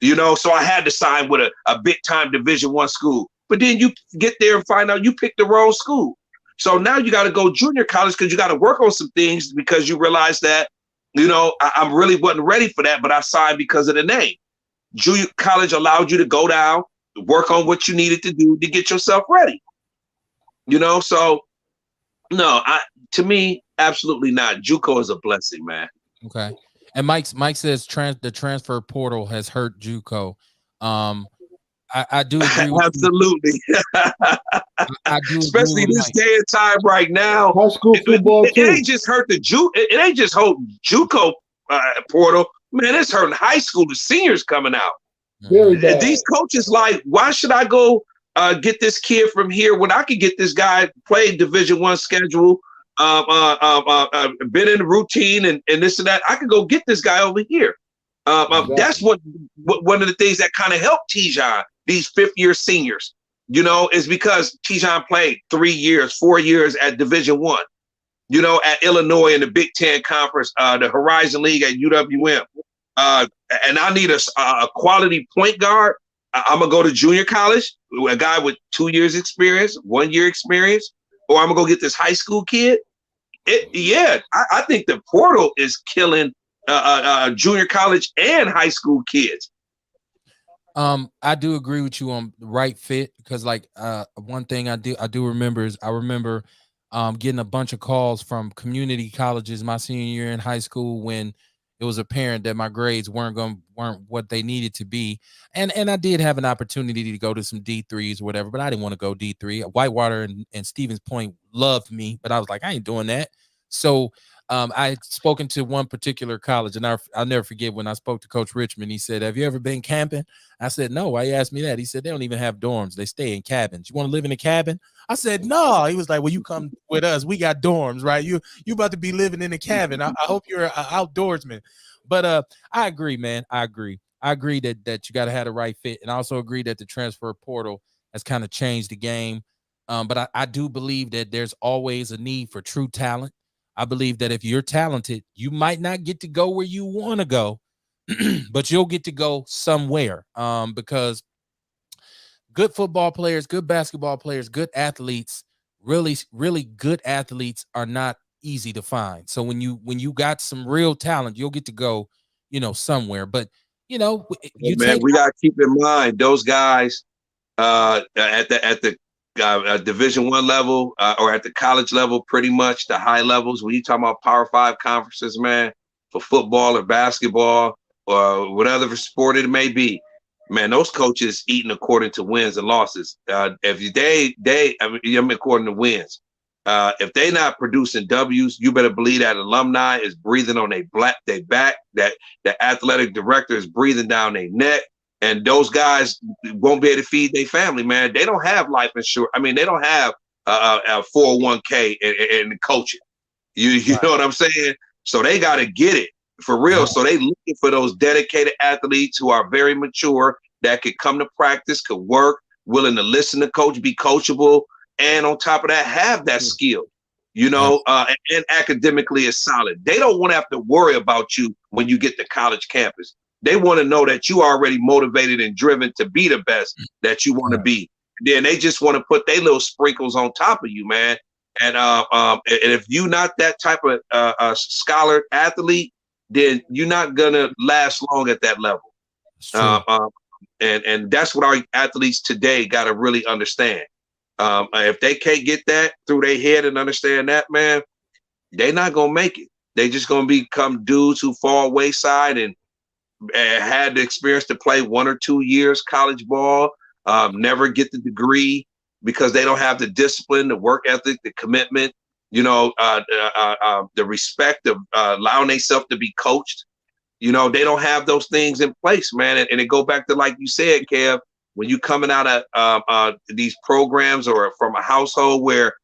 so I had to sign with a big time Division I school. But then you get there and find out you picked the wrong school. So now you got to go junior college because you got to work on some things because you realize that, I really wasn't ready for that, but I signed because of the name. Junior college allowed you to go down, work on what you needed to do to get yourself ready. So no, to me, absolutely not. JUCO is a blessing, man.
Okay. And Mike says the transfer portal has hurt JUCO. I do agree with
absolutely.
I do,
especially this Mike. Day and time right now.
High school football
it ain't just hurt the it ain't just hurt JUCO portal. Man, it's hurting high school. The seniors coming out.
Very bad.
These coaches like, why should I go get this kid from here when I could get this guy play Division I schedule, been in the routine and this and that. I could go get this guy over here. Exactly. That's one of the things that kind of helped Tijon, these 5th-year seniors, is because Tijon played 3 years, 4 years at Division I, at Illinois in the Big Ten Conference, the Horizon League at UWM. and I need a quality point guard, I'm gonna go to junior college, a guy with 2 years experience, 1 year experience, or I'm gonna go get this high school kid. I think the portal is killing junior college and high school kids.
I do agree with you on the right fit, because like one thing I do remember is I remember getting a bunch of calls from community colleges my senior year in high school when it was apparent that my grades weren't what they needed to be. And I did have an opportunity to go to some D3s or whatever, but I didn't want to go D3. Whitewater and Stevens Point loved me, but I was like, I ain't doing that. So I had spoken to one particular college, and I'll never forget when I spoke to Coach Richmond. He said, "Have you ever been camping?" I said, "No." Why you asked me that? He said, "They don't even have dorms. They stay in cabins. You want to live in a cabin?" I said, "No." He was like, "Well, you come with us. We got dorms, right? You about to be living in a cabin. I hope you're an outdoorsman." But I agree, man. I agree that you got to have the right fit, and I also agree that the transfer portal has kind of changed the game. But I do believe that there's always a need for true talent. I believe that if you're talented, you might not get to go where you want to go, but you'll get to go somewhere, because good football players, good basketball players, good athletes, really, really good athletes are not easy to find. So when you got some real talent, you'll get to go, somewhere. But we
got to keep in mind those guys at the Division I level or at the college level, pretty much the high levels. When you talk about Power 5 conferences, man, for football or basketball or whatever sport it may be, man, those coaches eating according to wins and losses. If I'm according to wins. If they not producing W's, you better believe that alumni is breathing on their back, that the athletic director is breathing down their neck. And those guys won't be able to feed their family, man. They don't have life insurance. I mean, they don't have a 401k in coaching. You know what I'm saying? So they got to get it for real. Yeah. So they looking for those dedicated athletes who are very mature, that could come to practice, could work, willing to listen to coach, be coachable, and on top of that, have that skill. And academically is solid. They don't want to have to worry about you when you get to college campus. They want to know that you are already motivated and driven to be the best that you want to be. Then they just want to put their little sprinkles on top of you, man. And if you're not that type of scholar athlete, then you're not gonna last long at that level. And that's what our athletes today got to really understand. If they can't get that through their head and understand that, man, they're not gonna make it. They just gonna become dudes who fall wayside and had the experience to play 1 or 2 years college ball, never get the degree because they don't have the discipline, the work ethic, the commitment, the respect of allowing themselves to be coached. They don't have those things in place, man. And it go back to, like you said, Kev, when you coming out of these programs or from a household where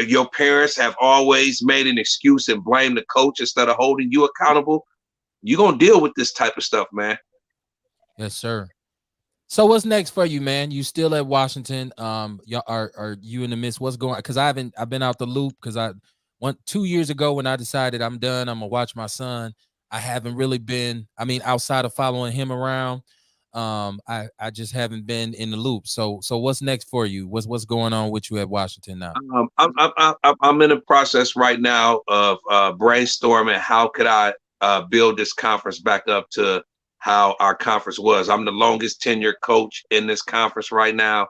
your parents have always made an excuse and blame the coach instead of holding you accountable, you're going to deal with this type of stuff, man.
Yes, sir. So what's next for you, man? You still at Washington? Are you in the midst? What's going on? Because I've been out the loop because 2 years ago when I decided I'm done, I'm going to watch my son. I haven't really been, outside of following him around, I just haven't been in the loop. So what's next for you? What's going on with you at Washington now?
I'm in the process right now of brainstorming how could I build this conference back up to how our conference was. I'm the longest tenured coach in this conference right now.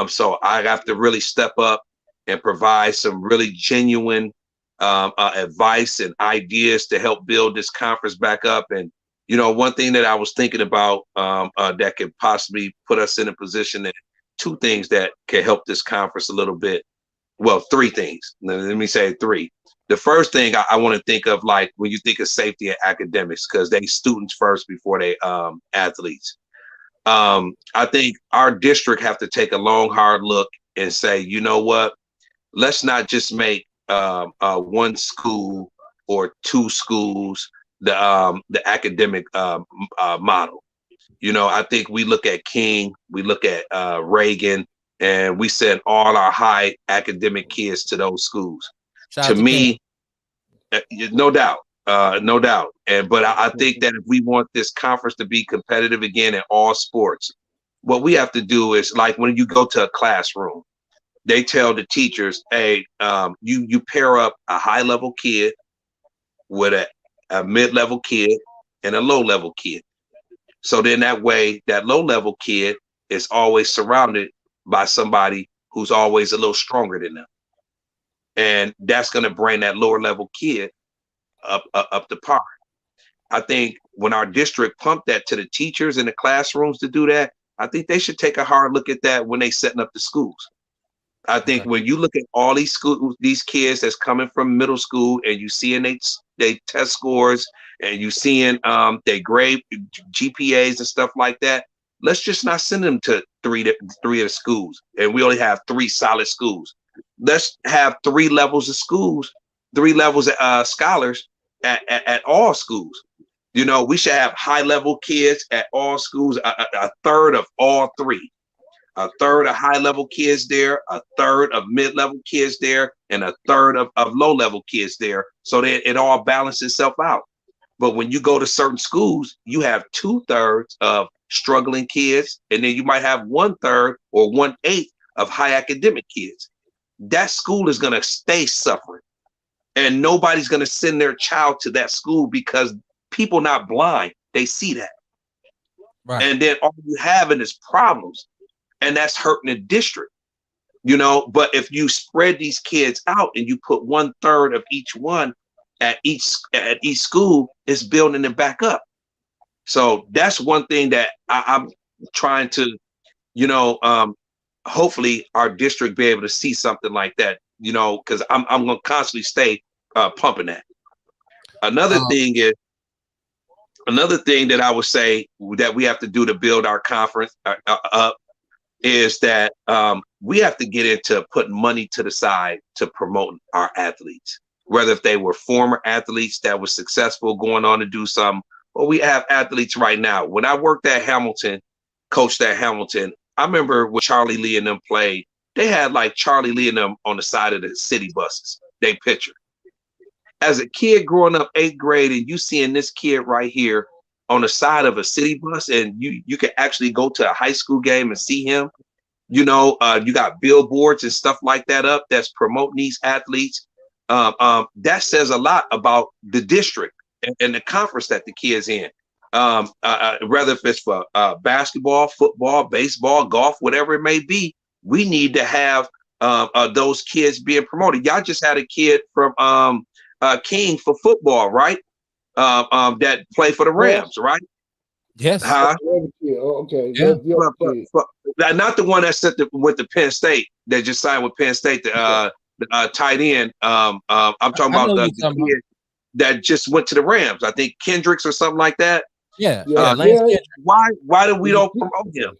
So I have to really step up and provide some really genuine advice and ideas to help build this conference back up. And, one thing that I was thinking about that could possibly put us in a position that 2 things that can help this conference a little bit. Well, 3 things. Let me say 3. The first thing I want to think of, like when you think of safety and academics, because they students first before they athletes. I think our district have to take a long, hard look and say, you know what? Let's not just make 1 school or 2 schools the academic model. I think we look at King, we look at Reagan, and we send all our high academic kids to those schools. To me, no doubt. no doubt. But I think that if we want this conference to be competitive again in all sports, what we have to do is, like when you go to a classroom, they tell the teachers, hey, you pair up a high-level kid with a mid-level kid and a low-level kid. So then that way, that low-level kid is always surrounded by somebody who's always a little stronger than them. And that's going to bring that lower-level kid up to par. I think when our district pumped that to the teachers in the classrooms to do that, I think they should take a hard look at that when they setting up the schools. I think when you look at all these schools, these kids that's coming from middle school, and you seeing they test scores, and you seeing they grade GPAs and stuff like that, let's just not send them to three of the schools, and we only have 3 solid schools. Let's have 3 levels of schools, 3 levels of scholars at all schools. You know, we should have high-level kids at all schools, a third of all 3. A third of high-level kids there, a third of mid-level kids there, and a third of low-level kids there, so that it all balances itself out. But when you go to certain schools, you have 2/3 of struggling kids, and then you might have 1/3 or 1/8 of high academic kids. That school is going to stay suffering, and nobody's going to send their child to that school because people not blind. They see that. Right. And then all you having is problems. And that's hurting the district, you know. But if you spread these kids out and you put 1/3 of each one at each school, it's building it back up. So that's one thing that I'm trying to, you know, hopefully our district be able to see something like that, you know, because I'm going to constantly stay pumping that. Another thing that I would say that we have to do to build our conference up is that we have to get into putting money to the side to promote our athletes, whether if they were former athletes that were successful going on to do something, or we have athletes right now. When I worked at Hamilton, coached at Hamilton, I remember when Charlie Lee and them played, they had like Charlie Lee and them on the side of the city buses, they picture. As a kid growing up 8th grade, and you seeing this kid right here on the side of a city bus, and you can actually go to a high school game and see him. You know, you got billboards and stuff like that up that's promoting these athletes. That says a lot about the district and the conference that the kid's in. Whether if it's for basketball, football, baseball, golf, whatever it may be, we need to have those kids being promoted. Y'all just had a kid from King for football, right? That play for the Rams, right?
Yes.
Okay.
Yeah.
Not the one that with the Penn State that just signed with Penn State, the tight end. I'm talking about the kid that just went to the Rams. I think Kendricks or something like that.
Yeah.
Why do we don't promote him?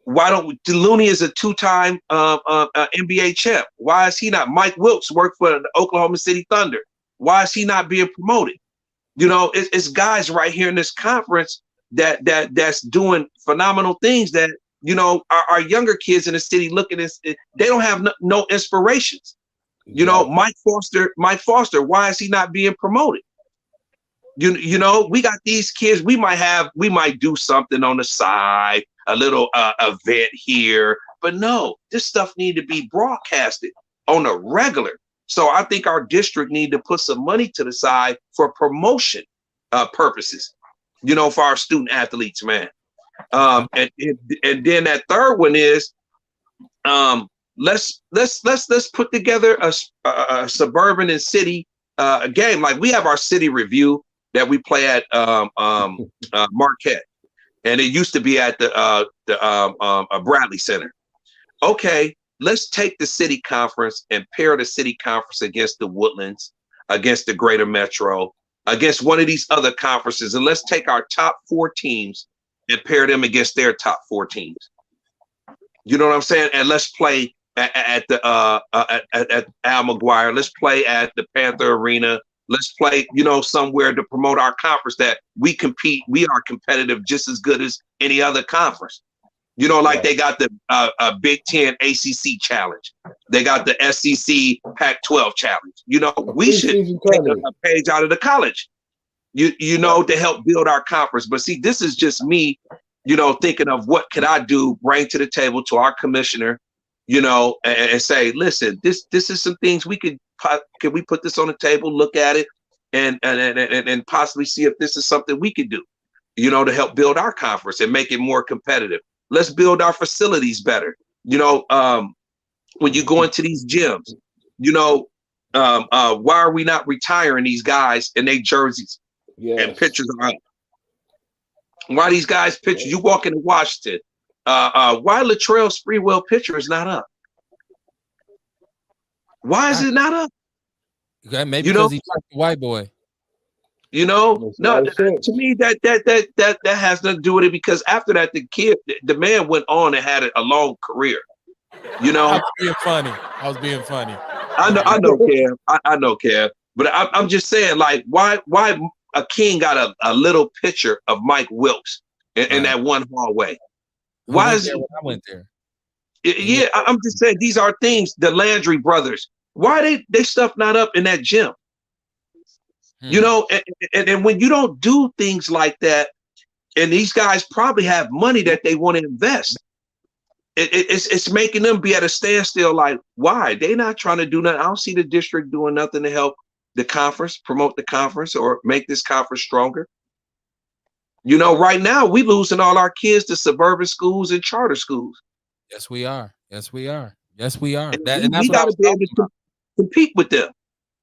Why don't we? Looney is a 2-time NBA champ. Why is he not? Mike Wilkes worked for the Oklahoma City Thunder. Why is he not being promoted? You know, it's guys right here in this conference that's doing phenomenal things that, you know, our younger kids in the city look at this, they don't have no inspirations. You know, Mike Foster, why is he not being promoted? You know, we got these kids, we might do something on the side, a little event here, but no, this stuff need to be broadcasted on a regular. So I think our district need to put some money to the side for promotion purposes, you know, for our student athletes, man. And then that third one is, let's put together a suburban and city game. Like we have our city review that we play at Marquette, and it used to be at the Bradley Center. Okay. Let's take the city conference and pair the city conference against the Woodlands, against the Greater Metro, against one of these other conferences, and let's take our top 4 teams and pair them against their top 4 teams. You know what I'm saying? And let's play at Al McGuire. Let's play at the Panther Arena. Let's play, you know, somewhere to promote our conference that we compete. We are competitive just as good as any other conference. You know, like they got the Big Ten ACC challenge. They got the SEC Pac-12 challenge. You know, we should take a page out of the college you know, to help build our conference. But see, this is just me, you know, thinking of what can I do, bring to the table to our commissioner, you know, and say, listen, this is some things we can we put this on the table, look at it, and possibly see if this is something we could do, you know, to help build our conference and make it more competitive. Let's build our facilities better. You know, when you go into these gyms, you know, why are we not retiring these guys and their jerseys and pictures are up? Why these guys pictures? You walk into Washington, why Latrell Sprewell picture is not up? Why is it not up?
Okay, maybe because he's a white boy.
You know, no. To me, that has nothing to do with it, because after that, the man went on and had a long career. You know,
I was being funny.
I know, Kev. I know, Kev. But I'm just saying, like, why a King got a little picture of Mike Wilkes in that one hallway? Why is it?
I went there.
Yeah, I'm just saying, these are things. The Landry brothers. Why they stuff not up in that gym? You know, and when you don't do things like that, and these guys probably have money that they want to invest, it's making them be at a standstill. Like, why? They're not trying to do nothing. I don't see the district doing nothing to help the conference, promote the conference, or make this conference stronger. You know, right now we losing all our kids to suburban schools and charter schools.
Yes, we are. And
we got to be able to compete with them.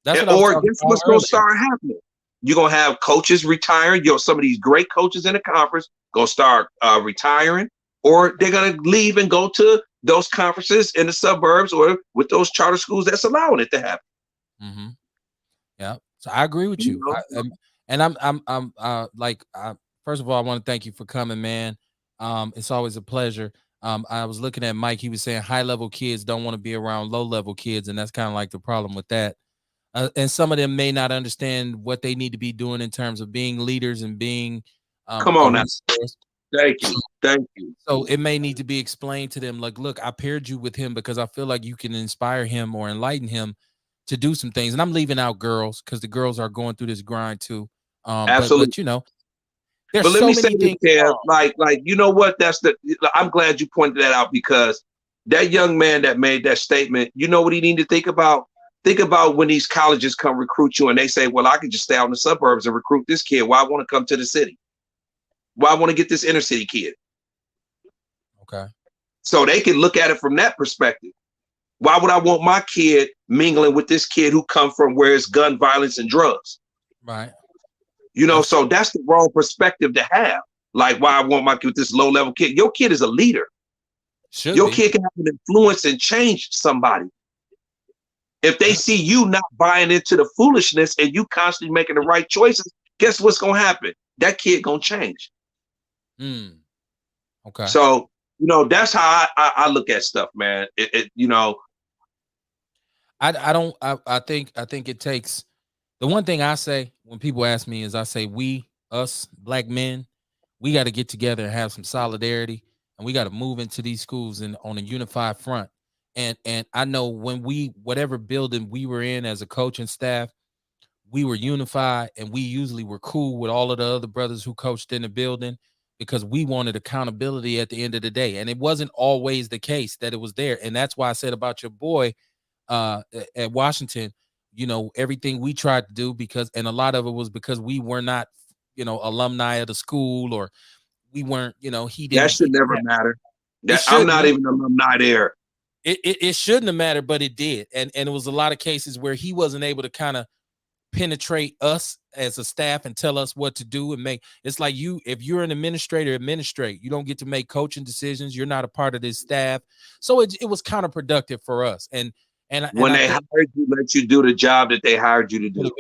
Guess what's going to start happening? You're going to have coaches retiring. Some of these great coaches in the conference going to start retiring, or they're going to leave and go to those conferences in the suburbs or with those charter schools that's allowing it to happen.
Mm-hmm. Yeah. So I agree with you. First of all, I want to thank you for coming, man. It's always a pleasure. I was looking at Mike. He was saying high-level kids don't want to be around low-level kids, and that's kind of like the problem with that. And some of them may not understand what they need to be doing in terms of being leaders and being.
Come on now. Thank you.
So it may need to be explained to them, like, look, I paired you with him because I feel like you can inspire him or enlighten him to do some things. And I'm leaving out girls because the girls are going through this grind too.
Absolutely.
But you know,
there's so many things. Like, you know what? I'm glad you pointed that out, because that young man that made that statement, you know what he needed to think about? Think about when these colleges come recruit you and they say, well, I could just stay out in the suburbs and recruit this kid. Why I want to come to the city? Why I want to get this inner city kid?
Okay.
So they can look at it from that perspective. Why would I want my kid mingling with this kid who come from where it's gun violence and drugs?
Right.
You know, so that's the wrong perspective to have. Like, why I want my kid with this low level kid? Your kid is a leader. Your kid can have an influence and change somebody. If they see you not buying into the foolishness and you constantly making the right choices, guess what's going to happen? That kid going to change.
Okay.
So, you know, that's how I look at stuff, man. You know,
I think it takes, the one thing I say when people ask me is I say, us black men, we got to get together and have some solidarity, and we got to move into these schools on a unified front. And I know when whatever building we were in as a coaching staff, we were unified, and we usually were cool with all of the other brothers who coached in the building, because we wanted accountability at the end of the day. And it wasn't always the case that it was there. And that's why I said about your boy at Washington, you know, everything we tried to do, and a lot of it was because we were not, you know, alumni of the school, or we weren't, you know,
that should never matter. I'm not even alumni there.
It shouldn't have mattered, but it did. And it was a lot of cases where he wasn't able to kind of penetrate us as a staff and tell us what to do and make. It's like, if you're an administrator, administrate. You don't get to make coaching decisions. You're not a part of this staff. So it was counterproductive for us. And
when they hired you, let you do the job that they hired you to do.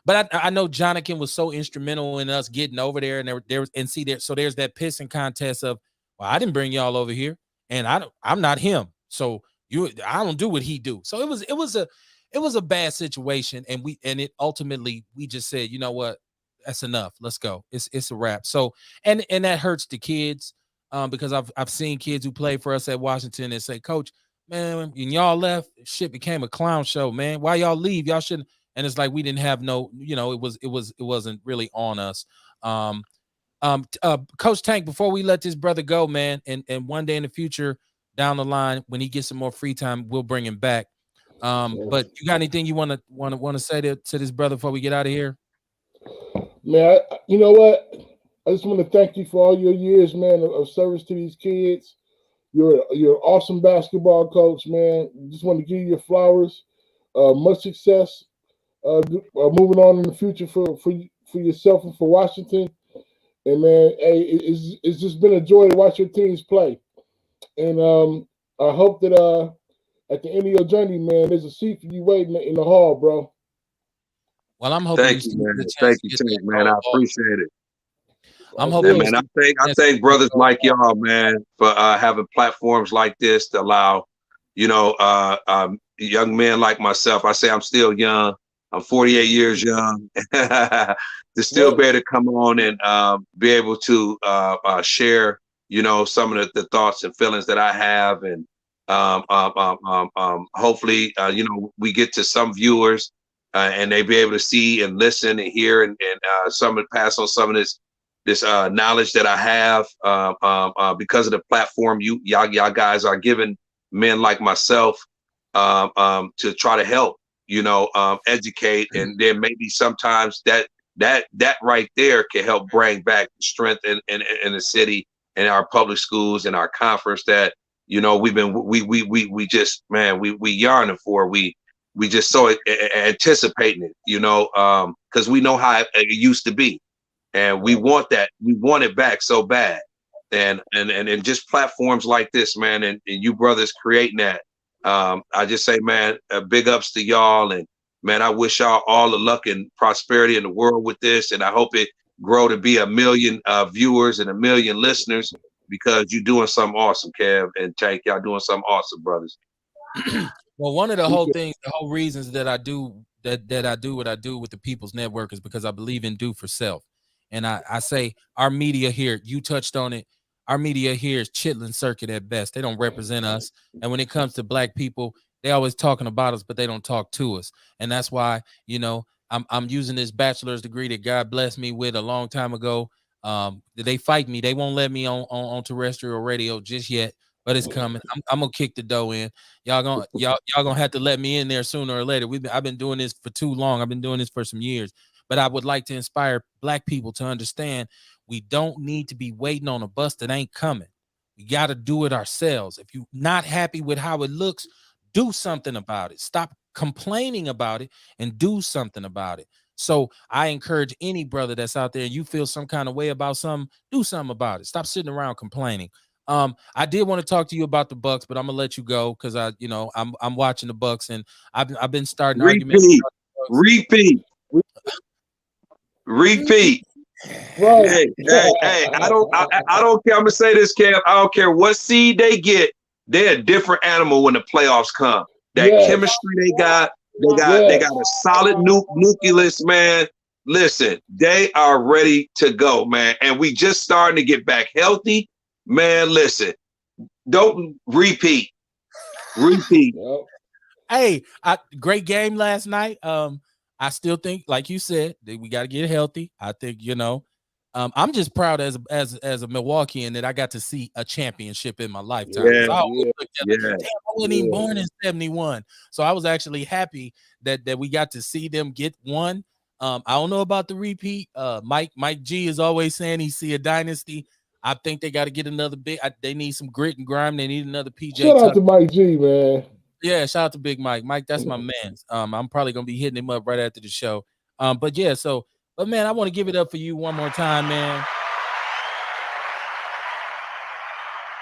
But I know Jonathan was so instrumental in us getting over there, and so there's that pissing contest of, well, I didn't bring y'all over here, and I'm not him. So I don't do what he do. So it was a bad situation, and it ultimately we just said, you know what, that's enough. Let's go. It's a wrap. So and that hurts the kids, because I've seen kids who play for us at Washington and say, Coach, man, when y'all left, shit became a clown show, man. Why y'all leave? Y'all shouldn't. and it's like we didn't have no, it wasn't really on us. Coach Tank, before we let this brother go, man, and one day in the future down the line when he gets some more free time, we'll bring him back. But you got anything you want to say to this brother before we get out of here?
Man, you know what? I just want to thank you for all your years, man, of service to these kids. You're an awesome basketball coach, man. Just want to give you your flowers. Much success moving on in the future for yourself and for Washington. And man, hey, it's just been a joy to watch your teams play. And I hope that at the end of your journey, man, there's a seat for you waiting in the hall, bro.
Well, I'm hoping.
Thank you, man. Thank you, man. I appreciate it.
I'm hoping,
man. I thank brothers like y'all, man, for having platforms like this to allow, young men like myself. I say I'm still young. I'm 48 years young. To still be able to come on and be able to share, some of the thoughts and feelings that I have, and hopefully, we get to some viewers and they be able to see and listen and hear and pass on some of this knowledge that I have because of the platform y'all guys are giving men like myself to try to help, educate, and then maybe sometimes that right there can help bring back strength in the city and our public schools and our conference that we just, man, we yearning for. We just so anticipating it, because we know how it used to be. And we want that. We want it back so bad. And just platforms like this, man, and you brothers creating that. I just say, man, big ups to y'all. And man, I wish y'all all the luck and prosperity in the world with this. And I hope it grow to be 1 million viewers and 1 million listeners, because you're doing something awesome, Kev and Tank. Y'all doing something awesome, brothers.
Well, one of the whole reasons that I do that I do what I do with the People's Network is because I believe in do for self. And I say our media here, you touched on it. Our media here is Chitlin Circuit at best. They don't represent us. And when it comes to black people, they always talking about us, but they don't talk to us. And that's why, I'm using this bachelor's degree that God blessed me with a long time ago. They fight me. They won't let me on terrestrial radio just yet, but it's coming. I'm gonna kick the dough in. Y'all gonna have to let me in there sooner or later. I've been doing this for too long. I've been doing this for some years. But I would like to inspire black people to understand we don't need to be waiting on a bus that ain't coming. We got to do it ourselves. If you're not happy with how it looks, do something about it. Stop complaining about it and do something about it. So I encourage any brother that's out there and you feel some kind of way about something, do something about it. Stop sitting around complaining. I did want to talk to you about the Bucks, but I'm gonna let you go because I'm watching the Bucks and I've been starting arguments.
Repeat. Right. Hey, I don't care. I'm gonna say this, Kev. I don't care what seed they get, they're a different animal when the playoffs come. That chemistry they got a solid nucleus, man. Listen, they are ready to go, man. And we just starting to get back healthy. Man, listen. Don't repeat.
Hey, great game last night. I still think, like you said, that we got to get healthy. I think, I'm just proud as a Milwaukeean that I got to see a championship in my lifetime. I wasn't even born in 71. So I was actually happy that we got to see them get one. I don't know about the repeat. Mike G is always saying he see a dynasty. I think they got to get another big. They need some grit and grime. They need another PJ.
Shout out to Mike G, man.
Yeah, shout out to Big Mike. Mike, that's my man. I'm probably gonna be hitting him up right after the show. But man, I want to give it up for you one more time, man.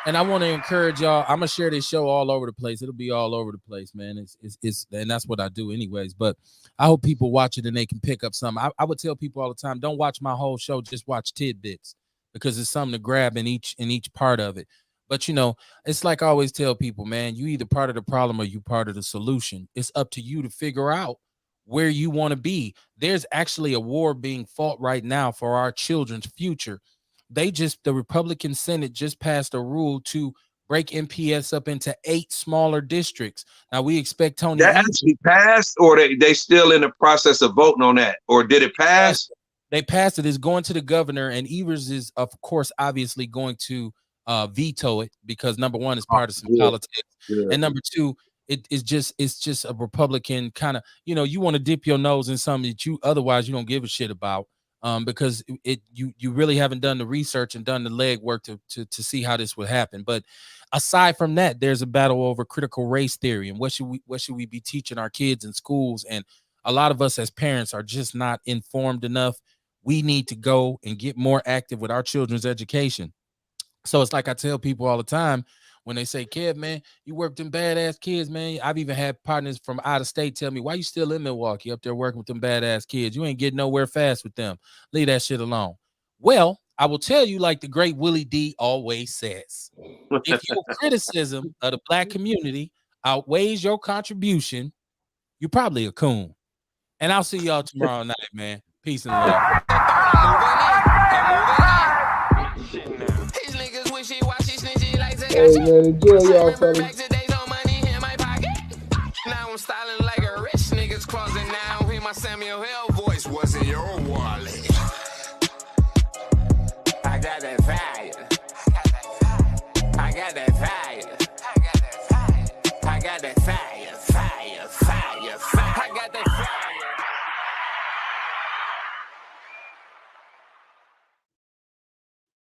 And I want to encourage y'all. I'm gonna share this show all over the place. It'll be all over the place, man. It's and that's what I do anyways. But I hope people watch it and they can pick up something. I would tell people all the time, don't watch my whole show, just watch tidbits because it's something to grab in each part of it. But it's like I always tell people, man, you either part of the problem or you part of the solution. It's up to you to figure out where you want to be. There's actually a war being fought right now for our children's future. The Republican Senate just passed a rule to break MPS up into 8 smaller districts. Now we expect Tony.
That actually passed, or they still in the process of voting on that, or did it pass?
They passed it. It's going to the governor, and Evers is, of course, obviously going to veto it because number one is partisan politics, and number two, it's just a Republican kind of, you want to dip your nose in something that you otherwise you don't give a shit about, because you really haven't done the research and done the legwork to see how this would happen. But aside from that, there's a battle over critical race theory and what should we be teaching our kids in schools, and a lot of us as parents are just not informed enough. We need to go and get more active with our children's education. So it's like I tell people all the time when they say, Kev, man, you work them badass kids, man. I've even had partners from out of state tell me, why you still in Milwaukee up there working with them badass kids? You ain't getting nowhere fast with them. Leave that shit alone. Well, I will tell you, like the great Willie D always says, if your criticism of the Black community outweighs your contribution, you're probably a coon. And I'll see y'all tomorrow night, man. Peace and love.
Hey, man, enjoy y'all, fellas.